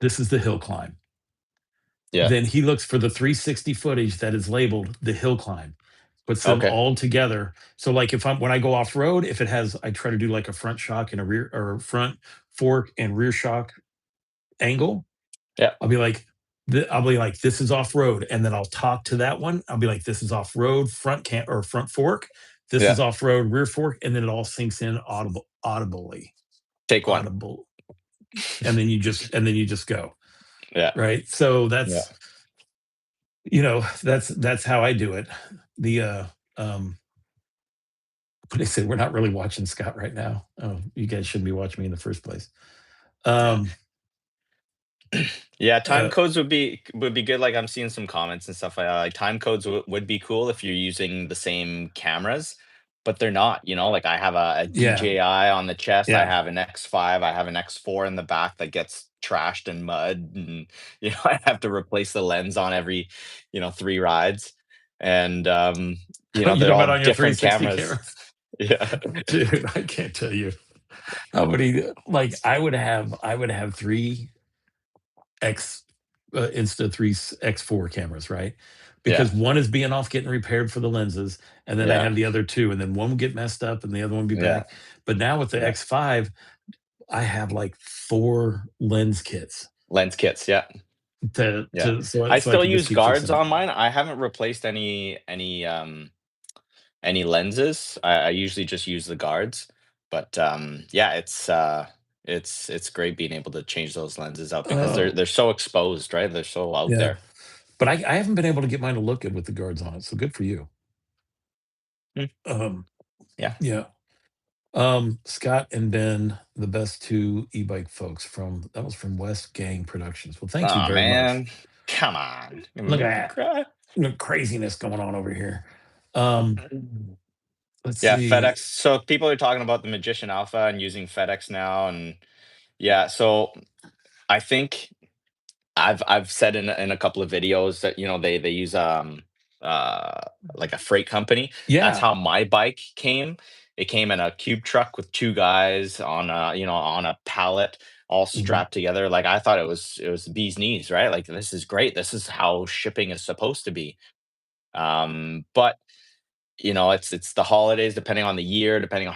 "This is the hill climb." Yeah. Then he looks for the 360 footage that is labeled the hill climb, puts them Okay. all together. So like if I'm when I go off road, if it has, I try to do like a front shock and a rear or front fork and rear shock angle. Yeah. I'll be like, I'll be like, this is off road, and then I'll talk to that one. I'll be like, this is off road, front can or front fork. This is Yeah. off road, rear fork, and then it all sinks in Take one. audible, and then you just go Yeah. right. So Yeah. that's how I do it. The um, what they say, we're not really watching Scott right now. Oh, you guys shouldn't be watching me in the first place. Yeah. Um, Yeah, time uh, codes would be good. Like I'm seeing some comments and stuff like that. Like time codes would be cool if you're using the same cameras, but they're not. Like I have a yeah, DJI on the chest. I yeah. have an X5. I have an X4 in the back that gets trashed in mud, and I have to replace the lens on every 3 rides, and You talking they're about all on your different 360 cameras. cameras, Yeah, dude? I can't tell you how many. Like I would have three X Insta 3 X4 cameras, right? yeah, Because one is being off getting repaired for the lenses, and then I yeah, have the other two, and then one will get messed up, and the other one be yeah, back. But now with the yeah. X5, I have like 4 lens kits Lens kits. Yeah. to Yeah. to so I so I still can just use keep guards fixing it. on mine. I haven't replaced any lenses. I usually just use the guards. But yeah, it's great being able to change those lenses out because they're Oh, they're so exposed, right? They're so out yeah. there. But I haven't been able to get mine to look good with the guards on it, so good for you. Mm, Um, yeah. yeah. Scott and Ben, the best two e-bike folks from West Gang Productions. Well, thank you Oh very much. man. Come on. You're Look at making me that. cry. Craziness going on over here. Um, let's Yeah, FedEx. see. So people are talking about the Magician Alpha and using FedEx now, and yeah, so I think I've said in a couple of videos that they use uh like a freight company. That's Yeah. how my bike came. It came in a cube truck with two guys on a pallet all Mhm, strapped together. Like I thought it was the bee's knees, right? Like this is great. This is how shipping is supposed to be. But it's the holidays, depending on the year, depending on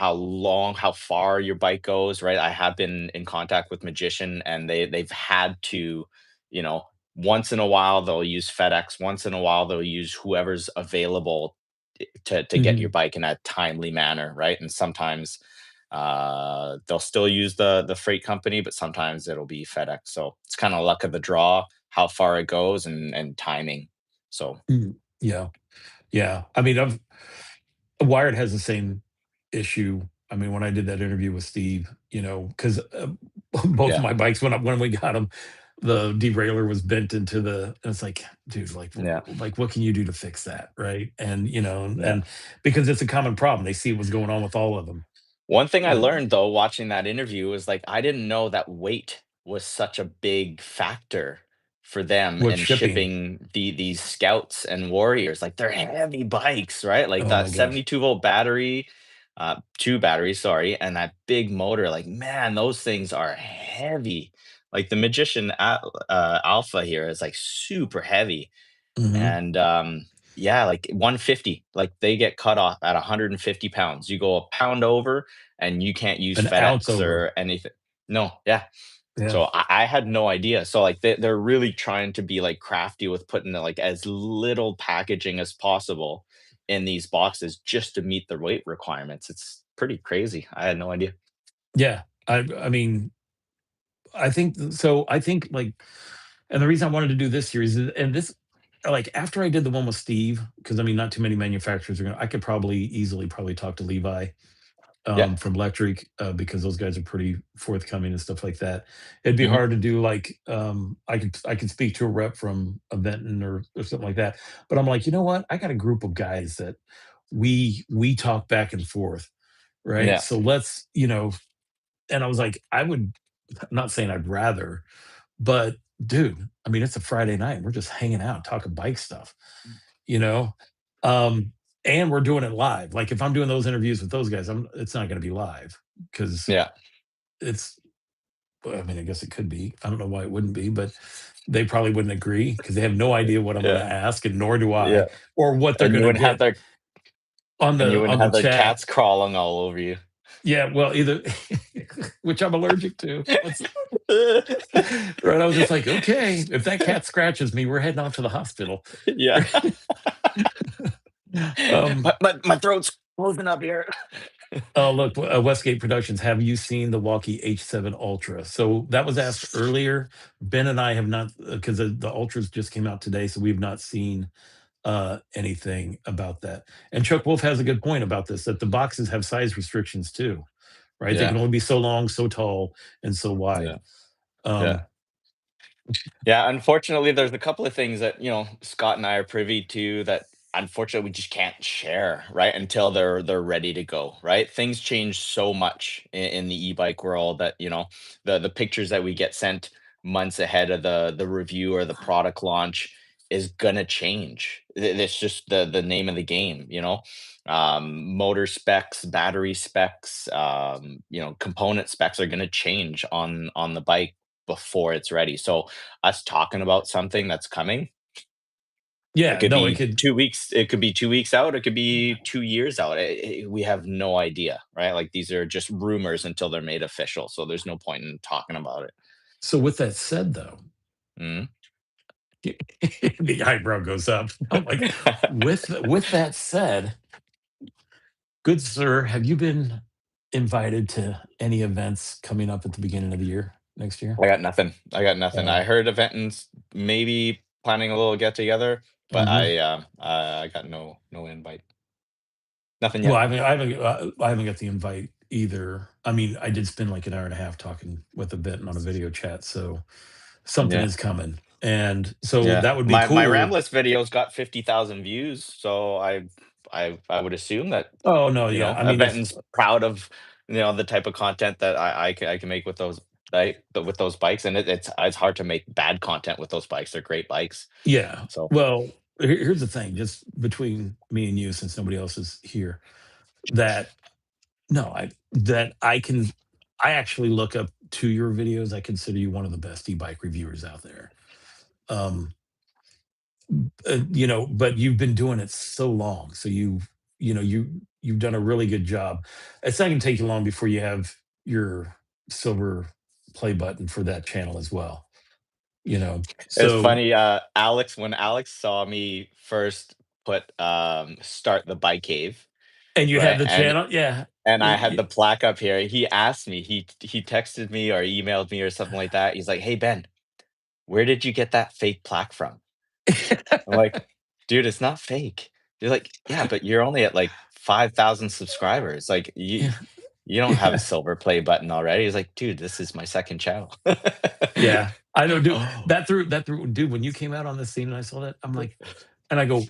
how far your bike goes, right? I have been in contact with Magician, and they've had to, you know, once in a while they'll use FedEx, once in a while they'll use whoever's available to get your mhm, bike in a timely manner, right? And sometimes they'll still use the freight company, but sometimes it'll be FedEx. So it's kind of luck of the draw, how far it goes, and timing. So mhm. Yeah. Yeah. I mean, Wired has the same issue. I mean, when I did that interview with Steve, because both of yeah, my bikes, when we got them, the derailleur was bent into the. And it's like, dude, yeah, like, what can you do to fix that, right? And yeah. and because it's a common problem, they see what's going on with all of them. One thing I learned though watching that interview was like I didn't know that weight was such a big factor for them With in shipping, shipping these scouts and warriors. Like they're heavy bikes, right? Like oh that my gosh, 72-volt battery, two batteries, sorry, and that big motor. Like man, those things are heavy. Like the Magician Alpha here is like super heavy, hmm and yeah, like 150, like they get cut off at 150 pounds. You go a pound over and you can't use an ounce FedEx over, or anything. No, yeah. yeah, So I had no idea. So like they're really trying to be like crafty with putting like as little packaging as possible in these boxes just to meet the weight requirements. It's pretty crazy. I had no idea. yeah. I mean, I think so. I think like, and the reason I wanted to do this series is, and this, like after I did the one with Steve, because I mean, not too many manufacturers are gonna. I could probably easily probably talk to Levi Yeah. from Electric because those guys are pretty forthcoming and stuff like that. It'd be Hmm. hard to do like I could speak to a rep from a Benton or something like that. But I'm like, you know what? I got a group of guys that we talk back and forth, right? Yeah. So let's and I was like, I would I'm not saying I'd rather, but dude, I mean, it's a Friday night. We're just hanging out, talking bike stuff, you know? Um, and we're doing it live. Like if I'm doing those interviews with those guys, it's not going to be live because Yeah. it's. Well, I mean, I guess it could be. I don't know why it wouldn't be, but they probably wouldn't agree because they have no idea what I'm going to Yeah. ask, and nor do Yeah. I, or what they're And going you to wouldn't have get their and you on wouldn't the have their chat. cats crawling all over you. Yeah, well, either which I'm allergic to. Right, I was just like, okay, if that cat scratches me, we're heading off to the hospital. Yeah. um, My throat's closing up here. oh, look, Westgate Productions. Have you seen the Walkie H7 Ultra? So that was asked earlier. Ben and I have not, because the Ultras just came out today, so we've not seen anything about that. And Chuck Wolf has a good point about this, that the boxes have size restrictions too, right? They can Yeah. only be so long, so tall, and so Yeah. wide. Yeah. Um, Yeah, unfortunately, there's a couple of things that, Scott and I are privy to that unfortunately we just can't share, right? Until they're ready to go, right? Things change so much in the e-bike world that, the pictures that we get sent months ahead of the review or the product launch is gonna change. It's just the name of the game, you know. Motor specs, battery specs, component specs are gonna change on the bike before it's ready. So us talking about something that's coming, it yeah, could no, it be could. 2 weeks, it could be 2 weeks out, it could be 2 years out. We have no idea, right? Like these are just rumors until they're made official. So there's no point in talking about it. So with that said, though, Mhm. the eyebrow goes up. I'm like, with that said, good sir, have you been invited to any events coming up at the beginning of the year next year? I got nothing. I got nothing. Uh, I heard events maybe planning a little get together, but mhm. I got no invite. Nothing Well, yet. I haven't got the invite either. I mean, I did spend like an hour and a half talking with a Benton on a video chat, so something Yeah. is coming, and so Yeah. that would be My cool. Rambless video's got 50,000 views, so I would assume that, Oh no, yeah. I mean, if Eventon's proud of, the type of content that I can make with those with those bikes, and it's hard to make bad content with those bikes. They're great bikes. yeah. So, Well, here's the thing, just between me and you, since nobody else is here, that no, I can I actually look up to your videos. I consider you one of the best e-bike reviewers out there. Um, but you've been doing it so long, so you've done a really good job. It's not going to take you long before you have your silver play button for that channel as well. it's So funny, when Alex saw me first start the bike cave, and you had right? the And channel, yeah. and I had Y- the plaque up here. He asked me, he texted me or emailed me or something like that. He's like, "Hey Ben, where did you get that fake plaque from?" I'm like, "Dude, it's not fake." They're like, "Yeah, but you're only at like 5,000 subscribers. Like yeah, you don't have a yeah. silver play button already." He's like, "Dude, this is my second channel." Yeah, I know, dude. Oh, That threw, dude. When you came out on the scene and I saw that, I'm like, and I go,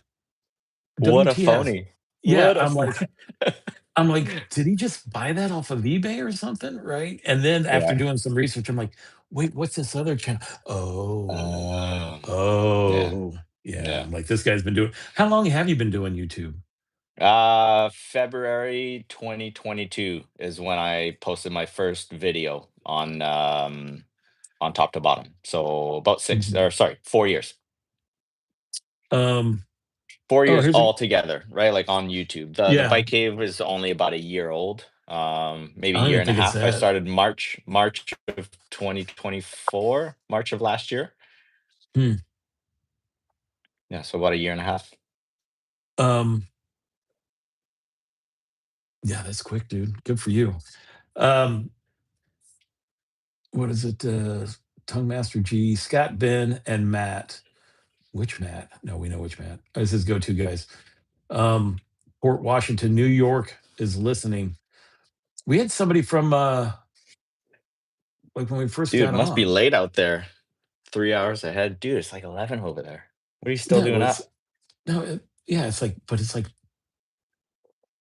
what a WTF? phony. Yeah, What a phony. I'm like, did he just buy that off of eBay or something, right? And then after Yeah. doing some research, I'm like, wait, what's this other channel? Oh, Yeah. oh, yeah. Yeah. I'm like, this guy's been doing. How long have you been doing YouTube? February 2022 is when I posted my first video on top to bottom. So about six, Mhm. or sorry, 4 years. Um. Four Oh, years here's a altogether, right? Like on YouTube. The yeah. Bike Cave is only about a year old, maybe I a don't year even and a think it's half. I that. started March of 2024, March of last year. Hmm. Yeah, so about a year and a half. Um. Yeah, that's quick, dude. Good for you. Um. What is it? Tongue Master G, Scott, Ben, and Matt. Which Matt? No, we know which Matt. This is go-to guys. Um, Port Washington, New York is listening. We had somebody from like when we first Dude, got must be on. late out there. 3 hours ahead. Dude, it's like 11 over there. What are you still No, doing it's up? no, yeah, it's like, but it's like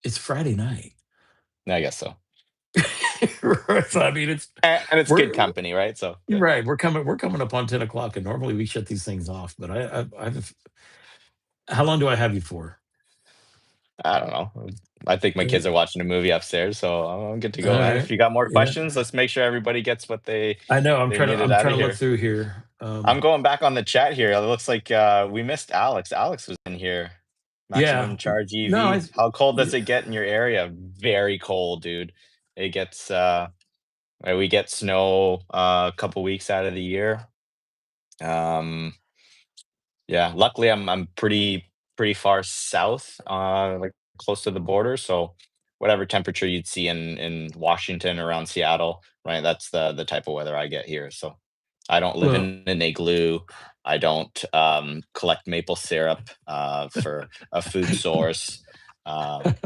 it's Friday night. I guess so. So, I mean, it's And it's good we're company, right? So you're yeah. right. We're coming up on 10 o'clock, and normally we shut these things off. But I've how long do I have you for? I don't know. I think my Uh, kids are watching a movie upstairs, so I'm good to all go, man. If right. you got more Yeah. questions, let's make sure everybody gets what I know. they needed I'm out trying of to look here. through here. I'm going back on the chat here. It looks like we missed Alex. Alex was in here. Yeah. Maximum charge No, EV. How cold does it get in your area? Very cold, dude. It gets we get snow a couple weeks out of the year. Um Yeah, luckily I'm pretty far south, like close to the border, so whatever temperature you'd see in Washington around Seattle, right? That's the type of weather I get here. So I don't live well, in an igloo. I don't collect maple syrup for a food source. Um,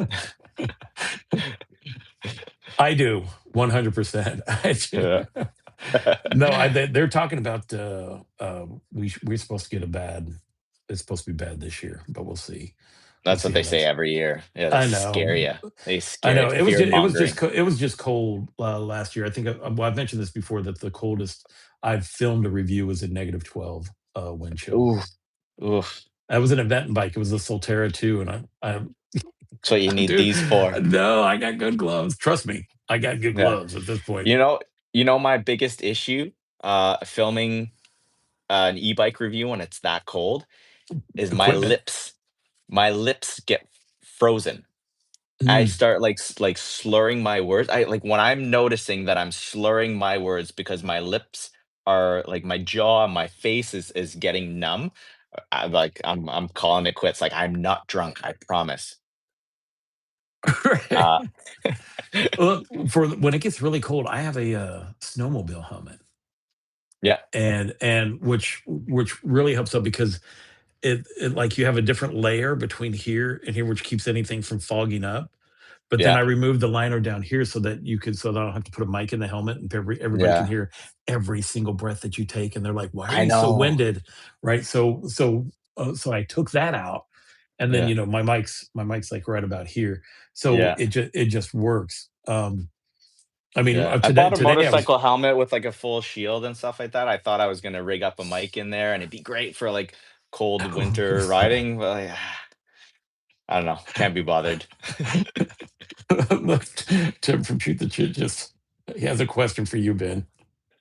I do 100%. I do. yeah, No, they're talking about we're supposed to get a bad. It's supposed to be bad this year, but we'll see. We'll that's what see they how say that's. every year. Yeah, they I scare know. you. They I scare know. you. Fear mongering. It was just cold last year. I think well, I've mentioned this before that the coldest I've filmed a review was at -12 wind chill. Ooh, oof. That was an event bike. It was a Solterra too, and That's what you need dude, these for. no, I got good gloves. Trust me, I got good Yeah. gloves at this point. You know my biggest issue, filming an e-bike review when it's that cold is my Equipment. lips. My lips get frozen. I Mm. start, like, slurring my words. I like, when I'm noticing that I'm slurring my words because my lips are like, my jaw, my face is getting numb, I'm calling it quits, like, I'm not drunk, I promise. Uh Look, for when it gets really cold, I have a snowmobile helmet, Yeah, and which really helps out because it like you have a different layer between here and here, which keeps anything from fogging up. But then yeah, I removed the liner down here so that you could so that I don't have to put a mic in the helmet and everybody can yeah. hear every single breath that you take. And they're like, "Why are I you so know. winded?" Right? So I took that out, and then Yeah, my mic's like right about here, so yeah. it just works. I mean, Yeah, I today bought a today I was motorcycle helmet with, like, a full shield and stuff like that. I thought I was gonna rig up a mic in there, and it'd be great for, like, cold winter riding, but, like, I don't know, can't be bothered. look, Tim from Shoot the Shit just he has a question for you, Ben.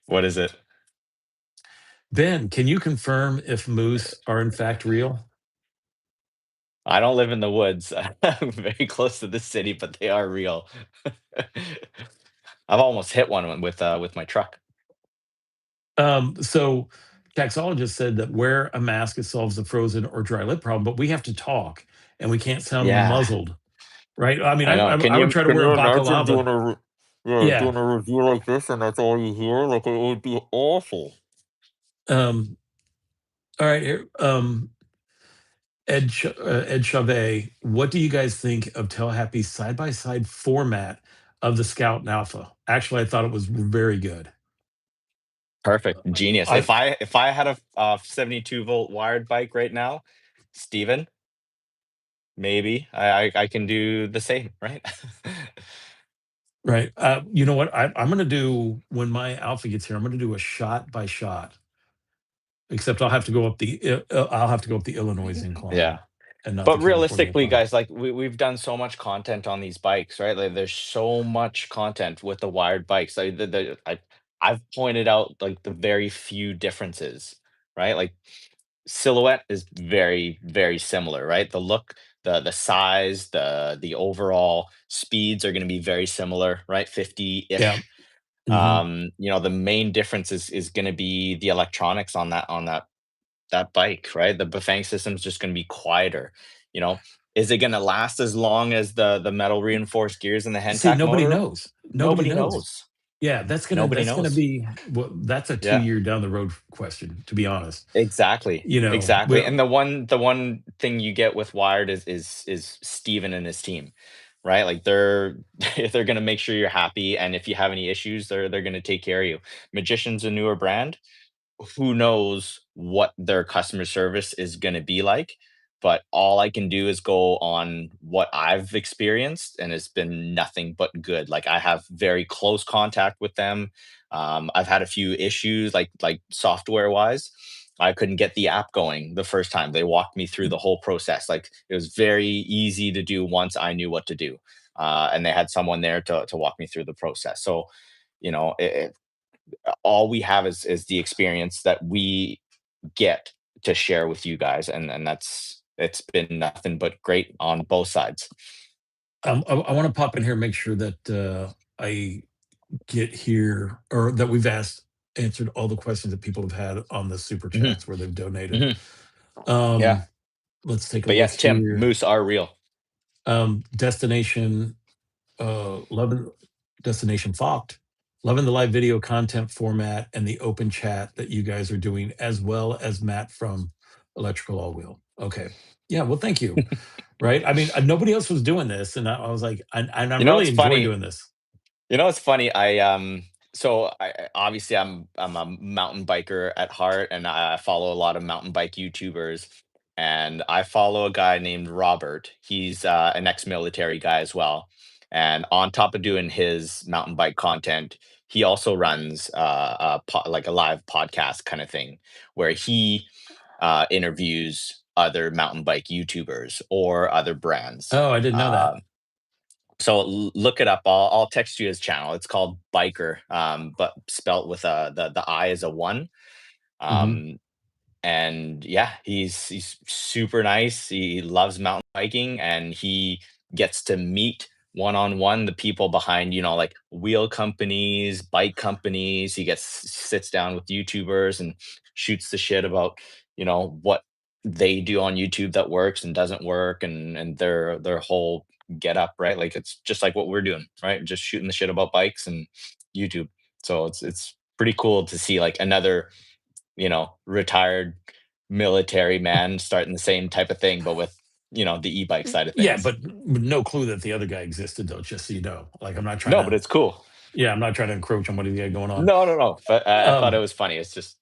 What is it? Ben, can you confirm if moose are in fact real? I don't live in the woods. I'm very close to the city, but they are real. I've almost hit one with my truck. So taxologist said that wear a mask, it solves the frozen or dry lip problem, but we have to talk and we can't sound Yeah, muzzled, right? I mean, I know. I would try to Can wear a you imagine baklava. Yeah. doing a review like this and that's all you hear? Like, it would be awful. Um, all right. Ed Chavez, what do you guys think of Tellhappy's side by side format of the Scout and Alpha? Actually, I thought it was very good. Perfect, genius. I If I had a 72-volt wired bike right now, Steven, maybe I can do the same, right? Right. You know what? I'm going to do when my Alpha gets here. I'm going to do a shot by shot. Except I'll have to go up the Illinois Yeah. incline and not the But California realistically, incline. guys, like we've done so much content on these bikes, right? Like there's so much content with the wired bikes. Like I've pointed out like the very few differences, right? Like silhouette is very, very similar, right? The look, the size, the overall speeds are going to be very similar, right? Yeah. 50-ish. Mhm. The main difference is going to be the electronics on that bike, right? The Bafang system is just going to be quieter. You know, is it going to last as long as the metal reinforced gears in the See, Hentac nobody motor? knows. Nobody Nobody knows. knows. Yeah, Nobody that's gonna knows. be well, that's a Yeah, 2 year down the road question, to be honest. exactly, You know, exactly. And the one thing you get with Wired is Steven and his team, right? Like they're going to make sure you're happy, and if you have any issues, they're going to take care of you. Magician's a newer brand. Who knows what their customer service is going to be like, but all I can do is go on what I've experienced, and it's been nothing but good. Like, I have very close contact with them. I've had a few issues like software wise, I couldn't get the app going the first time. They walked me through the whole process. Like it was very easy to do once I knew what to do, and they had someone there to walk me through the process. So all we have is the experience that we get to share with you guys, and that's it's been nothing but great on both sides. I want to pop in here and make sure that I get here, or that we've answered all the questions that people have had on the super Hmm. chats where they've donated. Hmm. Yeah, Um, let's take a but look yes, Tim, here. moose are real. Destination loving Destination Focht, loving the live video content format and the open chat that you guys are doing, as well as Matt from Electrical All Wheel. Okay, yeah, well, thank you. Right, I mean, nobody else was doing this, and I was like, and You I'm know really what's enjoying funny? doing this. You know what's funny? Obviously I'm a mountain biker at heart, and I follow a lot of mountain bike YouTubers, and I follow a guy named Robert. He's an ex-military guy as well, and on top of doing his mountain bike content, he also runs like a live podcast kind of thing where he interviews other mountain bike YouTubers or other brands. Oh, I didn't know that. Uh, so look it up. I'll text you his channel. It's called Biker, but spelt with the I is a one. Mhm. Um, and yeah, he's super nice. He loves mountain biking, and he gets to meet one on one the people behind, like wheel companies, bike companies. He gets sits down with YouTubers and shoots the shit about what they do on YouTube that works and doesn't work, and their whole get up, right? Like it's just like what we're doing, right? Just shooting the shit about bikes and YouTube. So it's pretty cool to see like another retired military man starting the same type of thing, but with, the e-bike side of Yeah, things. but with no clue that the other guy existed, though, just so you know. Like, I'm not trying No, but to it's cool. yeah, I'm not trying to encroach on what he's got going on. No, no, no. But I thought it Um, was funny. It's just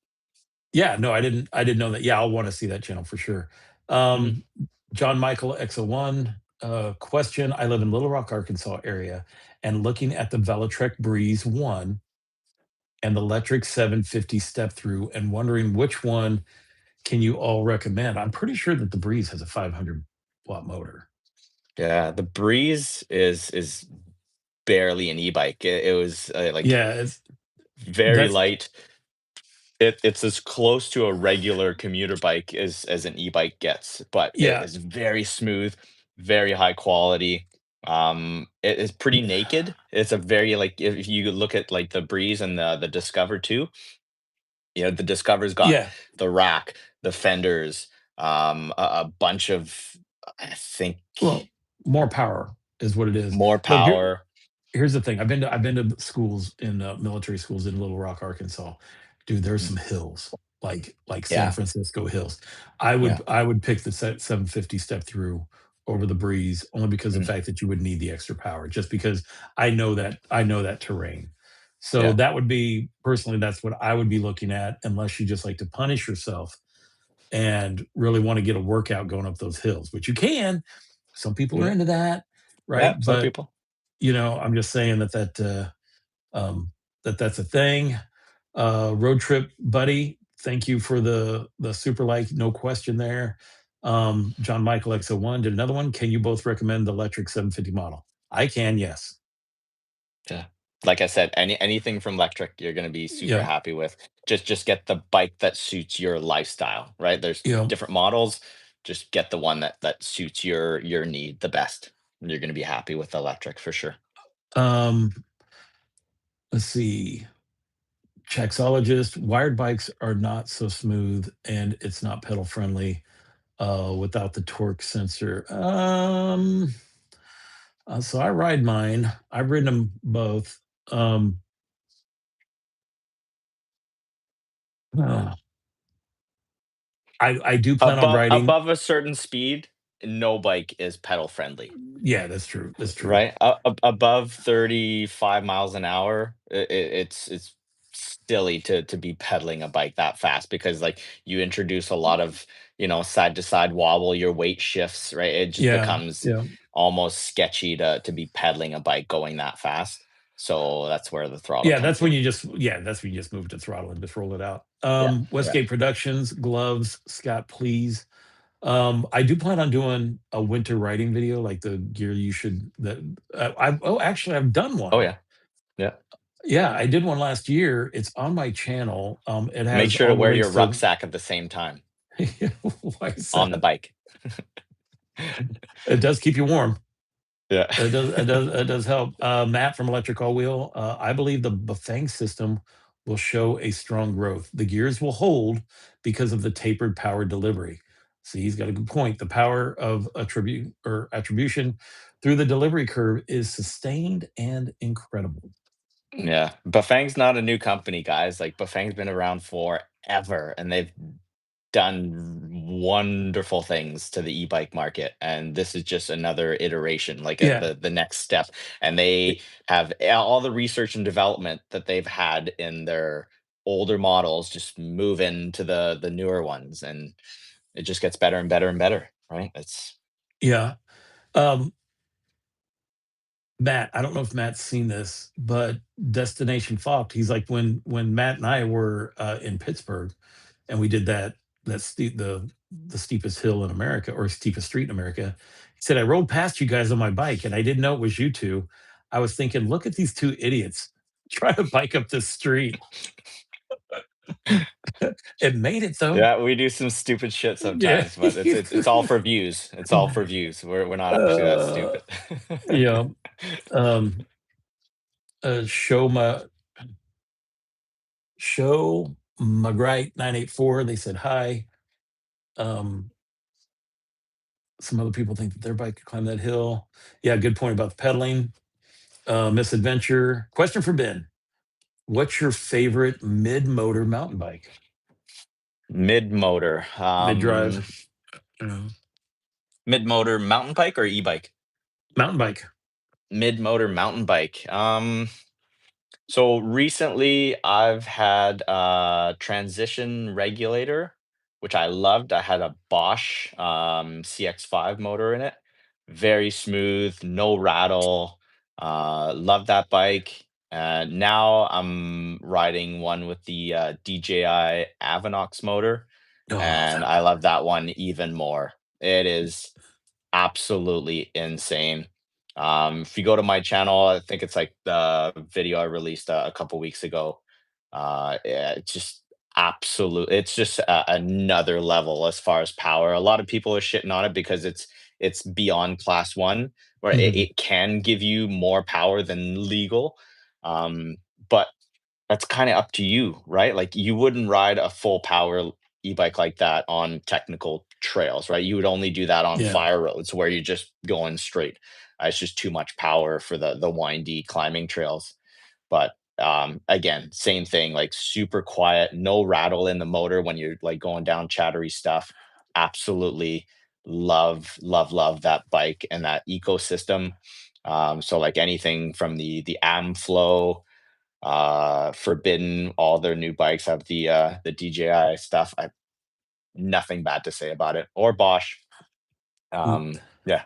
yeah, no, I didn't know that. Yeah, I'll wanna see that channel for sure. mhm. Um, John Michael X01, question, I live in Little Rock, Arkansas area, and looking at the Velotrek Breeze 1 and the electric 750 step through and wondering which one can you all recommend? I'm pretty sure that the Breeze has a 500-watt motor. Yeah, the Breeze is barely an e-bike. It was like Yeah, it's very that's light. It's as close to a regular commuter bike as an e-bike gets, but it yeah. is very smooth, very high quality. It is pretty naked. It's a very like if you look at like the Breeze and the Discover too, the Discover's got Yeah, the rack, the fenders, a bunch of I think well, more power is what it is. more Look, power. here's the thing. I've been to schools in military schools in Little Rock, Arkansas. Dude, there's Mm, some hills, like San yeah, Francisco hills. yeah, I would pick the 750 step through over the Breeze only because of mm, the fact that you would need the extra power, just because I know that terrain. So yeah, that would be personally, that's what I would be looking at, unless you just like to punish yourself and really want to get a workout going up those hills, which you can. Some people are yeah, into that, right? yeah. Some But people. I'm just saying um, that's a thing. Road trip buddy, thank you for the super like, no question there. John Michael X01 did another one. Can you both recommend the electric 750 model? I can, yes. Yeah. Like I said, anything from electric, you're gonna be super Yeah, happy with. Just get the bike that suits your lifestyle, right? There's you know. different models. Just get the one that suits your need the best. You're gonna be happy with electric for sure. Um, let's see. Chaxologist, wired bikes are not so smooth and it's not pedal friendly without the torque sensor. So I ride mine. I've ridden them both. Um, uh, I do plan on riding. Above a certain speed, no bike is pedal friendly. Yeah, that's true. That's true. Right? Above 35 miles an hour, it's silly to be pedaling a bike that fast because, like, you introduce a lot of, side to side wobble, your weight shifts, right? It just Yeah, becomes yeah. almost sketchy to be pedaling a bike going that fast. So that's where the throttle Yeah, comes in. that's when you just move the throttle and just roll it out. Yeah, yeah. Westgate Productions, gloves, Scott, please. I do plan on doing a winter riding video, like the gear you should that actually I've done Oh one. yeah, yeah. Yeah, I did one last year. It's on my channel. It Make has sure to all the wear your links to rucksack at the same time why is on the that? bike. It does keep you warm. Yeah. It does help. Matt from Electric All Wheel. I believe the Bafang system will show a strong growth. The gears will hold because of the tapered power delivery. See, he's got a good point. The power of attribution through the delivery curve is sustained and incredible. Yeah, Bafang's not a new company, guys. Like Bafang's been around forever, and they've done wonderful things to the e-bike market, and this is just another iteration, like Yeah, the next step. And they have all the research and development that they've had in their older models just move into the newer ones, and it just gets better and better and better, right? It's yeah. Um, Matt, I don't know if Matt's seen this, but Destination Fox. He's like when Matt and I were in Pittsburgh, and we did the steepest hill in America or steepest street in America. He said, I rode past you guys on my bike and I didn't know it was you two. I was thinking, look at these two idiots trying to bike up this street. It made it though. yeah, we do some stupid shit Yeah. sometimes, but it's all for views. It's all for views. We're not actually that uh, stupid. yeah. Um, show my show McGright 984. They said hi. Um, some other people think that their bike could climb that hill. Yeah, good point about the pedaling. Misadventure. Question for Ben. What's your favorite mid-motor mountain bike? Mid motor, Mid-drive. Yeah. mid motor mountain bike or e-bike? Mountain bike. Mid motor mountain bike. So recently I've had a transition regulator, which I loved. I had a Bosch CX5 motor in it. Very smooth, no rattle. Love that bike. Now I'm riding one with the DJI Avanox motor, Oh, and that I love motor. that one even more. It is absolutely insane. If you go to my channel, I think it's like the video I released a couple weeks ago. Yeah, it's just it's just another level as far as power. A lot of people are shitting on it because it's beyond class one, where Mhm. it can give you more power than legal. But that's kinda up to you, right? Like, you wouldn't ride a full power e-bike like that on technical trails, right? You would only do that on Yeah. fire roads where you're just going straight. It's just too much power for the windy climbing trails. But, again, same thing, like, super quiet, no rattle in the motor when you're, like, going down chattery stuff. Absolutely love, love, love that bike and that ecosystem. So, like, anything from the Amflow, Forbidden, all their new bikes have the DJI stuff. I nothing bad to say about it. Or Bosch. Mm. Yeah,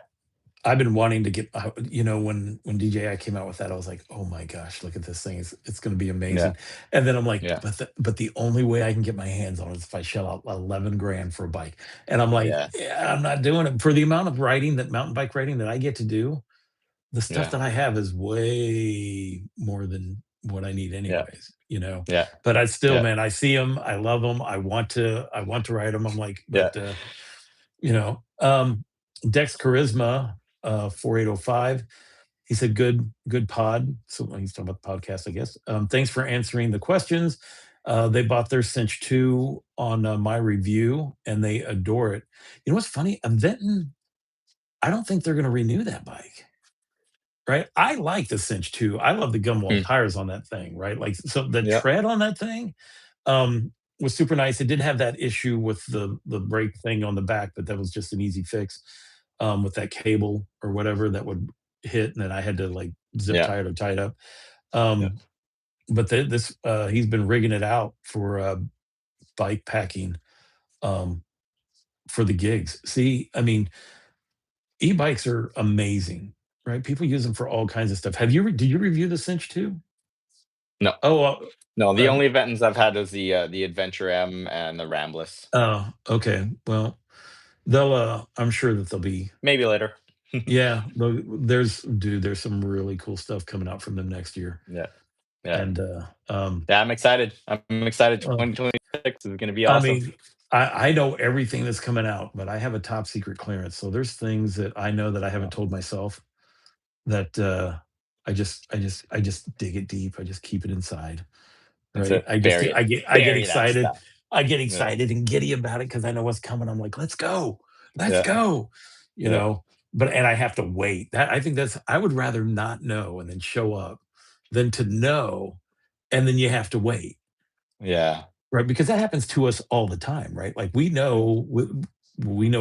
I've been wanting to get, when DJI came out with that, I was like, oh my gosh, look at this thing. It's going to be yeah, amazing. And then I'm like, yeah, but the only way I can get my hands on it is if I shell out 11 grand for a bike. And I'm like, yeah, yeah, I'm not doing it for the amount of mountain bike riding that I get to do. The stuff yeah, that I have is way more than what I need yeah, anyways. yeah, But I still, yeah, man, I see them, I love them, I want to ride them. I'm like, yeah. but you know, Dex Charisma, 4805. He said, good pod. So he's talking about the podcast, I guess. Thanks for answering the questions. They bought their Cinch 2 on my review and they adore it. You know what's funny? Venton, I don't think they're going to renew that bike. Right? I like the Cinch too. I love the gumwall Hmm, tires on that thing, right? Like, so the yeah, tread on that thing, was super nice. It did have that issue with the brake thing on the back, but that was just an easy fix, with that cable or whatever that would hit, and then I had to, like, zip yeah, tie it or tie it up. yeah. Um, but he's been rigging it out for, bike packing, um, for the gigs. See, I mean, e-bikes are amazing. right? People use them for all kinds of stuff. Did you review the cinch too? No, Oh, no. The only Ventons I've had is the Adventure M and the Rambless. oh, okay. Well, they'll I'm sure that they'll be, Maybe later. yeah, there's some really cool stuff coming out from them next year. Yeah, yeah, And yeah. I'm excited. I'm excited. uh, 2026 is going to be I awesome. mean, I know everything that's coming out, but I have a top secret clearance. So there's things that I know that I haven't Yeah, told myself that I just dig it deep. I just keep it inside. that's Right? it. Bury it. I get Bury that excited. stuff. I get Yeah, excited and giddy about it because I know what's coming. I'm like, "Let's go. Let's yeah, go." You yeah, know? But and I have to wait. That I think that's I would rather not know and then show up than to know and then you have to wait, yeah. right? Because that happens to us all the time, right? Like we know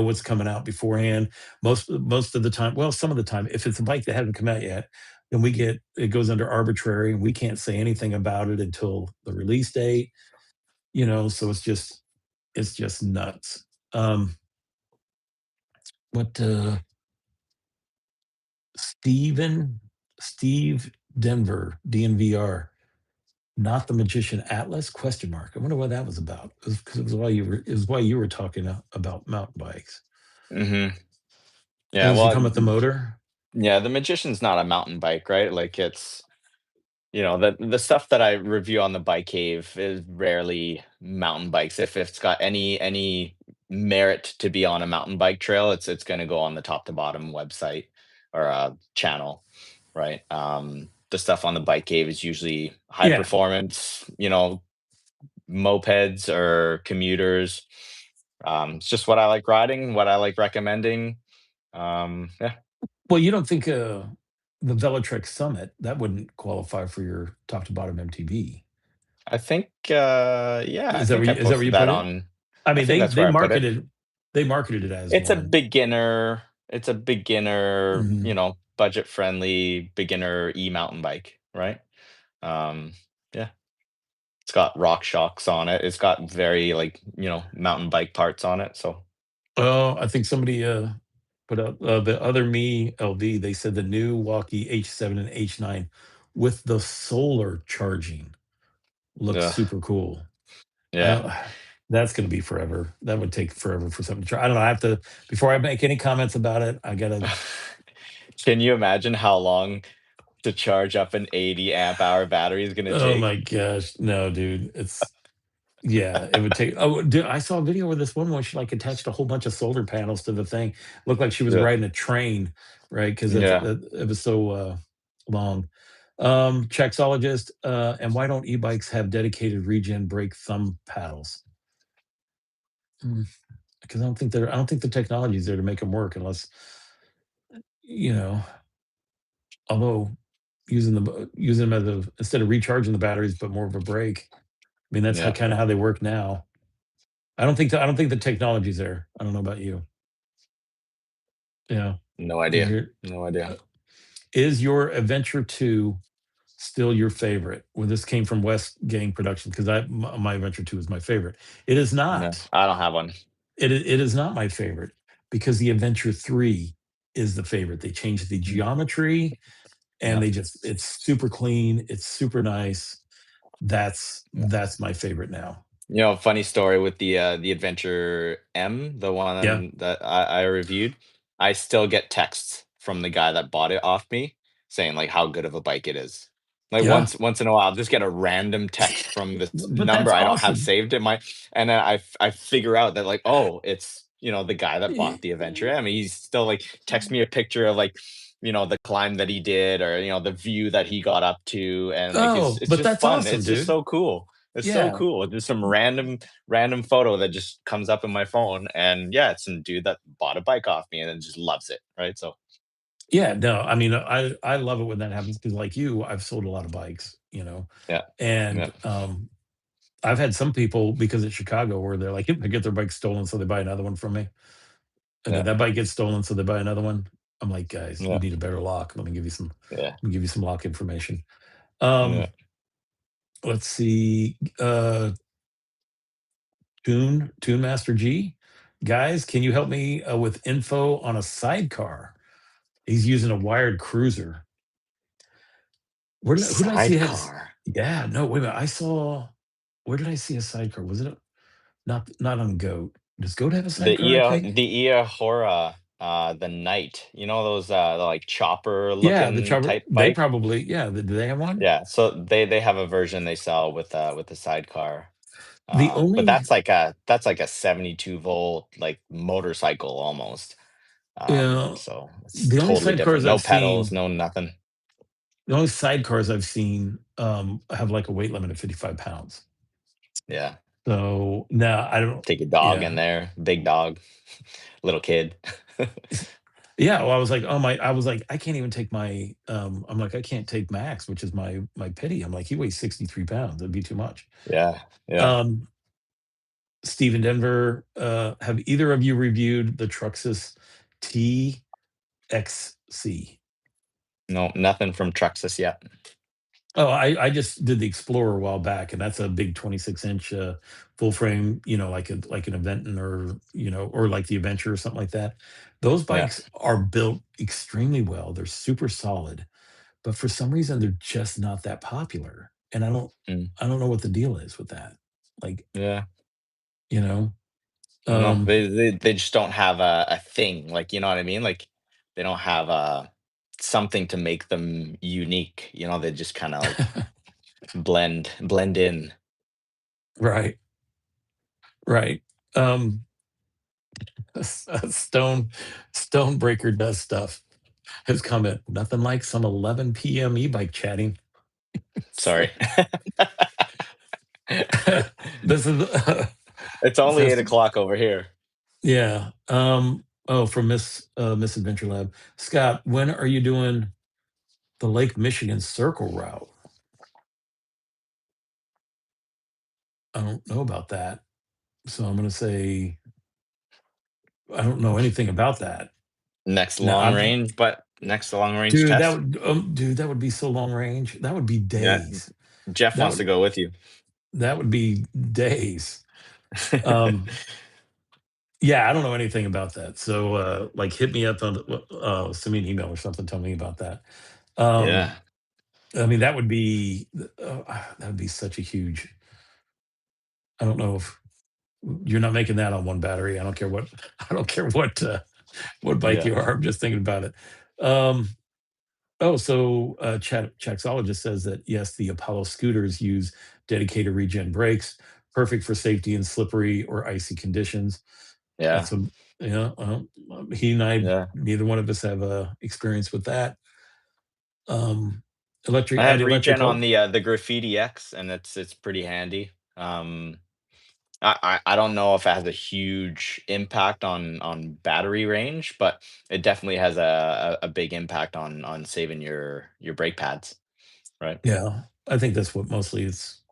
what's coming out beforehand. Most of the time, well, some of the time, if it's a bike that hasn't come out yet, then it goes under arbitrary and we can't say anything about it until the release date, so it's just nuts. What Steven Steve Denver DNVR, not the magician Atlas question mark. I wonder what that was about. It was why you were talking about mountain bikes. Hmm. Oh, Yeah. is he Well, talking about the motor? yeah. The Magician's not a mountain bike, right? Like it's the stuff that I review on the Bike Cave is rarely mountain bikes. If it's got any merit to be on a mountain bike trail, it's going to go on the top to bottom website or channel, right? The stuff on the Bike Cave is usually high Yeah. performance, mopeds or commuters. It's just what I like riding, what I like recommending. Yeah, Well, you don't think the Velotrek Summit that wouldn't qualify for your top to bottom MTB? yeah, I Is think I that where posted you that put it? on. I I mean, think that's where I put it. they marketed it as one. It's a beginner, Mhm. budget friendly beginner e-mountain bike, right? Um, yeah, it's got rock shocks on it. It's got very like, mountain bike parts on it. So Oh, I think somebody put up the other me LV. They said the new Walkie H7 and H9 with the solar charging looks yeah, super cool. I yeah. don't. That's going to be forever. That would take forever for something to try. I don't know. I have to before I make any comments about it. I gotta. Can you imagine how long to charge up an 80 amp hour battery is gonna Oh take? my gosh, no, dude. It's Yeah, it would take. Oh, dude, I saw a video where this woman she like attached a whole bunch of solar panels to the thing. Looked like she was Yeah, riding a train, right? Because yeah. it was so long. Traxologist, and why don't e-bikes have dedicated regen brake thumb paddles? Because I don't think the technology is there to make them work unless you know. Although using them as a instead of recharging the batteries, but more of a brake. I mean, that's how Yeah. kind of how they work now. I don't think the technology's there. I don't know about you. Yeah. No idea. You're No idea. uh, is your Adventure 2 still your favorite? Well, this came from West Gang Productions because my Adventure 2 is my favorite. It is No, not. I don't have one. It is not my favorite because the Adventure 3 is the favorite. They changed the Mm, geometry and yeah. it's super clean, it's super nice. That's my favorite now. Funny story with the Adventure M, the Yeah. one that I reviewed. I still get texts from the guy that bought it off me saying like how good of a bike it is. Like Yeah. once in a while, I'll just get a random text from this But number that's I don't have awesome. saved in my, and then I figure out that like, oh, it's the guy that bought the Adventure M. He's still like text me a picture of like the climb that he did or the view that he got up to, and like it's Oh, it's but just that's fun. awesome, It's just dude. so cool. It's so Yeah. cool. There's some random photo that just comes up in my phone, and yeah, it's some dude that bought a bike off me and then just loves it, right? So Yeah, no, I mean, I love it when that happens because, like you, I've sold a lot of bikes, yeah, yeah, and I've had some people because it's Chicago where they're like, they get their bike stolen, so they buy another one from me, and then yeah, that bike gets stolen, so they buy another one. I'm like, guys, you yeah, need a better lock. yeah, Let me give you some lock information. yeah. Um, let's see, Tune Master G, guys, can you help me with info on a sidecar? He's using a wired cruiser. Who did I see has Sidecar. yeah, no, wait a minute, I saw where did I see a sidecar? Was it not on Goat? Does Goat have a sidecar, I think? The Hora, the Knight. You know those the like chopper Yeah, the looking Charger type they bike? probably yeah, do they have one? Yeah, so they have a version they sell with the sidecar. The But only that's like a 72 volt like motorcycle almost. uh, So it's the only totally different. sidecars I've No pedals, seen no nothing. the only sidecars I've seen, have, like, a weight limit of 55 pounds. Yeah. So, no, I don't Take a dog in yeah. there, big dog, little kid. Yeah, well, I was like, "I can't even take my," I'm like, "I can't take Max," which is my pity. I'm like, "He weighs 63 pounds, that'd be too much." Yeah, yeah. Um, Steve in Denver, have either of you reviewed the Truxus TXC? No, nothing from Truxus yet. Oh, I just did the Explorer a while back, and that's a big 26-inch, full frame, like an Aventon or, or like the Adventure or something like that. Those Yeah. bikes are built extremely well, they're super solid, but for some reason, they're just not that popular, and Mm, I don't know what the deal is with that. Like, yeah. you know? I don't know. Um They just don't have a thing, like, you know what I mean? Like, they don't have, something to make them unique, you know, they just kinda, like, blend in. Right, right. Um, Stonebreaker does stuff. His comment, "Nothing like some 11 PM e-bike chatting." Sorry. This is It's only says 8 o'clock over here. yeah, from Miss Adventure Lab. "Scott, when are you doing the Lake Michigan Circle route?" I don't know about that, so I'm gonna say I don't know anything about that. Next No, long range, but next long range dude, test? that would be so long range. That would be Yeah. days. Jeff That wants to would go with you. that would be days. Um, yeah, I don't know anything about that. So, like, hit me up send me an email or something, tell me about that. Yeah, Um, I mean, that would be such a huge I don't know if you're not making that on one battery. I don't care what I don't care what bike yeah, you are. I'm just thinking about it. Um, oh, so Chaxologist says that yes, the Apollo scooters use dedicated regen brakes, perfect for safety in slippery or icy conditions. yeah, That's a yeah. He and I, yeah. neither one of us have experience with that. Um, I at have regen on electrical, the Graffiti X, and it's pretty handy. I don't know if it has a huge impact on battery range, but it definitely has a big impact on saving your brake pads, right? yeah, I think that's what mostly it's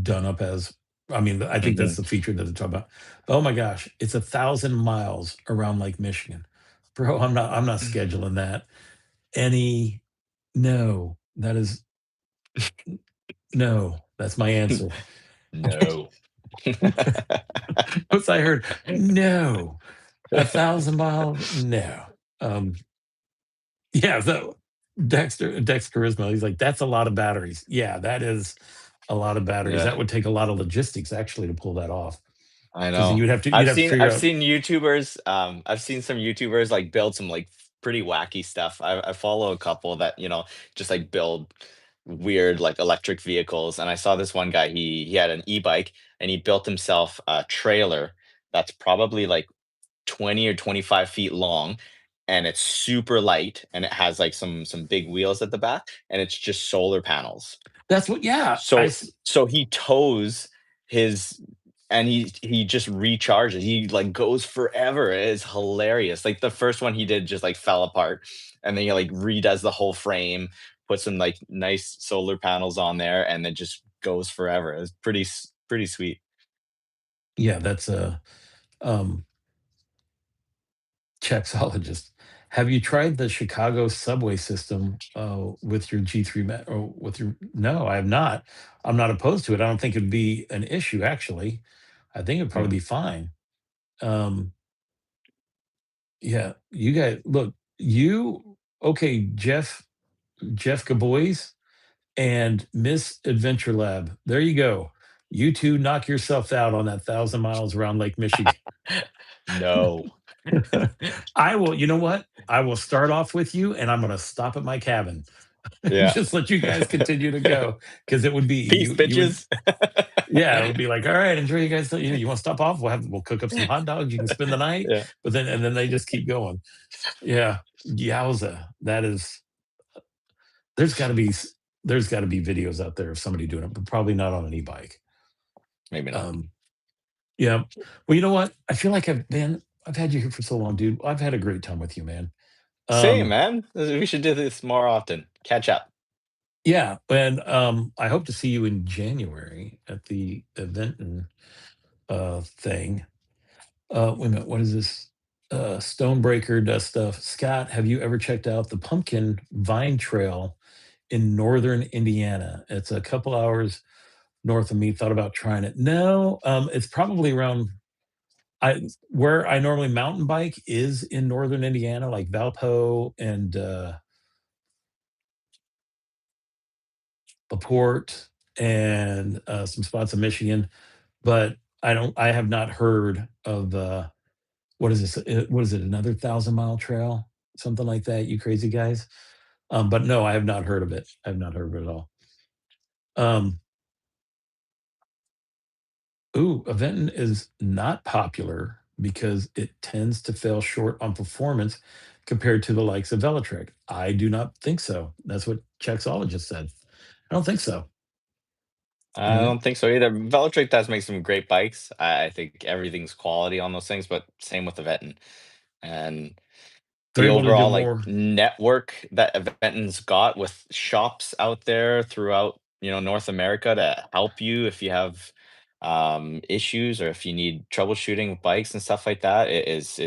done up as. I mean, I think that's Mhm. the feature that they talk about. Oh my gosh, it's 1,000 miles around Lake Michigan, bro. I'm not scheduling that. Any no, that is no. That's my answer. No. Once I heard no, 1,000 miles, no. Um, yeah, so Dex Charisma, he's like, that's a lot of batteries. Yeah, that is a lot of batteries. Yeah. That would take a lot of logistics actually to pull that off. I Because then know. you'd have to figure I've out seen YouTubers, I've seen some YouTubers, like, build some, like, pretty wacky stuff. I follow a couple that, just, like, build weird, like, electric vehicles, and I saw this one guy, he had an e-bike, and he built himself a trailer that's probably, like, 20 or 25 feet long, and it's super light, and it has, like, some big wheels at the back, and it's just solar panels. that's what yeah, So so he tows his and he just recharges. He, like, goes forever. It's hilarious. Like, the first one he did just, like, fell apart, and then he, like, redoes the whole frame, puts some, like, nice solar panels on there, and then just goes forever. It's pretty sweet. yeah, that's a um Chexologist. Have you tried the Chicago subway system with your G3 or with your no, I have not. I'm not opposed to it. I don't think it'd be an issue actually. I think it'd probably Yeah. be fine. Um Yeah, you guys look, you okay, Jeff Gaboys and Miss Adventure Lab. There you go. You two knock yourself out on that 1,000 miles around Lake Michigan. No. I will, you know what? I will start off with you and I'm gonna stop at my cabin. Yeah. Just let you guys continue to go. Because it would be Peace, you would bitches. yeah, it would be like, all right, enjoy you guys. You want to stop off? We'll cook up some hot dogs. You can spend the night. Yeah, But then and then they just keep going. Yeah. Yowza. That is there's gotta be there's gotta be videos out there of somebody doing it, but probably not on an e-bike. maybe not. Um, yeah. Well, you know what? I feel like I've had you here for so long, dude. I've had a great time with you, man. Same, Um, man. We should do this more often. Catch up. yeah, and I hope to see you in January at the event and thing. Wait a minute, what is this? Stonebreaker does stuff. Scott, have you ever checked out the Pumpkin Vine Trail in northern Indiana? It's a couple hours north of me. Thought about trying it. No, it's probably around where I normally mountain bike is in northern Indiana, like Valpo and LaPorte and some spots in Michigan. But I have not heard of what is this? What is it? Another 1,000 mile trail, something like that. You crazy guys. But no, I have not heard of it. I have not heard of it at all. Um, Aventon is not popular because it tends to fall short on performance compared to the likes of Velotric. I do not think so. That's what Chexologist said. I don't think so. I And don't think so either. Velotric does make some great bikes. I think everything's quality on those things, but same with the Veton. And they're the able to do overall like more. network that Aventon's got with shops out there throughout, North America to help you if you have issues or if you need troubleshooting with bikes and stuff like that, it is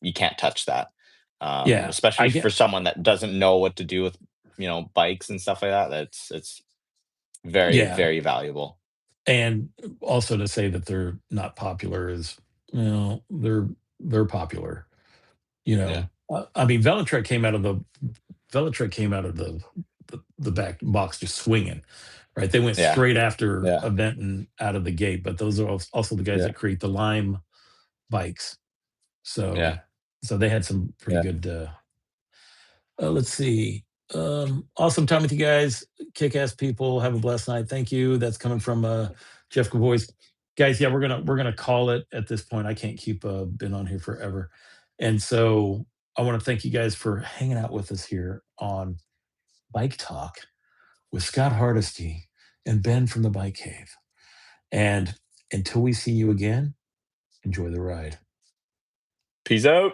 you can't touch that. Yeah, Especially I for get. someone that doesn't know what to do with, bikes and stuff like that. It's very, Yeah, very valuable. and also to say that they're not popular is, they're popular. Yeah. I mean, Velotrek came out of the back box just swinging, right? They went Yeah. straight after Yeah. Aventon out of the gate, but those are also the guys Yeah. that create the Lime bikes. Yeah. So, so they had some pretty Yeah. good. Let's see. Awesome time with you guys. Kick ass people. Have a blessed night. Thank you. That's coming from Jeff Boys. Guys, yeah, we're gonna call it at this point. I can't keep been on here forever, and so I want to thank you guys for hanging out with us here on Bike Talk with Scott Hardesty and Ben from the Bike Cave. And until we see you again, enjoy the ride. Peace out.